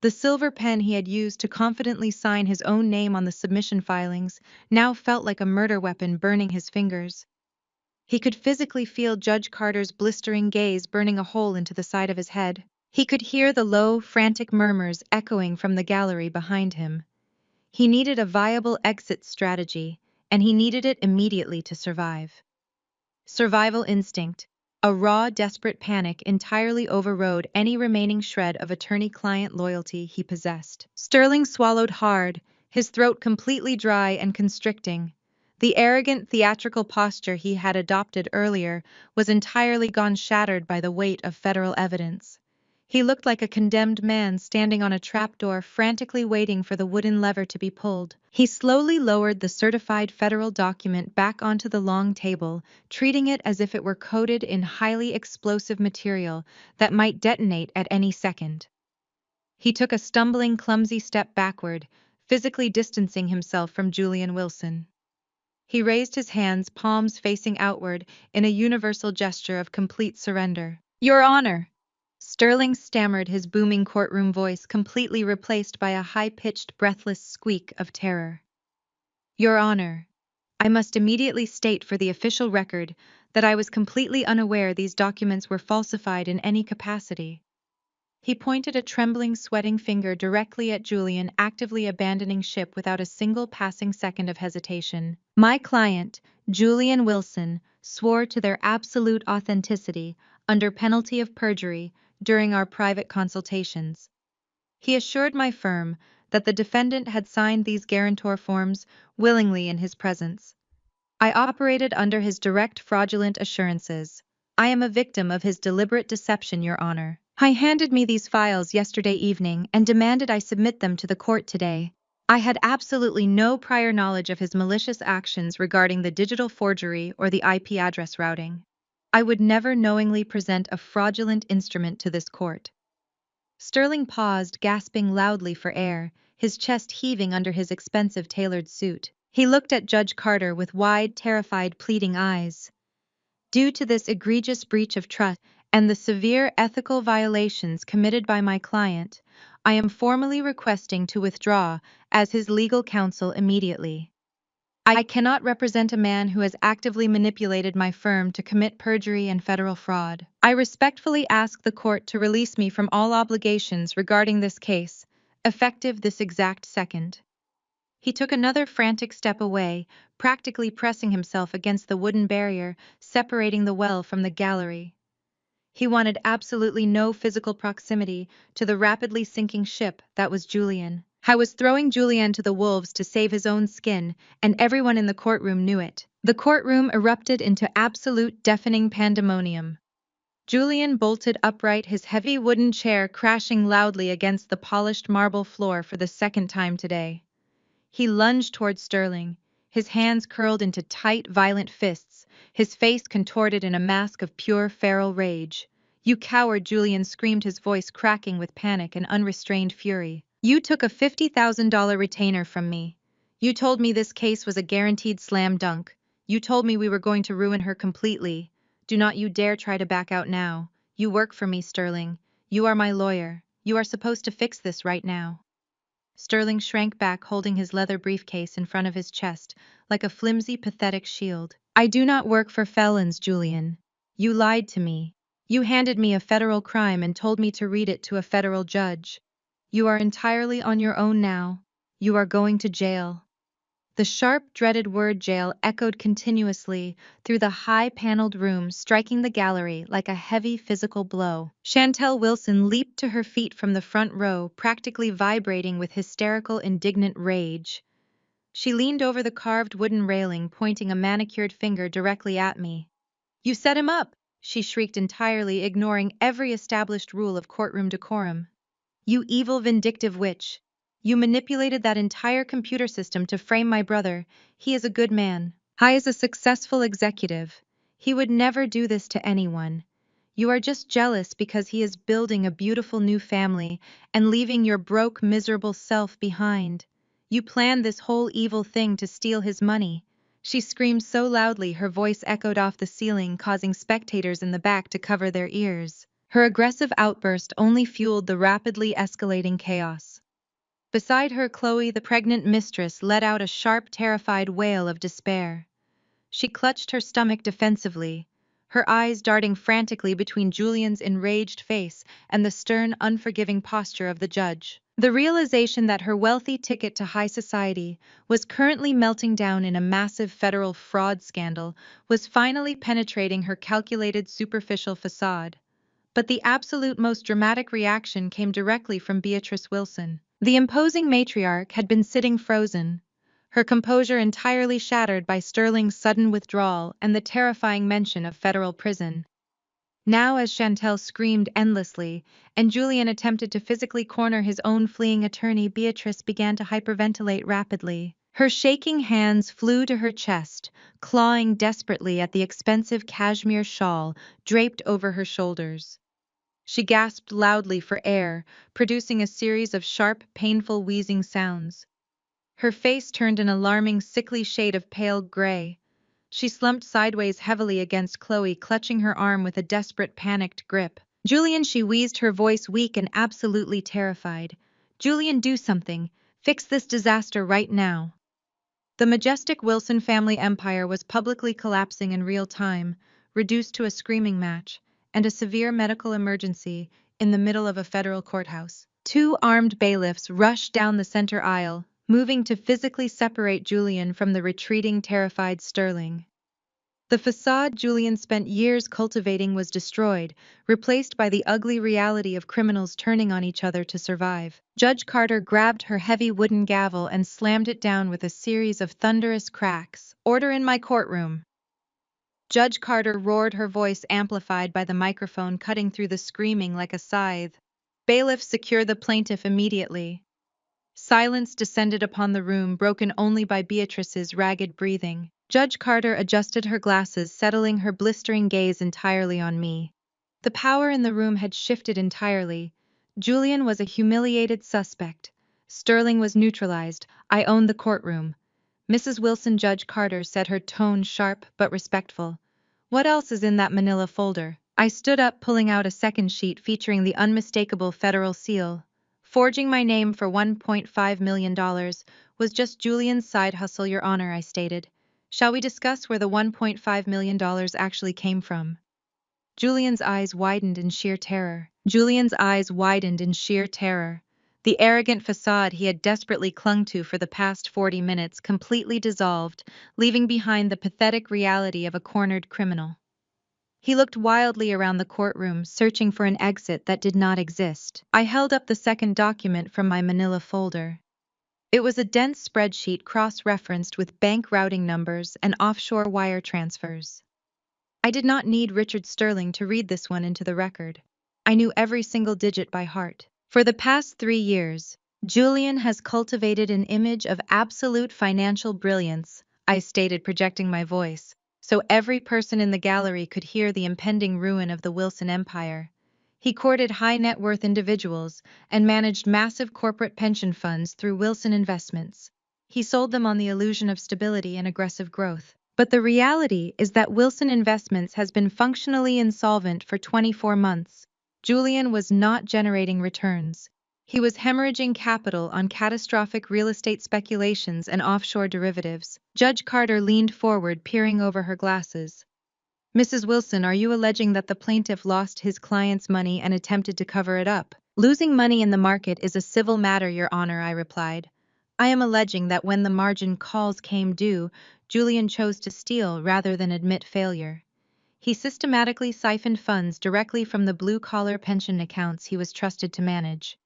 The silver pen he had used to confidently sign his own name on the submission filings now felt like a murder weapon burning his fingers. He could physically feel Judge Carter's blistering gaze burning a hole into the side of his head. He could hear the low, frantic murmurs echoing from the gallery behind him. He needed a viable exit strategy, and he needed it immediately to survive. Survival instinct, a raw, desperate panic entirely overrode any remaining shred of attorney-client loyalty he possessed. Sterling swallowed hard, his throat completely dry and constricting. The arrogant, theatrical posture he had adopted earlier was entirely gone, shattered by the weight of federal evidence. He looked like a condemned man standing on a trapdoor, frantically waiting for the wooden lever to be pulled. He slowly lowered the certified federal document back onto the long table, treating it as if it were coated in highly explosive material that might detonate at any second. He took a stumbling, clumsy step backward, physically distancing himself from Julian Wilson. He raised his hands, palms facing outward, in a universal gesture of complete surrender. "Your Honor!" Sterling stammered, his booming courtroom voice completely replaced by a high-pitched, breathless squeak of terror. "Your Honor, I must immediately state for the official record that I was completely unaware these documents were falsified in any capacity." He pointed a trembling, sweating finger directly at Julian, actively abandoning ship without a single passing second of hesitation. "My client, Julian Wilson, swore to their absolute authenticity under penalty of perjury during our private consultations. He assured my firm that the defendant had signed these guarantor forms willingly in his presence. I operated under his direct fraudulent assurances. I am a victim of his deliberate deception, Your Honor. He handed me these files yesterday evening and demanded I submit them to the court today. I had absolutely no prior knowledge of his malicious actions regarding the digital forgery or the IP address routing. I would never knowingly present a fraudulent instrument to this court." Sterling paused, gasping loudly for air, his chest heaving under his expensive tailored suit. He looked at Judge Carter with wide, terrified, pleading eyes. Due to this egregious breach of trust and the severe ethical violations committed by my client, I am formally requesting to withdraw as his legal counsel immediately. I cannot represent a man who has actively manipulated my firm to commit perjury and federal fraud. I respectfully ask the court to release me from all obligations regarding this case, effective this exact second. He took another frantic step away, practically pressing himself against the wooden barrier separating the well from the gallery. He wanted absolutely no physical proximity to the rapidly sinking ship that was Julian. I was throwing Julian to the wolves to save his own skin, and everyone in the courtroom knew it. The courtroom erupted into absolute deafening pandemonium. Julian bolted upright, his heavy wooden chair crashing loudly against the polished marble floor for the second time today. He lunged toward Sterling, his hands curled into tight, violent fists, his face contorted in a mask of pure feral rage. "You coward!" Julian screamed, his voice cracking with panic and unrestrained fury. "You took a $50,000 retainer from me. You told me this case was a guaranteed slam dunk. You told me we were going to ruin her completely. Do not you dare try to back out now. You work for me, Sterling. You are my lawyer. You are supposed to fix this right now." Sterling shrank back, holding his leather briefcase in front of his chest, like a flimsy, pathetic shield. "I do not work for felons, Julian. You lied to me. You handed me a federal crime and told me to read it to a federal judge. You are entirely on your own now. You are going to jail." The sharp, dreaded word jail echoed continuously through the high-paneled room, striking the gallery like a heavy physical blow. Chantel Wilson leaped to her feet from the front row, practically vibrating with hysterical, indignant rage. She leaned over the carved wooden railing, pointing a manicured finger directly at me. "You set him up!" she shrieked, entirely ignoring every established rule of courtroom decorum. "You evil, vindictive witch! You manipulated that entire computer system to frame my brother. He is a good man. He is a successful executive. He would never do this to anyone. You are just jealous because he is building a beautiful new family and leaving your broke, miserable self behind. You planned this whole evil thing to steal his money." She screamed so loudly her voice echoed off the ceiling, causing spectators in the back to cover their ears. Her aggressive outburst only fueled the rapidly escalating chaos. Beside her, Chloe, the pregnant mistress, let out a sharp, terrified wail of despair. She clutched her stomach defensively, her eyes darting frantically between Julian's enraged face and the stern, unforgiving posture of the judge. The realization that her wealthy ticket to high society was currently melting down in a massive federal fraud scandal was finally penetrating her calculated, superficial facade. But the absolute most dramatic reaction came directly from Beatrice Wilson. The imposing matriarch had been sitting frozen, her composure entirely shattered by Sterling's sudden withdrawal and the terrifying mention of federal prison. Now, as Chantel screamed endlessly, and Julian attempted to physically corner his own fleeing attorney, Beatrice began to hyperventilate rapidly. Her shaking hands flew to her chest, clawing desperately at the expensive cashmere shawl draped over her shoulders. She gasped loudly for air, producing a series of sharp, painful wheezing sounds. Her face turned an alarming, sickly shade of pale gray. She slumped sideways heavily against Chloe, clutching her arm with a desperate, panicked grip. "Julian," she wheezed, her voice weak and absolutely terrified. "Julian, do something. Fix this disaster right now." The majestic Wilson family empire was publicly collapsing in real time, reduced to a screaming match, and a severe medical emergency in the middle of a federal courthouse. Two armed bailiffs rushed down the center aisle, moving to physically separate Julian from the retreating, terrified Sterling. The facade Julian spent years cultivating was destroyed, replaced by the ugly reality of criminals turning on each other to survive. Judge Carter grabbed her heavy wooden gavel and slammed it down with a series of thunderous cracks. "Order in my courtroom." Judge Carter roared, her voice amplified by the microphone cutting through the screaming like a scythe. "Bailiffs, secure the plaintiff immediately." Silence descended upon the room, broken only by Beatrice's ragged breathing. Judge Carter adjusted her glasses, settling her blistering gaze entirely on me. The power in the room had shifted entirely. Julian was a humiliated suspect. Sterling was neutralized. I owned the courtroom. "Mrs. Wilson," Judge Carter said, her tone sharp but respectful. "What else is in that manila folder?" I stood up, pulling out a second sheet featuring the unmistakable federal seal. Forging my name for $1.5 million was just Julian's side hustle, Your Honor, I stated. Shall we discuss where the $1.5 million actually came from? Julian's eyes widened in sheer terror. The arrogant facade he had desperately clung to for the past 40 minutes completely dissolved, leaving behind the pathetic reality of a cornered criminal. He looked wildly around the courtroom, searching for an exit that did not exist. I held up the second document from my manila folder. It was a dense spreadsheet cross-referenced with bank routing numbers and offshore wire transfers. I did not need Richard Sterling to read this one into the record. I knew every single digit by heart. For the past 3 years, Julian has cultivated an image of absolute financial brilliance, I stated, projecting my voice, so every person in the gallery could hear the impending ruin of the Wilson empire. He courted high-net-worth individuals and managed massive corporate pension funds through Wilson Investments. He sold them on the illusion of stability and aggressive growth. But the reality is that Wilson Investments has been functionally insolvent for 24 months. Julian was not generating returns. He was hemorrhaging capital on catastrophic real estate speculations and offshore derivatives. Judge Carter leaned forward, peering over her glasses. Mrs. Wilson, are you alleging that the plaintiff lost his client's money and attempted to cover it up? Losing money in the market is a civil matter, Your Honor, I replied. I am alleging that when the margin calls came due, Julian chose to steal rather than admit failure. He systematically siphoned funds directly from the blue-collar pension accounts he was trusted to manage.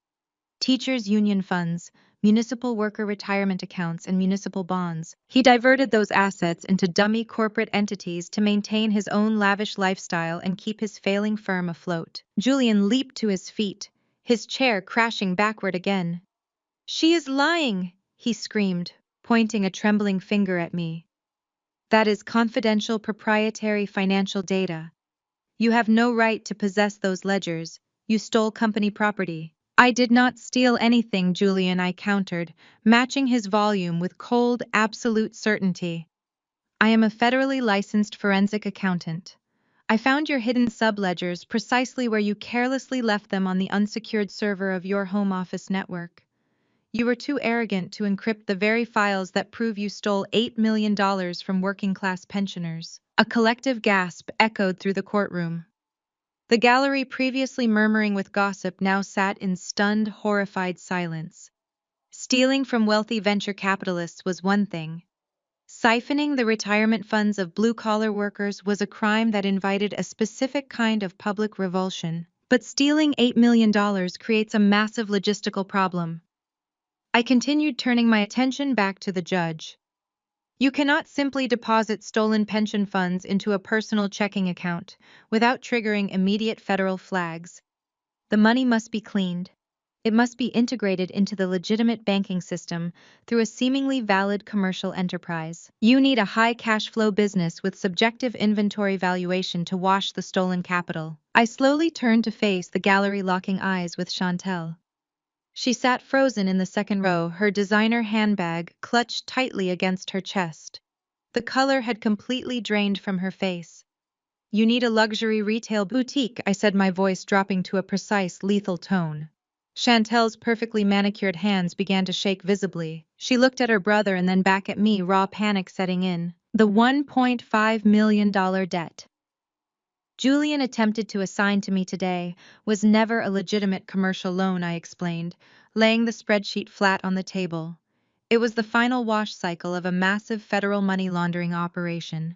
Teachers' union funds, municipal worker retirement accounts, and municipal bonds. He diverted those assets into dummy corporate entities to maintain his own lavish lifestyle and keep his failing firm afloat. Julian leaped to his feet, his chair crashing backward again. "She is lying!" he screamed, pointing a trembling finger at me. "That is confidential proprietary financial data. You have no right to possess those ledgers. You stole company property." "I did not steal anything, Julian," I countered, matching his volume with cold, absolute certainty. "I am a federally licensed forensic accountant. I found your hidden subledgers precisely where you carelessly left them on the unsecured server of your home office network. You were too arrogant to encrypt the very files that prove you stole $8 million from working-class pensioners." A collective gasp echoed through the courtroom. The gallery, previously murmuring with gossip, now sat in stunned, horrified silence. Stealing from wealthy venture capitalists was one thing. Siphoning the retirement funds of blue-collar workers was a crime that invited a specific kind of public revulsion. But stealing $8 million creates a massive logistical problem. I continued, turning my attention back to the judge. You cannot simply deposit stolen pension funds into a personal checking account without triggering immediate federal flags. The money must be cleaned. It must be integrated into the legitimate banking system through a seemingly valid commercial enterprise. You need a high cash flow business with subjective inventory valuation to wash the stolen capital. I slowly turned to face the gallery, locking eyes with Chantel. She sat frozen in the second row, her designer handbag clutched tightly against her chest. The color had completely drained from her face. "You need a luxury retail boutique," I said, my voice dropping to a precise, lethal tone. Chantel's perfectly manicured hands began to shake visibly. She looked at her brother and then back at me, raw panic setting in. "The $1.5 million debt Julian attempted to assign to me today was never a legitimate commercial loan," I explained, laying the spreadsheet flat on the table. "It was the final wash cycle of a massive federal money laundering operation.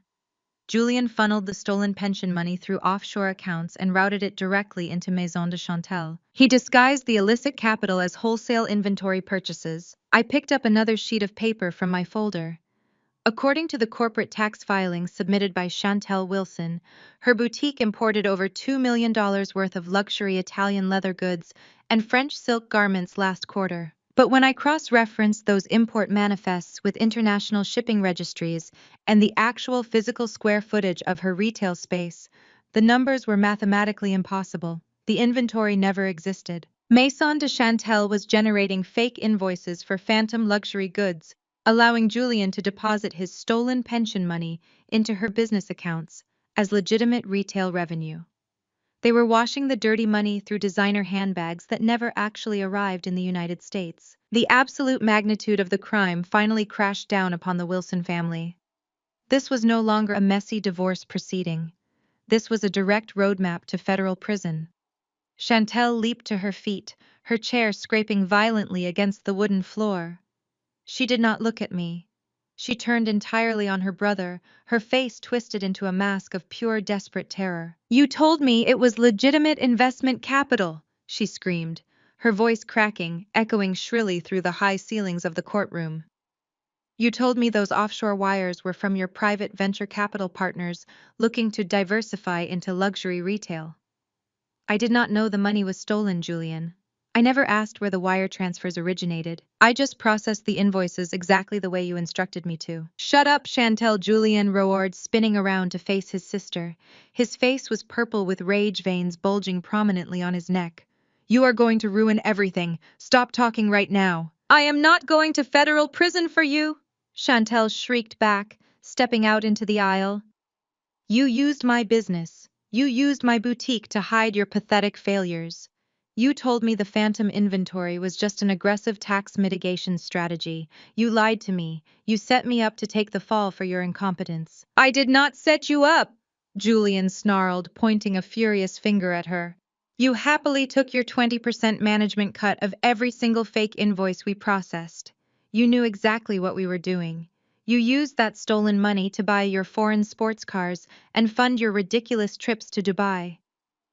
Julian funneled the stolen pension money through offshore accounts and routed it directly into Maison de Chantal. He disguised the illicit capital as wholesale inventory purchases." I picked up another sheet of paper from my folder. According to the corporate tax filings submitted by Chantel Wilson, her boutique imported over $2 million worth of luxury Italian leather goods and French silk garments last quarter. But when I cross-referenced those import manifests with international shipping registries and the actual physical square footage of her retail space, the numbers were mathematically impossible. The inventory never existed. Maison de Chantal was generating fake invoices for phantom luxury goods, allowing Julian to deposit his stolen pension money into her business accounts as legitimate retail revenue. They were washing the dirty money through designer handbags that never actually arrived in the United States. The absolute magnitude of the crime finally crashed down upon the Wilson family. This was no longer a messy divorce proceeding. This was a direct roadmap to federal prison. Chantel leaped to her feet, her chair scraping violently against the wooden floor. She did not look at me. She turned entirely on her brother, her face twisted into a mask of pure desperate terror. "You told me it was legitimate investment capital," she screamed, her voice cracking, echoing shrilly through the high ceilings of the courtroom. "You told me those offshore wires were from your private venture capital partners looking to diversify into luxury retail." "I did not know the money was stolen, Julian. I never asked where the wire transfers originated. I just processed the invoices exactly the way you instructed me to." "Shut up, Chantel," Julian roared, spinning around to face his sister. His face was purple with rage, veins bulging prominently on his neck. "You are going to ruin everything. Stop talking right now." "I am not going to federal prison for you," Chantel shrieked back, stepping out into the aisle. "You used my business. You used my boutique to hide your pathetic failures. You told me the phantom inventory was just an aggressive tax mitigation strategy. You lied to me. You set me up to take the fall for your incompetence." "I did not set you up," Julian snarled, pointing a furious finger at her. "You happily took your 20% management cut of every single fake invoice we processed. You knew exactly what we were doing. You used that stolen money to buy your foreign sports cars and fund your ridiculous trips to Dubai.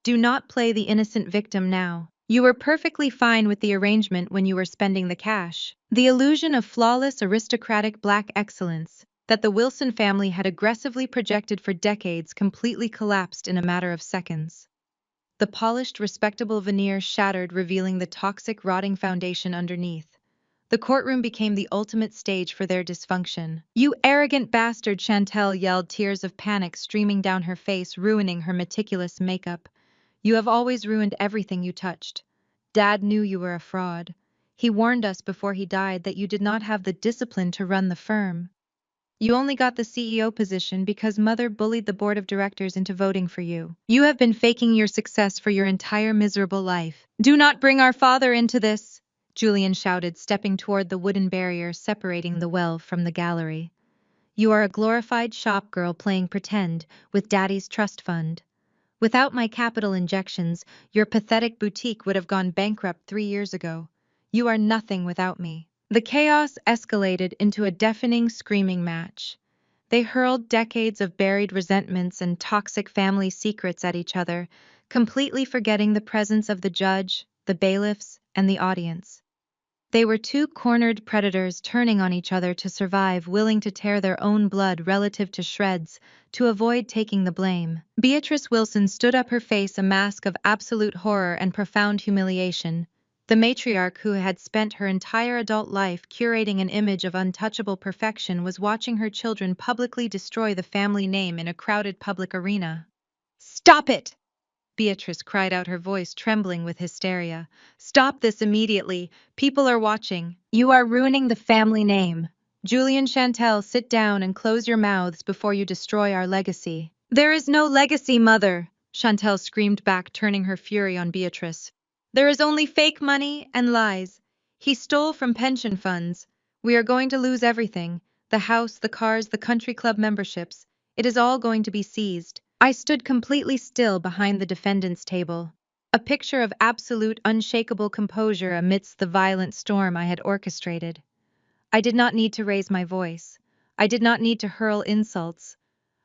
Do not play the innocent victim now. You were perfectly fine with the arrangement when you were spending the cash." The illusion of flawless aristocratic black excellence that the Wilson family had aggressively projected for decades completely collapsed in a matter of seconds. The polished, respectable veneer shattered, revealing the toxic, rotting foundation underneath. The courtroom became the ultimate stage for their dysfunction. "You arrogant bastard," Chantel yelled, tears of panic streaming down her face, ruining her meticulous makeup. "You have always ruined everything you touched. Dad knew you were a fraud. He warned us before he died that you did not have the discipline to run the firm. You only got the CEO position because Mother bullied the board of directors into voting for you. You have been faking your success for your entire miserable life. Do not bring our father into this," Julian shouted, stepping toward the wooden barrier separating the well from the gallery. "You are a glorified shop girl playing pretend with Daddy's trust fund. Without my capital injections, your pathetic boutique would have gone bankrupt 3 years ago. You are nothing without me." The chaos escalated into a deafening screaming match. They hurled decades of buried resentments and toxic family secrets at each other, completely forgetting the presence of the judge, the bailiffs, and the audience. They were two cornered predators turning on each other to survive, willing to tear their own blood relative to shreds to avoid taking the blame. Beatrice Wilson stood up, her face a mask of absolute horror and profound humiliation. The matriarch, who had spent her entire adult life curating an image of untouchable perfection, was watching her children publicly destroy the family name in a crowded public arena. "Stop it!" Beatrice cried out, her voice trembling with hysteria. "Stop this immediately. People are watching. You are ruining the family name. Julian, Chantel, sit down and close your mouths before you destroy our legacy." "There is no legacy, Mother," Chantel screamed back, turning her fury on Beatrice. "There is only fake money and lies. He stole from pension funds. We are going to lose everything. The house, the cars, the country club memberships. It is all going to be seized." I stood completely still behind the defendant's table, a picture of absolute, unshakable composure amidst the violent storm I had orchestrated. I did not need to raise my voice. I did not need to hurl insults.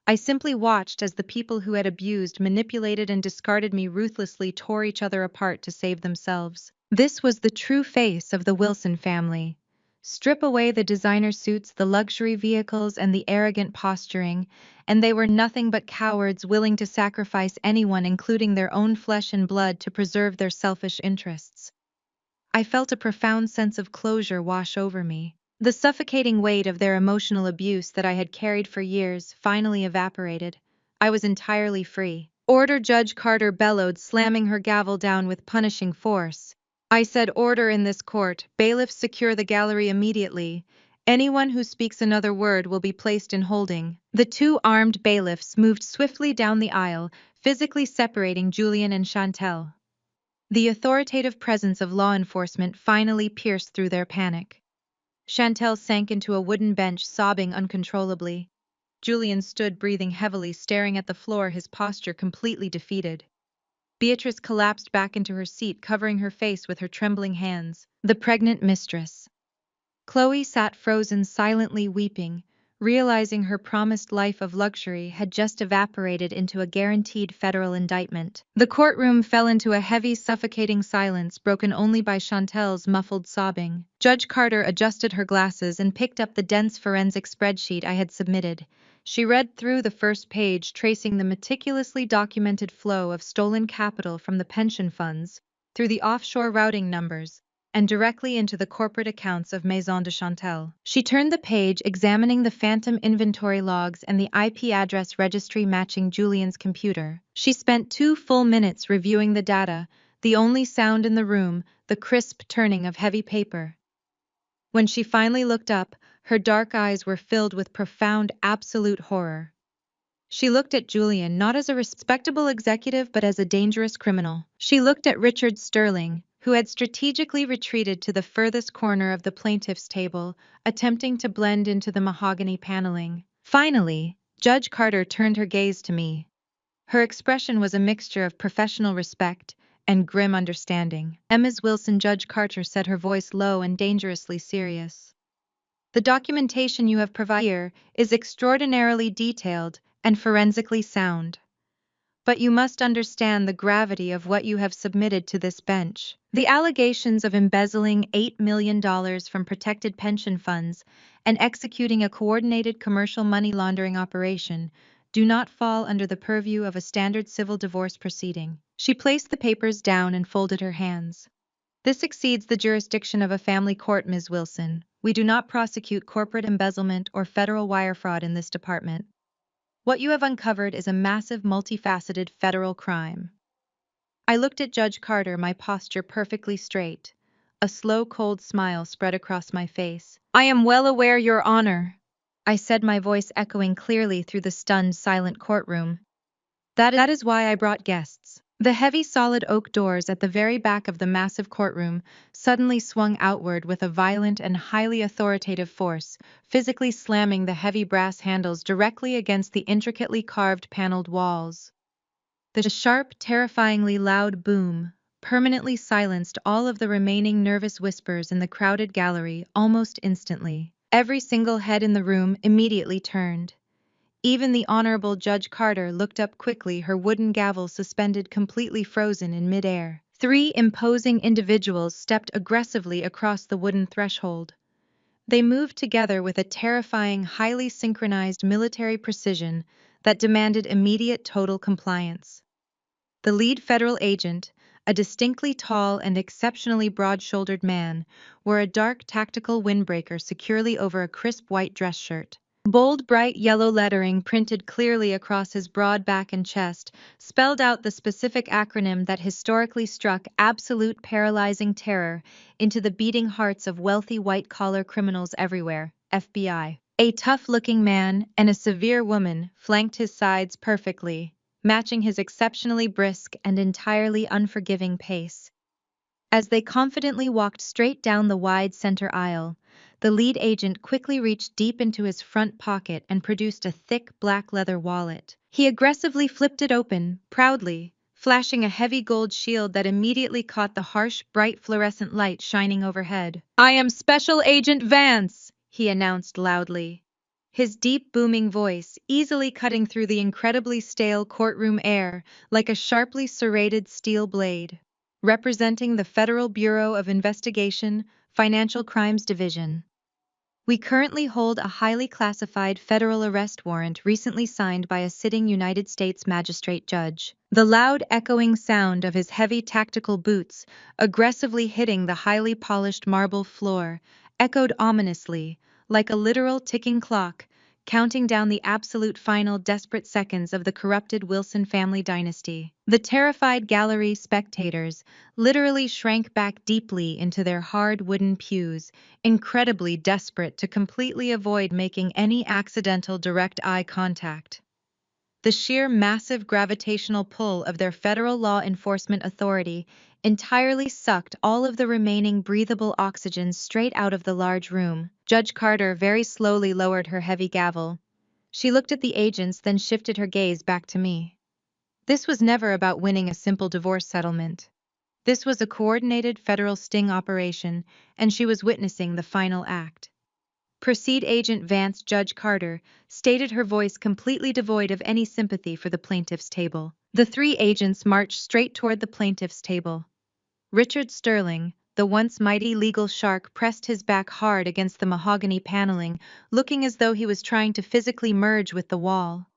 I simply watched as the people who had abused, manipulated, and discarded me ruthlessly tore each other apart to save themselves. This was the true face of the Wilson family. Strip away the designer suits, the luxury vehicles, and the arrogant posturing, and they were nothing but cowards willing to sacrifice anyone, including their own flesh and blood, to preserve their selfish interests. I felt a profound sense of closure wash over me. The suffocating weight of their emotional abuse that I had carried for years finally evaporated. I was entirely free. "Order!" Judge Carter bellowed, slamming her gavel down with punishing force. "I said order in this court. Bailiffs, secure the gallery immediately. Anyone who speaks another word will be placed in holding." The two armed bailiffs moved swiftly down the aisle, physically separating Julian and Chantel. The authoritative presence of law enforcement finally pierced through their panic. Chantel sank into a wooden bench, sobbing uncontrollably. Julian stood breathing heavily, staring at the floor, his posture completely defeated. Beatrice collapsed back into her seat, covering her face with her trembling hands. The pregnant mistress. Chloe sat frozen, silently weeping, realizing her promised life of luxury had just evaporated into a guaranteed federal indictment. The courtroom fell into a heavy, suffocating silence, broken only by Chantel's muffled sobbing. Judge Carter adjusted her glasses and picked up the dense forensic spreadsheet I had submitted. She read through the first page, tracing the meticulously documented flow of stolen capital from the pension funds, through the offshore routing numbers, and directly into the corporate accounts of Maison de Chantel. She turned the page, examining the phantom inventory logs and the IP address registry matching Julian's computer. She spent 2 full minutes reviewing the data, the only sound in the room, the crisp turning of heavy paper. When she finally looked up, her dark eyes were filled with profound, absolute horror. She looked at Julian not as a respectable executive but as a dangerous criminal. She looked at Richard Sterling, who had strategically retreated to the furthest corner of the plaintiff's table, attempting to blend into the mahogany paneling. Finally, Judge Carter turned her gaze to me. Her expression was a mixture of professional respect and grim understanding. "Ms. Wilson," Judge Carter said, her voice low and dangerously serious. "The documentation you have provided here is extraordinarily detailed and forensically sound. But you must understand the gravity of what you have submitted to this bench. The allegations of embezzling $8 million from protected pension funds and executing a coordinated commercial money laundering operation do not fall under the purview of a standard civil divorce proceeding." She placed the papers down and folded her hands. "This exceeds the jurisdiction of a family court, Ms. Wilson. We do not prosecute corporate embezzlement or federal wire fraud in this department. What you have uncovered is a massive, multifaceted federal crime." I looked at Judge Carter, my posture perfectly straight. A slow, cold smile spread across my face. "I am well aware, Your Honor," I said, my voice echoing clearly through the stunned, silent courtroom. That is why I brought guests." The heavy, solid oak doors at the very back of the massive courtroom suddenly swung outward with a violent and highly authoritative force, physically slamming the heavy brass handles directly against the intricately carved paneled walls. The sharp, terrifyingly loud boom permanently silenced all of the remaining nervous whispers in the crowded gallery almost instantly. Every single head in the room immediately turned. Even the Honorable Judge Carter looked up quickly, her wooden gavel suspended, completely frozen in midair. 3 imposing individuals stepped aggressively across the wooden threshold. They moved together with a terrifying, highly synchronized military precision that demanded immediate total compliance. The lead federal agent, a distinctly tall and exceptionally broad-shouldered man, wore a dark tactical windbreaker securely over a crisp white dress shirt. Bold, bright yellow lettering printed clearly across his broad back and chest spelled out the specific acronym that historically struck absolute paralyzing terror into the beating hearts of wealthy white-collar criminals everywhere: FBI. A tough-looking man and a severe woman flanked his sides perfectly, matching his exceptionally brisk and entirely unforgiving pace. As they confidently walked straight down the wide center aisle, the lead agent quickly reached deep into his front pocket and produced a thick black leather wallet. He aggressively flipped it open, proudly, flashing a heavy gold shield that immediately caught the harsh, bright fluorescent light shining overhead. "I am Special Agent Vance," he announced loudly. His deep, booming voice easily cutting through the incredibly stale courtroom air like a sharply serrated steel blade. "Representing the Federal Bureau of Investigation, Financial Crimes Division. We currently hold a highly classified federal arrest warrant recently signed by a sitting United States magistrate judge." The loud, echoing sound of his heavy tactical boots aggressively hitting the highly polished marble floor echoed ominously, like a literal ticking clock, counting down the absolute final desperate seconds of the corrupted Wilson family dynasty. The terrified gallery spectators literally shrank back deeply into their hard wooden pews, incredibly desperate to completely avoid making any accidental direct eye contact. The sheer massive gravitational pull of their federal law enforcement authority entirely sucked all of the remaining breathable oxygen straight out of the large room. Judge Carter very slowly lowered her heavy gavel. She looked at the agents, then shifted her gaze back to me. This was never about winning a simple divorce settlement. This was a coordinated federal sting operation, and she was witnessing the final act. Proceed, Agent Vance. Judge Carter stated, her voice completely devoid of any sympathy for the plaintiff's table. The three agents marched straight toward the plaintiff's table. Richard Sterling, the once mighty legal shark, pressed his back hard against the mahogany paneling, looking as though he was trying to physically merge with the wall.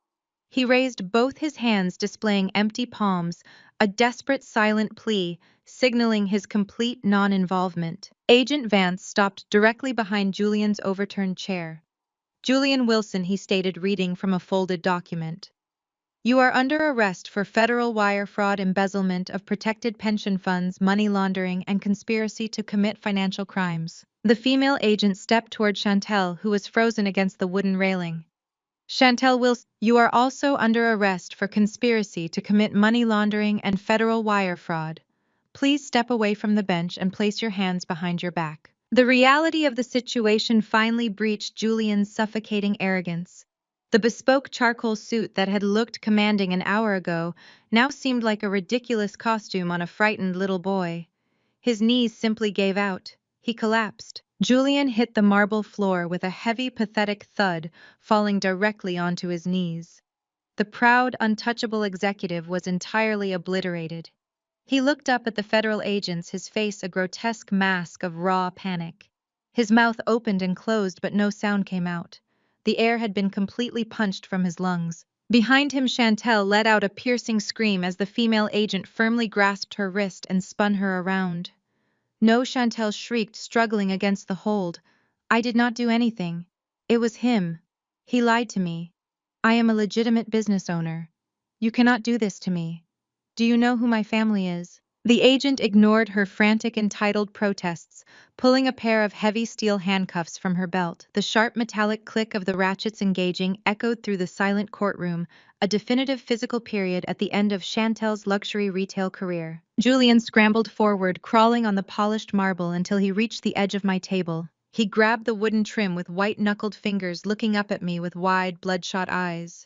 He raised both his hands, displaying empty palms, a desperate silent plea, signaling his complete non-involvement. Agent Vance stopped directly behind Julian's overturned chair. Julian Wilson, he stated, reading from a folded document. You are under arrest for federal wire fraud, embezzlement of protected pension funds, money laundering, and conspiracy to commit financial crimes. The female agent stepped toward Chantel, who was frozen against the wooden railing. Chantel Wilson, you are also under arrest for conspiracy to commit money laundering and federal wire fraud. Please step away from the bench and place your hands behind your back. The reality of the situation finally breached Julian's suffocating arrogance. The bespoke charcoal suit that had looked commanding an hour ago now seemed like a ridiculous costume on a frightened little boy. His knees simply gave out. He collapsed. Julian hit the marble floor with a heavy, pathetic thud, falling directly onto his knees. The proud, untouchable executive was entirely obliterated. He looked up at the federal agents, his face a grotesque mask of raw panic. His mouth opened and closed, but no sound came out. The air had been completely punched from his lungs. Behind him, Chantel let out a piercing scream as the female agent firmly grasped her wrist and spun her around. No, Chantel shrieked, struggling against the hold. I did not do anything. It was him. He lied to me. I am a legitimate business owner. You cannot do this to me. Do you know who my family is? The agent ignored her frantic, entitled protests, pulling a pair of heavy steel handcuffs from her belt. The sharp metallic click of the ratchets engaging echoed through the silent courtroom, a definitive physical period at the end of Chantel's luxury retail career. Julian scrambled forward, crawling on the polished marble until he reached the edge of my table. He grabbed the wooden trim with white-knuckled fingers, looking up at me with wide, bloodshot eyes.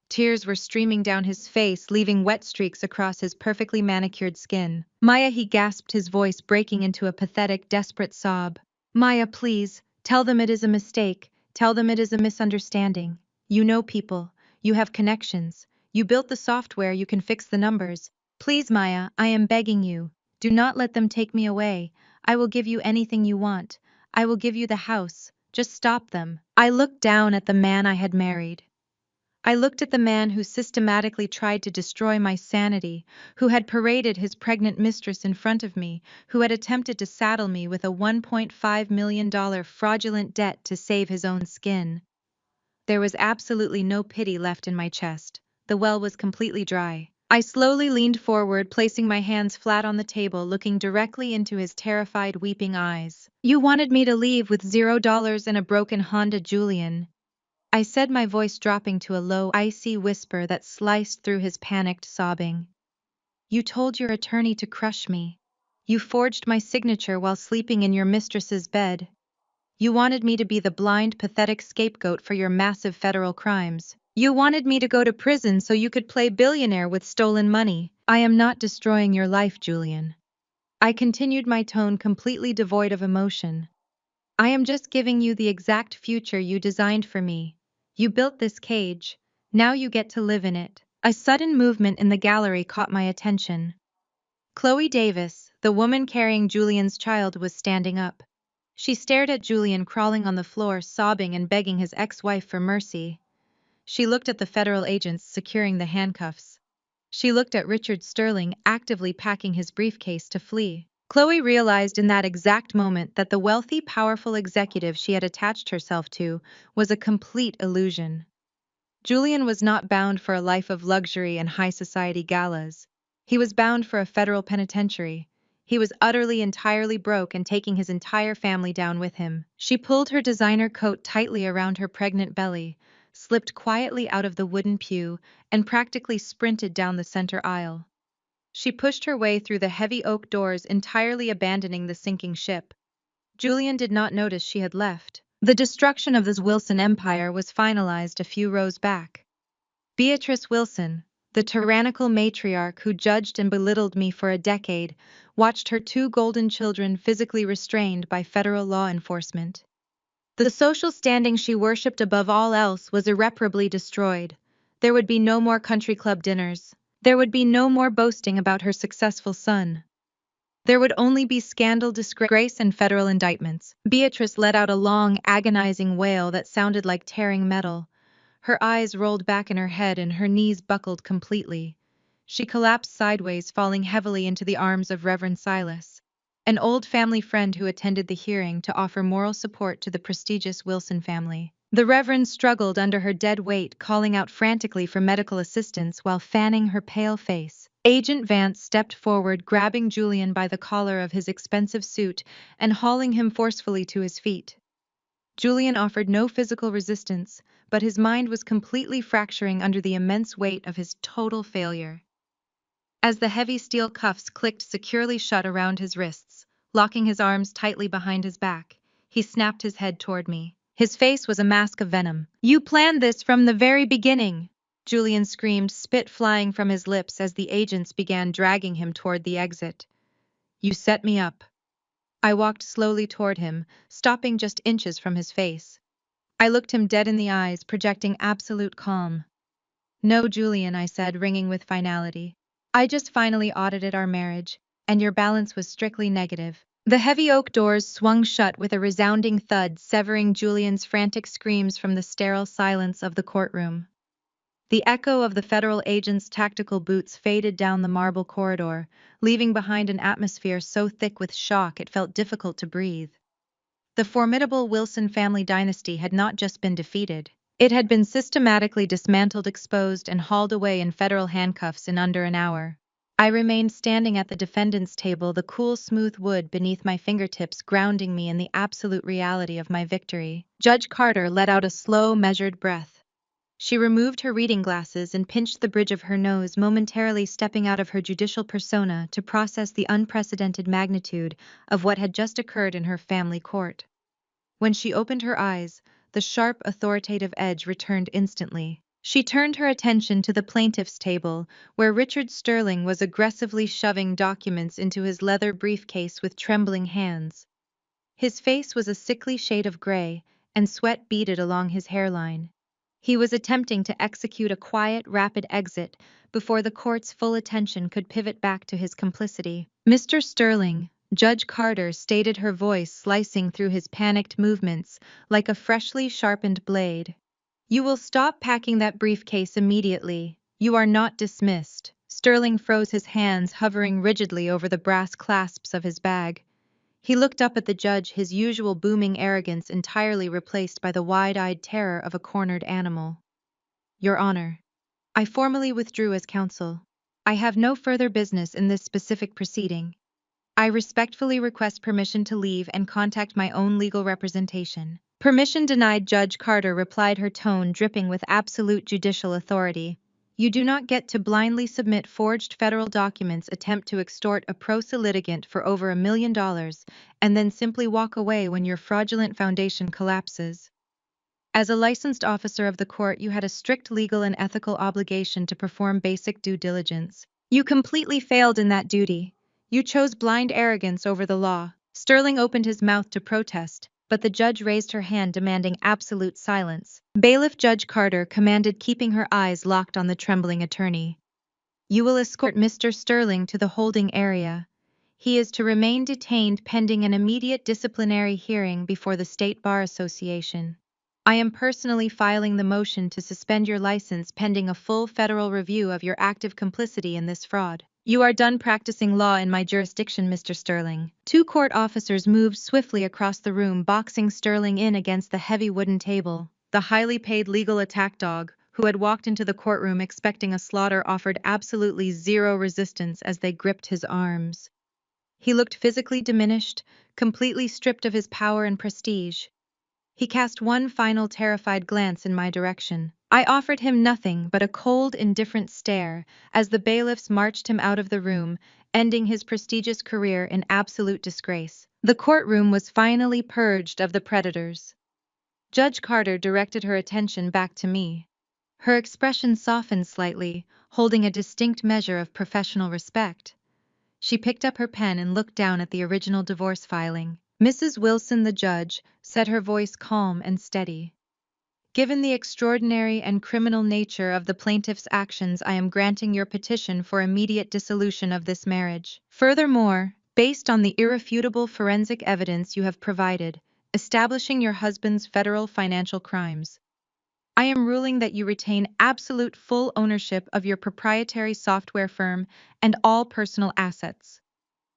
Tears were streaming down his face, leaving wet streaks across his perfectly manicured skin. Maya, he gasped, his voice breaking into a pathetic, desperate sob. Maya, please, tell them it is a mistake. Tell them it is a misunderstanding. You know people. You have connections. You built the software, you can fix the numbers. Please, Maya, I am begging you. Do not let them take me away. I will give you anything you want. I will give you the house. Just stop them. I looked down at the man I had married. I looked at the man who systematically tried to destroy my sanity, who had paraded his pregnant mistress in front of me, who had attempted to saddle me with a $1.5 million fraudulent debt to save his own skin. There was absolutely no pity left in my chest. The well was completely dry. I slowly leaned forward, placing my hands flat on the table, looking directly into his terrified, weeping eyes. You wanted me to leave with $0 and a broken Honda, Julian. I said, my voice dropping to a low, icy whisper that sliced through his panicked sobbing. You told your attorney to crush me. You forged my signature while sleeping in your mistress's bed. You wanted me to be the blind, pathetic scapegoat for your massive federal crimes. You wanted me to go to prison so you could play billionaire with stolen money. I am not destroying your life, Julian. I continued, my tone completely devoid of emotion. I am just giving you the exact future you designed for me. You built this cage. Now you get to live in it. A sudden movement in the gallery caught my attention. Chloe Davis, the woman carrying Julian's child, was standing up. She stared at Julian crawling on the floor, sobbing and begging his ex-wife for mercy. She looked at the federal agents securing the handcuffs. She looked at Richard Sterling actively packing his briefcase to flee. Chloe realized in that exact moment that the wealthy, powerful executive she had attached herself to was a complete illusion. Julian was not bound for a life of luxury and high society galas. He was bound for a federal penitentiary. He was utterly, entirely broke and taking his entire family down with him. She pulled her designer coat tightly around her pregnant belly, slipped quietly out of the wooden pew, and practically sprinted down the center aisle. She pushed her way through the heavy oak doors, entirely abandoning the sinking ship. Julian did not notice she had left. The destruction of the Wilson empire was finalized a few rows back. Beatrice Wilson, the tyrannical matriarch who judged and belittled me for a decade, watched her two golden children physically restrained by federal law enforcement. The social standing she worshipped above all else was irreparably destroyed. There would be no more country club dinners. There would be no more boasting about her successful son. There would only be scandal, disgrace, and federal indictments. Beatrice let out a long, agonizing wail that sounded like tearing metal. Her eyes rolled back in her head and her knees buckled completely. She collapsed sideways, falling heavily into the arms of Reverend Silas, an old family friend who attended the hearing to offer moral support to the prestigious Wilson family. The Reverend struggled under her dead weight, calling out frantically for medical assistance while fanning her pale face. Agent Vance stepped forward, grabbing Julian by the collar of his expensive suit and hauling him forcefully to his feet. Julian offered no physical resistance, but his mind was completely fracturing under the immense weight of his total failure. As the heavy steel cuffs clicked securely shut around his wrists, locking his arms tightly behind his back, he snapped his head toward me. His face was a mask of venom. "You planned this from the very beginning!" Julian screamed, spit flying from his lips as the agents began dragging him toward the exit. "You set me up." I walked slowly toward him, stopping just inches from his face. I looked him dead in the eyes, projecting absolute calm. "No, Julian," I said, ringing with finality. "I just finally audited our marriage, and your balance was strictly negative." The heavy oak doors swung shut with a resounding thud, severing Julian's frantic screams from the sterile silence of the courtroom. The echo of the federal agent's tactical boots faded down the marble corridor, leaving behind an atmosphere so thick with shock it felt difficult to breathe. The formidable Wilson family dynasty had not just been defeated. It had been systematically dismantled, exposed, and hauled away in federal handcuffs in under an hour. I remained standing at the defendant's table, the cool, smooth wood beneath my fingertips grounding me in the absolute reality of my victory. Judge Carter let out a slow, measured breath. She removed her reading glasses and pinched the bridge of her nose, momentarily stepping out of her judicial persona to process the unprecedented magnitude of what had just occurred in her family court. When she opened her eyes, the sharp, authoritative edge returned instantly. She turned her attention to the plaintiff's table, where Richard Sterling was aggressively shoving documents into his leather briefcase with trembling hands. His face was a sickly shade of gray, and sweat beaded along his hairline. He was attempting to execute a quiet, rapid exit before the court's full attention could pivot back to his complicity. "Mr. Sterling," Judge Carter stated, her voice slicing through his panicked movements like a freshly sharpened blade. "You will stop packing that briefcase immediately. You are not dismissed." Sterling froze, his hands hovering rigidly over the brass clasps of his bag. He looked up at the judge, his usual booming arrogance entirely replaced by the wide-eyed terror of a cornered animal. "Your Honor, I formally withdrew as counsel. I have no further business in this specific proceeding. I respectfully request permission to leave and contact my own legal representation." "Permission denied," Judge Carter replied, her tone dripping with absolute judicial authority. "You do not get to blindly submit forged federal documents, attempt to extort a pro se litigant for over $1 million, and then simply walk away when your fraudulent foundation collapses. As a licensed officer of the court, you had a strict legal and ethical obligation to perform basic due diligence. You completely failed in that duty. You chose blind arrogance over the law." Sterling opened his mouth to protest, but the judge raised her hand, demanding absolute silence. Bailiff Judge Carter commanded, keeping her eyes locked on the trembling attorney. "You will escort Mr. Sterling to the holding area. He is to remain detained pending an immediate disciplinary hearing before the State Bar Association. I am personally filing the motion to suspend your license pending a full federal review of your active complicity in this fraud. You are done practicing law in my jurisdiction, Mr. Sterling." Two court officers moved swiftly across the room, boxing Sterling in against the heavy wooden table. The highly paid legal attack dog, who had walked into the courtroom expecting a slaughter, offered absolutely zero resistance as they gripped his arms. He looked physically diminished, completely stripped of his power and prestige. He cast one final terrified glance in my direction. I offered him nothing but a cold, indifferent stare as the bailiffs marched him out of the room, ending his prestigious career in absolute disgrace. The courtroom was finally purged of the predators. Judge Carter directed her attention back to me. Her expression softened slightly, holding a distinct measure of professional respect. She picked up her pen and looked down at the original divorce filing. "Mrs. Wilson," the judge said, her voice calm and steady. "Given the extraordinary and criminal nature of the plaintiff's actions, I am granting your petition for immediate dissolution of this marriage. Furthermore, based on the irrefutable forensic evidence you have provided, establishing your husband's federal financial crimes, I am ruling that you retain absolute full ownership of your proprietary software firm and all personal assets.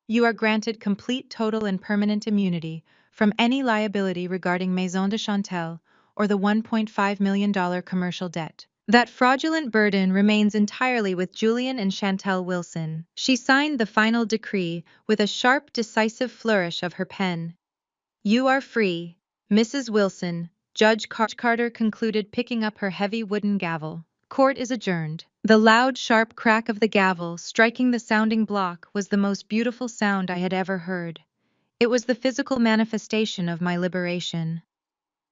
You are granted complete, total, and permanent immunity from any liability regarding Maison de Chantel or the $1.5 million commercial debt. That fraudulent burden remains entirely with Julian and Chantel Wilson." She signed the final decree with a sharp, decisive flourish of her pen. "You are free, Mrs. Wilson," Judge Carter concluded, picking up her heavy wooden gavel. "Court is adjourned." The loud, sharp crack of the gavel striking the sounding block was the most beautiful sound I had ever heard. It was the physical manifestation of my liberation.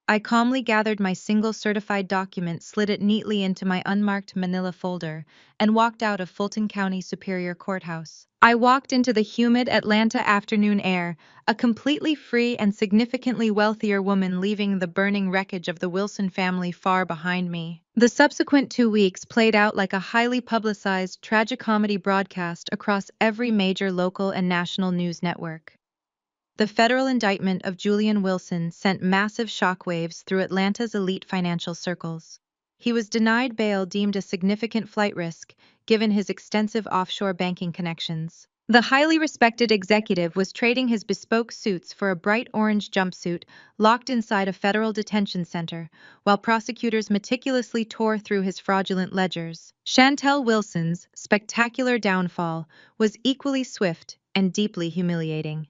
I calmly gathered my single certified document, slid it neatly into my unmarked manila folder, and walked out of Fulton County Superior Courthouse. I walked into the humid Atlanta afternoon air, a completely free and significantly wealthier woman, leaving the burning wreckage of the Wilson family far behind me. The subsequent 2 weeks played out like a highly publicized tragicomedy broadcast across every major local and national news network. The federal indictment of Julian Wilson sent massive shockwaves through Atlanta's elite financial circles. He was denied bail, deemed a significant flight risk, given his extensive offshore banking connections. The highly respected executive was trading his bespoke suits for a bright orange jumpsuit locked inside a federal detention center, while prosecutors meticulously tore through his fraudulent ledgers. Chantel Wilson's spectacular downfall was equally swift and deeply humiliating.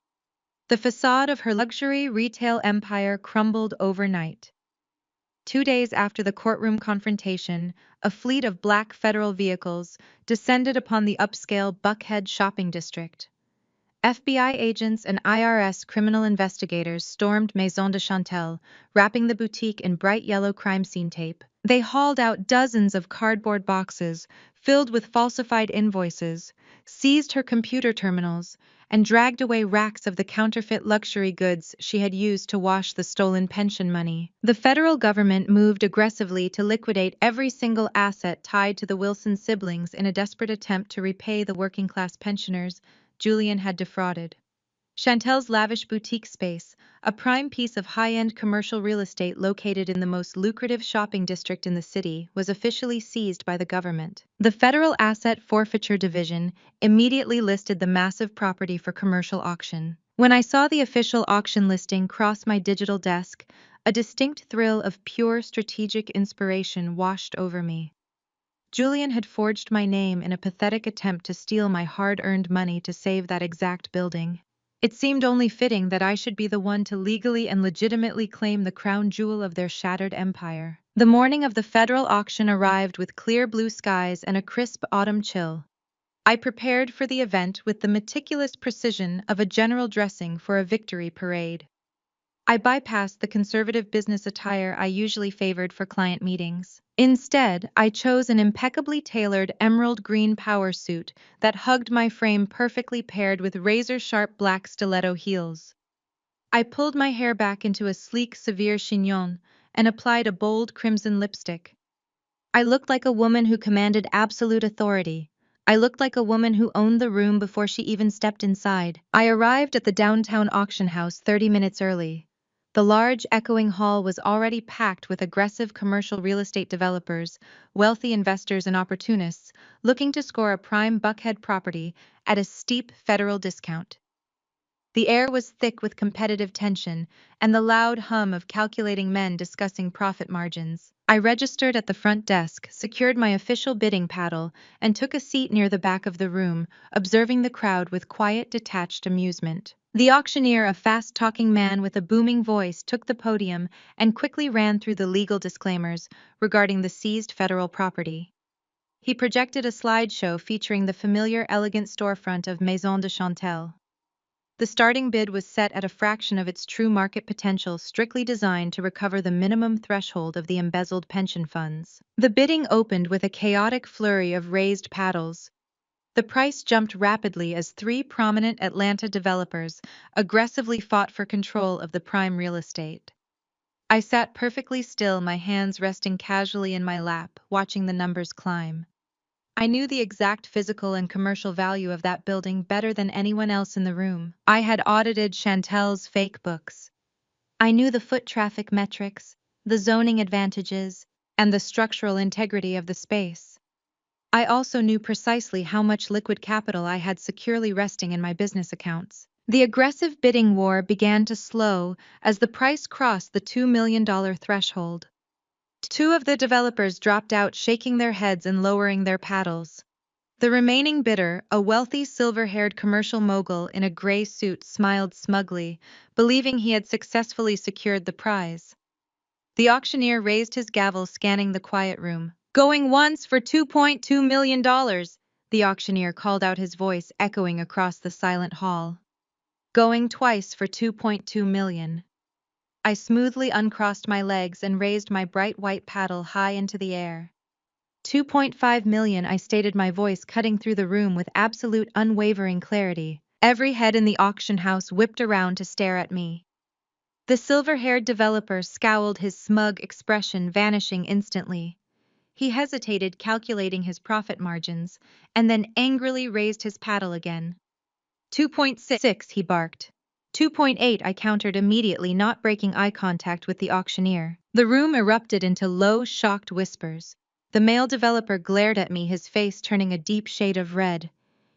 The facade of her luxury retail empire crumbled overnight. 2 days after the courtroom confrontation, a fleet of black federal vehicles descended upon the upscale Buckhead shopping district. FBI agents and IRS criminal investigators stormed Maison de Chantel, wrapping the boutique in bright yellow crime scene tape. They hauled out dozens of cardboard boxes filled with falsified invoices, seized her computer terminals, and dragged away racks of the counterfeit luxury goods she had used to wash the stolen pension money. The federal government moved aggressively to liquidate every single asset tied to the Wilson siblings in a desperate attempt to repay the working-class pensioners Julian had defrauded. Chantel's lavish boutique space, a prime piece of high-end commercial real estate located in the most lucrative shopping district in the city, was officially seized by the government. The Federal Asset Forfeiture Division immediately listed the massive property for commercial auction. When I saw the official auction listing cross my digital desk, a distinct thrill of pure strategic inspiration washed over me. Julian had forged my name in a pathetic attempt to steal my hard-earned money to save that exact building. It seemed only fitting that I should be the one to legally and legitimately claim the crown jewel of their shattered empire. The morning of the federal auction arrived with clear blue skies and a crisp autumn chill. I prepared for the event with the meticulous precision of a general dressing for a victory parade. I bypassed the conservative business attire I usually favored for client meetings. Instead, I chose an impeccably tailored emerald green power suit that hugged my frame, perfectly paired with razor-sharp black stiletto heels. I pulled my hair back into a sleek, severe chignon and applied a bold crimson lipstick. I looked like a woman who commanded absolute authority. I looked like a woman who owned the room before she even stepped inside. I arrived at the downtown auction house 30 minutes early. The large, echoing hall was already packed with aggressive commercial real estate developers, wealthy investors, and opportunists looking to score a prime Buckhead property at a steep federal discount. The air was thick with competitive tension and the loud hum of calculating men discussing profit margins. I registered at the front desk, secured my official bidding paddle, and took a seat near the back of the room, observing the crowd with quiet, detached amusement. The auctioneer, a fast-talking man with a booming voice, took the podium and quickly ran through the legal disclaimers regarding the seized federal property. He projected a slideshow featuring the familiar elegant storefront of Maison de Chantel. The starting bid was set at a fraction of its true market potential, strictly designed to recover the minimum threshold of the embezzled pension funds. The bidding opened with a chaotic flurry of raised paddles. The price jumped rapidly as three prominent Atlanta developers aggressively fought for control of the prime real estate. I sat perfectly still, my hands resting casually in my lap, watching the numbers climb. I knew the exact physical and commercial value of that building better than anyone else in the room. I had audited Chantel's fake books. I knew the foot traffic metrics, the zoning advantages, and the structural integrity of the space. I also knew precisely how much liquid capital I had securely resting in my business accounts. The aggressive bidding war began to slow as the price crossed the $2 million threshold. Two of the developers dropped out, shaking their heads and lowering their paddles. The remaining bidder, a wealthy silver-haired commercial mogul in a gray suit, smiled smugly, believing he had successfully secured the prize. The auctioneer raised his gavel, scanning the quiet room. "Going once for $2.2 million, the auctioneer called out, his voice echoing across the silent hall. "Going twice for $2.2 million. I smoothly uncrossed my legs and raised my bright white paddle high into the air. $2.5 million, I stated, my voice cutting through the room with absolute unwavering clarity. Every head in the auction house whipped around to stare at me. The silver-haired developer scowled, his smug expression vanishing instantly. He hesitated, calculating his profit margins, and then angrily raised his paddle again. 2.6, he barked. 2.8, I countered immediately, not breaking eye contact with the auctioneer. The room erupted into low, shocked whispers. The male developer glared at me, his face turning a deep shade of red.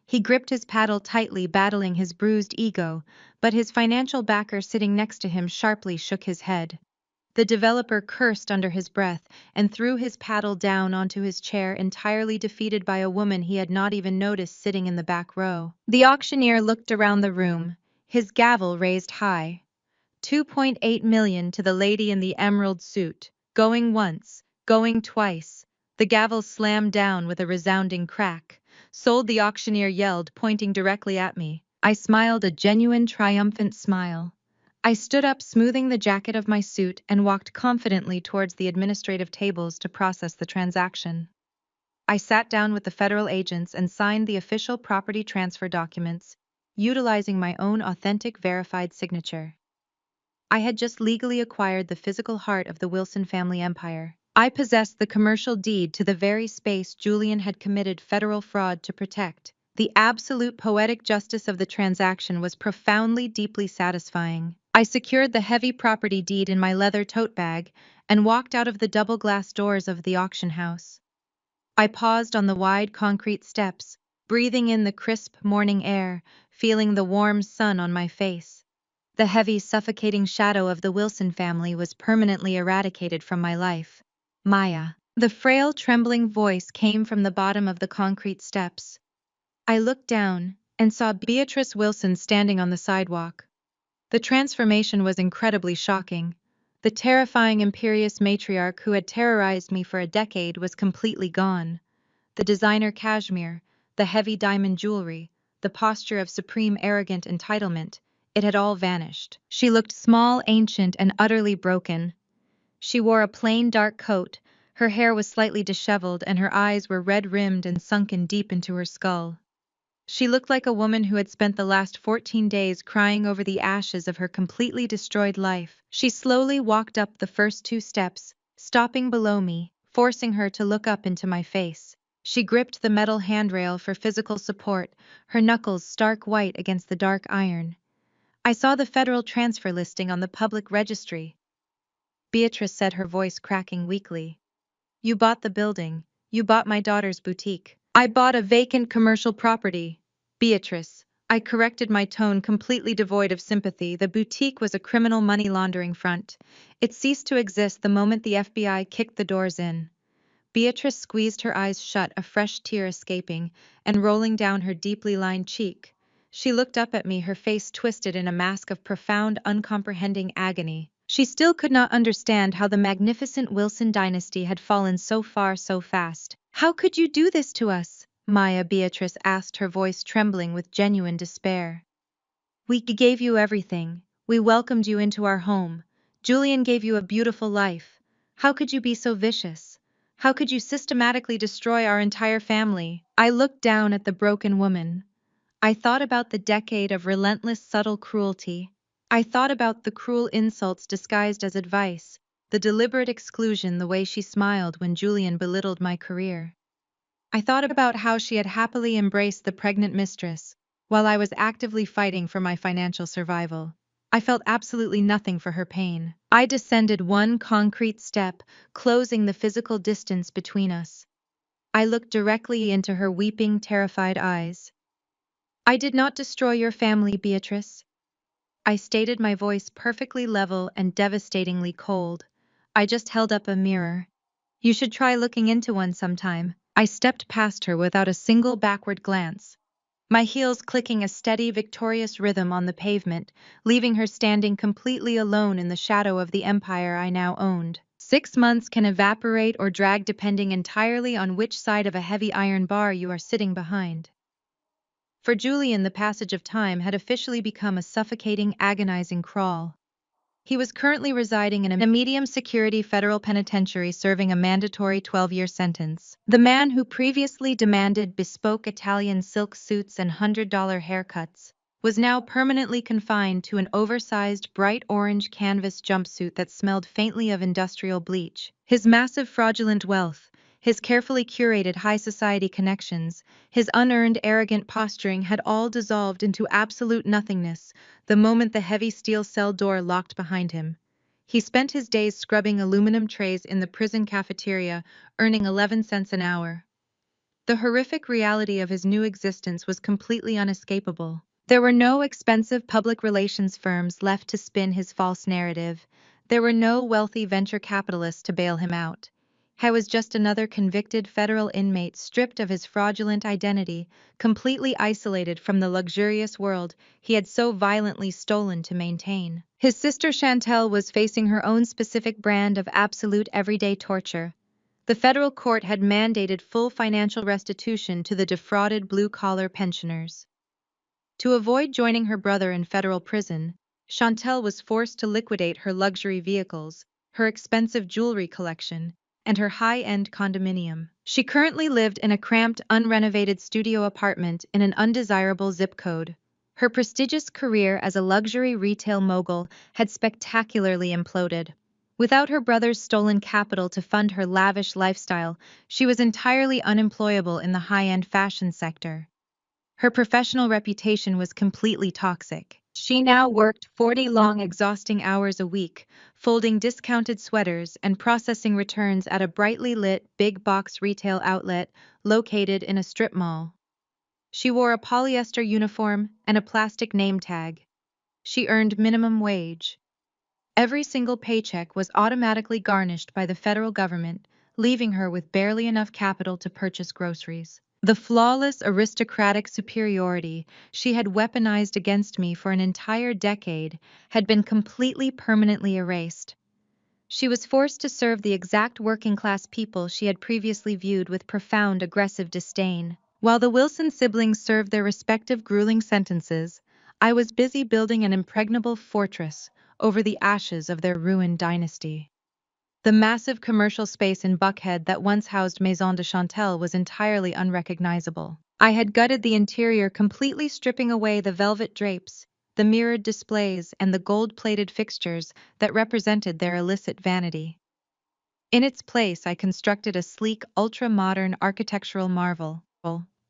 He gripped his paddle tightly, battling his bruised ego, but his financial backer sitting next to him sharply shook his head. The developer cursed under his breath and threw his paddle down onto his chair, entirely defeated by a woman he had not even noticed sitting in the back row. The auctioneer looked around the room, his gavel raised high. 2.8 million to the lady in the emerald suit. Going once, going twice. The gavel slammed down with a resounding crack. Sold, the auctioneer yelled, pointing directly at me. I smiled, a genuine triumphant smile. I stood up, smoothing the jacket of my suit, and walked confidently towards the administrative tables to process the transaction. I sat down with the federal agents and signed the official property transfer documents, utilizing my own authentic verified signature. I had just legally acquired the physical heart of the Wilson family empire. I possessed the commercial deed to the very space Julian had committed federal fraud to protect. The absolute poetic justice of the transaction was profoundly, deeply satisfying. I secured the heavy property deed in my leather tote bag and walked out of the double glass doors of the auction house. I paused on the wide concrete steps, breathing in the crisp morning air, feeling the warm sun on my face. The heavy, suffocating shadow of the Wilson family was permanently eradicated from my life. Maya. The frail, trembling voice came from the bottom of the concrete steps. I looked down and saw Beatrice Wilson standing on the sidewalk. The transformation was incredibly shocking. The terrifying, imperious matriarch who had terrorized me for a decade was completely gone. The designer cashmere, the heavy diamond jewelry, the posture of supreme arrogant entitlement, it had all vanished. She looked small, ancient, and utterly broken. She wore a plain dark coat, her hair was slightly disheveled, and her eyes were red-rimmed and sunken deep into her skull. She looked like a woman who had spent the last 14 days crying over the ashes of her completely destroyed life. She slowly walked up the first 2 steps, stopping below me, forcing her to look up into my face. She gripped the metal handrail for physical support, her knuckles stark white against the dark iron. I saw the federal transfer listing on the public registry. Beatrice said, her voice cracking weakly. You bought the building. You bought my daughter's boutique. I bought a vacant commercial property. Beatrice. I corrected, my tone completely devoid of sympathy. The boutique was a criminal money laundering front. It ceased to exist the moment the FBI kicked the doors in. Beatrice squeezed her eyes shut, a fresh tear escaping and rolling down her deeply lined cheek. She looked up at me, her face twisted in a mask of profound, uncomprehending agony. She still could not understand how the magnificent Wilson dynasty had fallen so far so fast. "How could you do this to us?" Maya Beatrice asked, her voice trembling with genuine despair. "We gave you everything. We welcomed you into our home. Julian gave you a beautiful life. How could you be so vicious? How could you systematically destroy our entire family?" I looked down at the broken woman. I thought about the decade of relentless, subtle cruelty. I thought about the cruel insults disguised as advice, the deliberate exclusion, the way she smiled when Julian belittled my career. I thought about how she had happily embraced the pregnant mistress, while I was actively fighting for my financial survival. I felt absolutely nothing for her pain. I descended one concrete step, closing the physical distance between us. I looked directly into her weeping, terrified eyes. "I did not destroy your family, Beatrice," I stated, my voice perfectly level and devastatingly cold. "I just held up a mirror. You should try looking into one sometime." I stepped past her without a single backward glance, my heels clicking a steady, victorious rhythm on the pavement, leaving her standing completely alone in the shadow of the empire I now owned. 6 months can evaporate or drag depending entirely on which side of a heavy iron bar you are sitting behind. For Julian, the passage of time had officially become a suffocating, agonizing crawl. He was currently residing in a medium-security federal penitentiary serving a mandatory 12-year sentence. The man who previously demanded bespoke Italian silk suits and $100 haircuts was now permanently confined to an oversized bright orange canvas jumpsuit that smelled faintly of industrial bleach. His massive fraudulent wealth, his carefully curated high society connections, his unearned arrogant posturing had all dissolved into absolute nothingness the moment the heavy steel cell door locked behind him. He spent his days scrubbing aluminum trays in the prison cafeteria, earning 11 cents an hour. The horrific reality of his new existence was completely unescapable. There were no expensive public relations firms left to spin his false narrative. There were no wealthy venture capitalists to bail him out. He was just another convicted federal inmate stripped of his fraudulent identity, completely isolated from the luxurious world he had so violently stolen to maintain. His sister Chantel was facing her own specific brand of absolute everyday torture. The federal court had mandated full financial restitution to the defrauded blue-collar pensioners. To avoid joining her brother in federal prison, Chantel was forced to liquidate her luxury vehicles, her expensive jewelry collection, and her high-end condominium. She currently lived in a cramped, unrenovated studio apartment in an undesirable zip code. Her prestigious career as a luxury retail mogul had spectacularly imploded. Without her brother's stolen capital to fund her lavish lifestyle, she was entirely unemployable in the high-end fashion sector. Her professional reputation was completely toxic. She now worked 40 long, exhausting hours a week, folding discounted sweaters and processing returns at a brightly lit, big-box retail outlet located in a strip mall. She wore a polyester uniform and a plastic name tag. She earned minimum wage. Every single paycheck was automatically garnished by the federal government, leaving her with barely enough capital to purchase groceries. The flawless aristocratic superiority she had weaponized against me for an entire decade had been completely permanently erased. She was forced to serve the exact working-class people she had previously viewed with profound aggressive disdain. While the Wilson siblings served their respective grueling sentences, I was busy building an impregnable fortress over the ashes of their ruined dynasty. The massive commercial space in Buckhead that once housed Maison de Chantel was entirely unrecognizable. I had gutted the interior, completely stripping away the velvet drapes, the mirrored displays, and the gold-plated fixtures that represented their illicit vanity. In its place, I constructed a sleek, ultra-modern architectural marvel.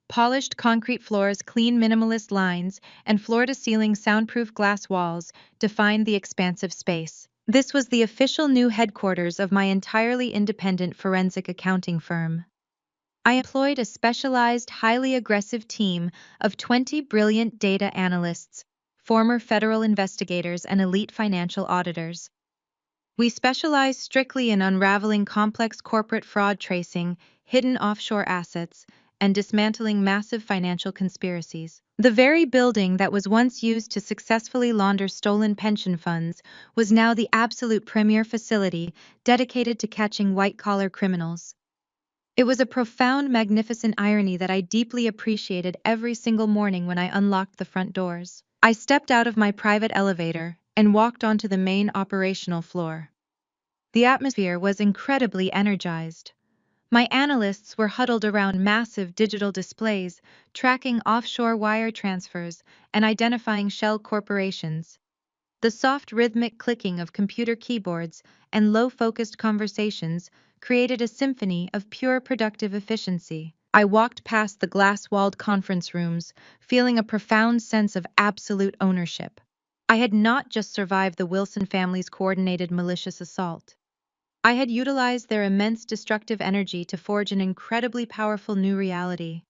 Polished concrete floors, clean minimalist lines, and floor-to-ceiling soundproof glass walls defined the expansive space. This was the official new headquarters of my entirely independent forensic accounting firm. I employed a specialized, highly aggressive team of 20 brilliant data analysts, former federal investigators, and elite financial auditors. We specialized strictly in unraveling complex corporate fraud, tracing hidden offshore assets, and dismantling massive financial conspiracies. The very building that was once used to successfully launder stolen pension funds was now the absolute premier facility dedicated to catching white-collar criminals. It was a profound, magnificent irony that I deeply appreciated every single morning when I unlocked the front doors. I stepped out of my private elevator and walked onto the main operational floor. The atmosphere was incredibly energized. My analysts were huddled around massive digital displays, tracking offshore wire transfers and identifying shell corporations. The soft rhythmic clicking of computer keyboards and low-focused conversations created a symphony of pure productive efficiency. I walked past the glass-walled conference rooms, feeling a profound sense of absolute ownership. I had not just survived the Wilson family's coordinated malicious assault. I had utilized their immense destructive energy to forge an incredibly powerful new reality.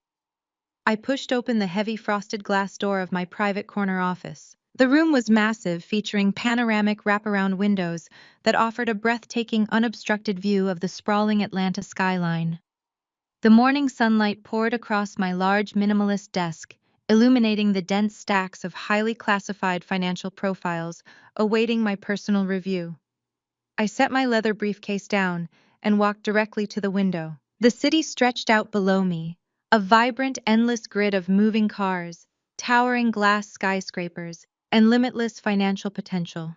I pushed open the heavy frosted glass door of my private corner office. The room was massive, featuring panoramic wraparound windows that offered a breathtaking, unobstructed view of the sprawling Atlanta skyline. The morning sunlight poured across my large minimalist desk, illuminating the dense stacks of highly classified financial profiles awaiting my personal review. I set my leather briefcase down and walked directly to the window. The city stretched out below me, a vibrant, endless grid of moving cars, towering glass skyscrapers, and limitless financial potential.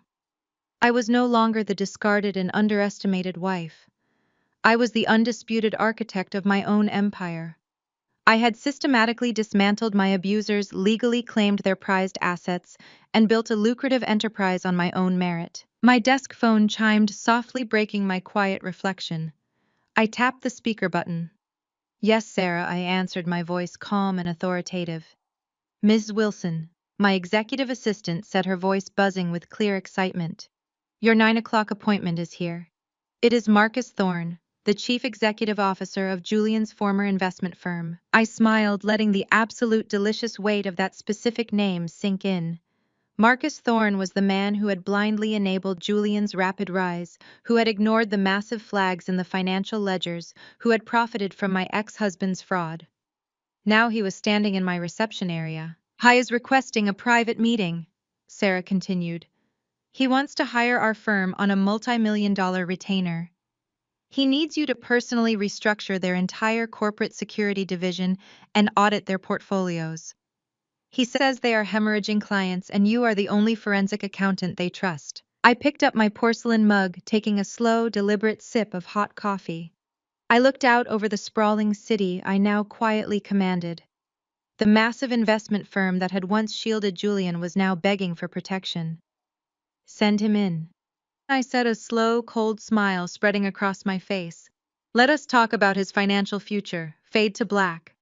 I was no longer the discarded and underestimated wife. I was the undisputed architect of my own empire. I had systematically dismantled my abusers, legally claimed their prized assets, and built a lucrative enterprise on my own merit. My desk phone chimed softly, breaking my quiet reflection. I tapped the speaker button. "Yes, Sarah," I answered, my voice calm and authoritative. "Ms. Wilson," my executive assistant said, her voice buzzing with clear excitement. "Your 9 o'clock appointment is here. It is Marcus Thorne, the chief executive officer of Julian's former investment firm." I smiled, letting the absolute delicious weight of that specific name sink in. Marcus Thorne was the man who had blindly enabled Julian's rapid rise, who had ignored the massive flags in the financial ledgers, who had profited from my ex-husband's fraud. Now he was standing in my reception area. "He is requesting a private meeting," Sarah continued. "He wants to hire our firm on a multi-million-dollar retainer. He needs you to personally restructure their entire corporate security division and audit their portfolios. He says they are hemorrhaging clients and you are the only forensic accountant they trust." I picked up my porcelain mug, taking a slow, deliberate sip of hot coffee. I looked out over the sprawling city I now quietly commanded. The massive investment firm that had once shielded Julian was now begging for protection. "Send him in," I said, a slow, cold smile spreading across my face. "Let us talk about his financial future." Fade to black.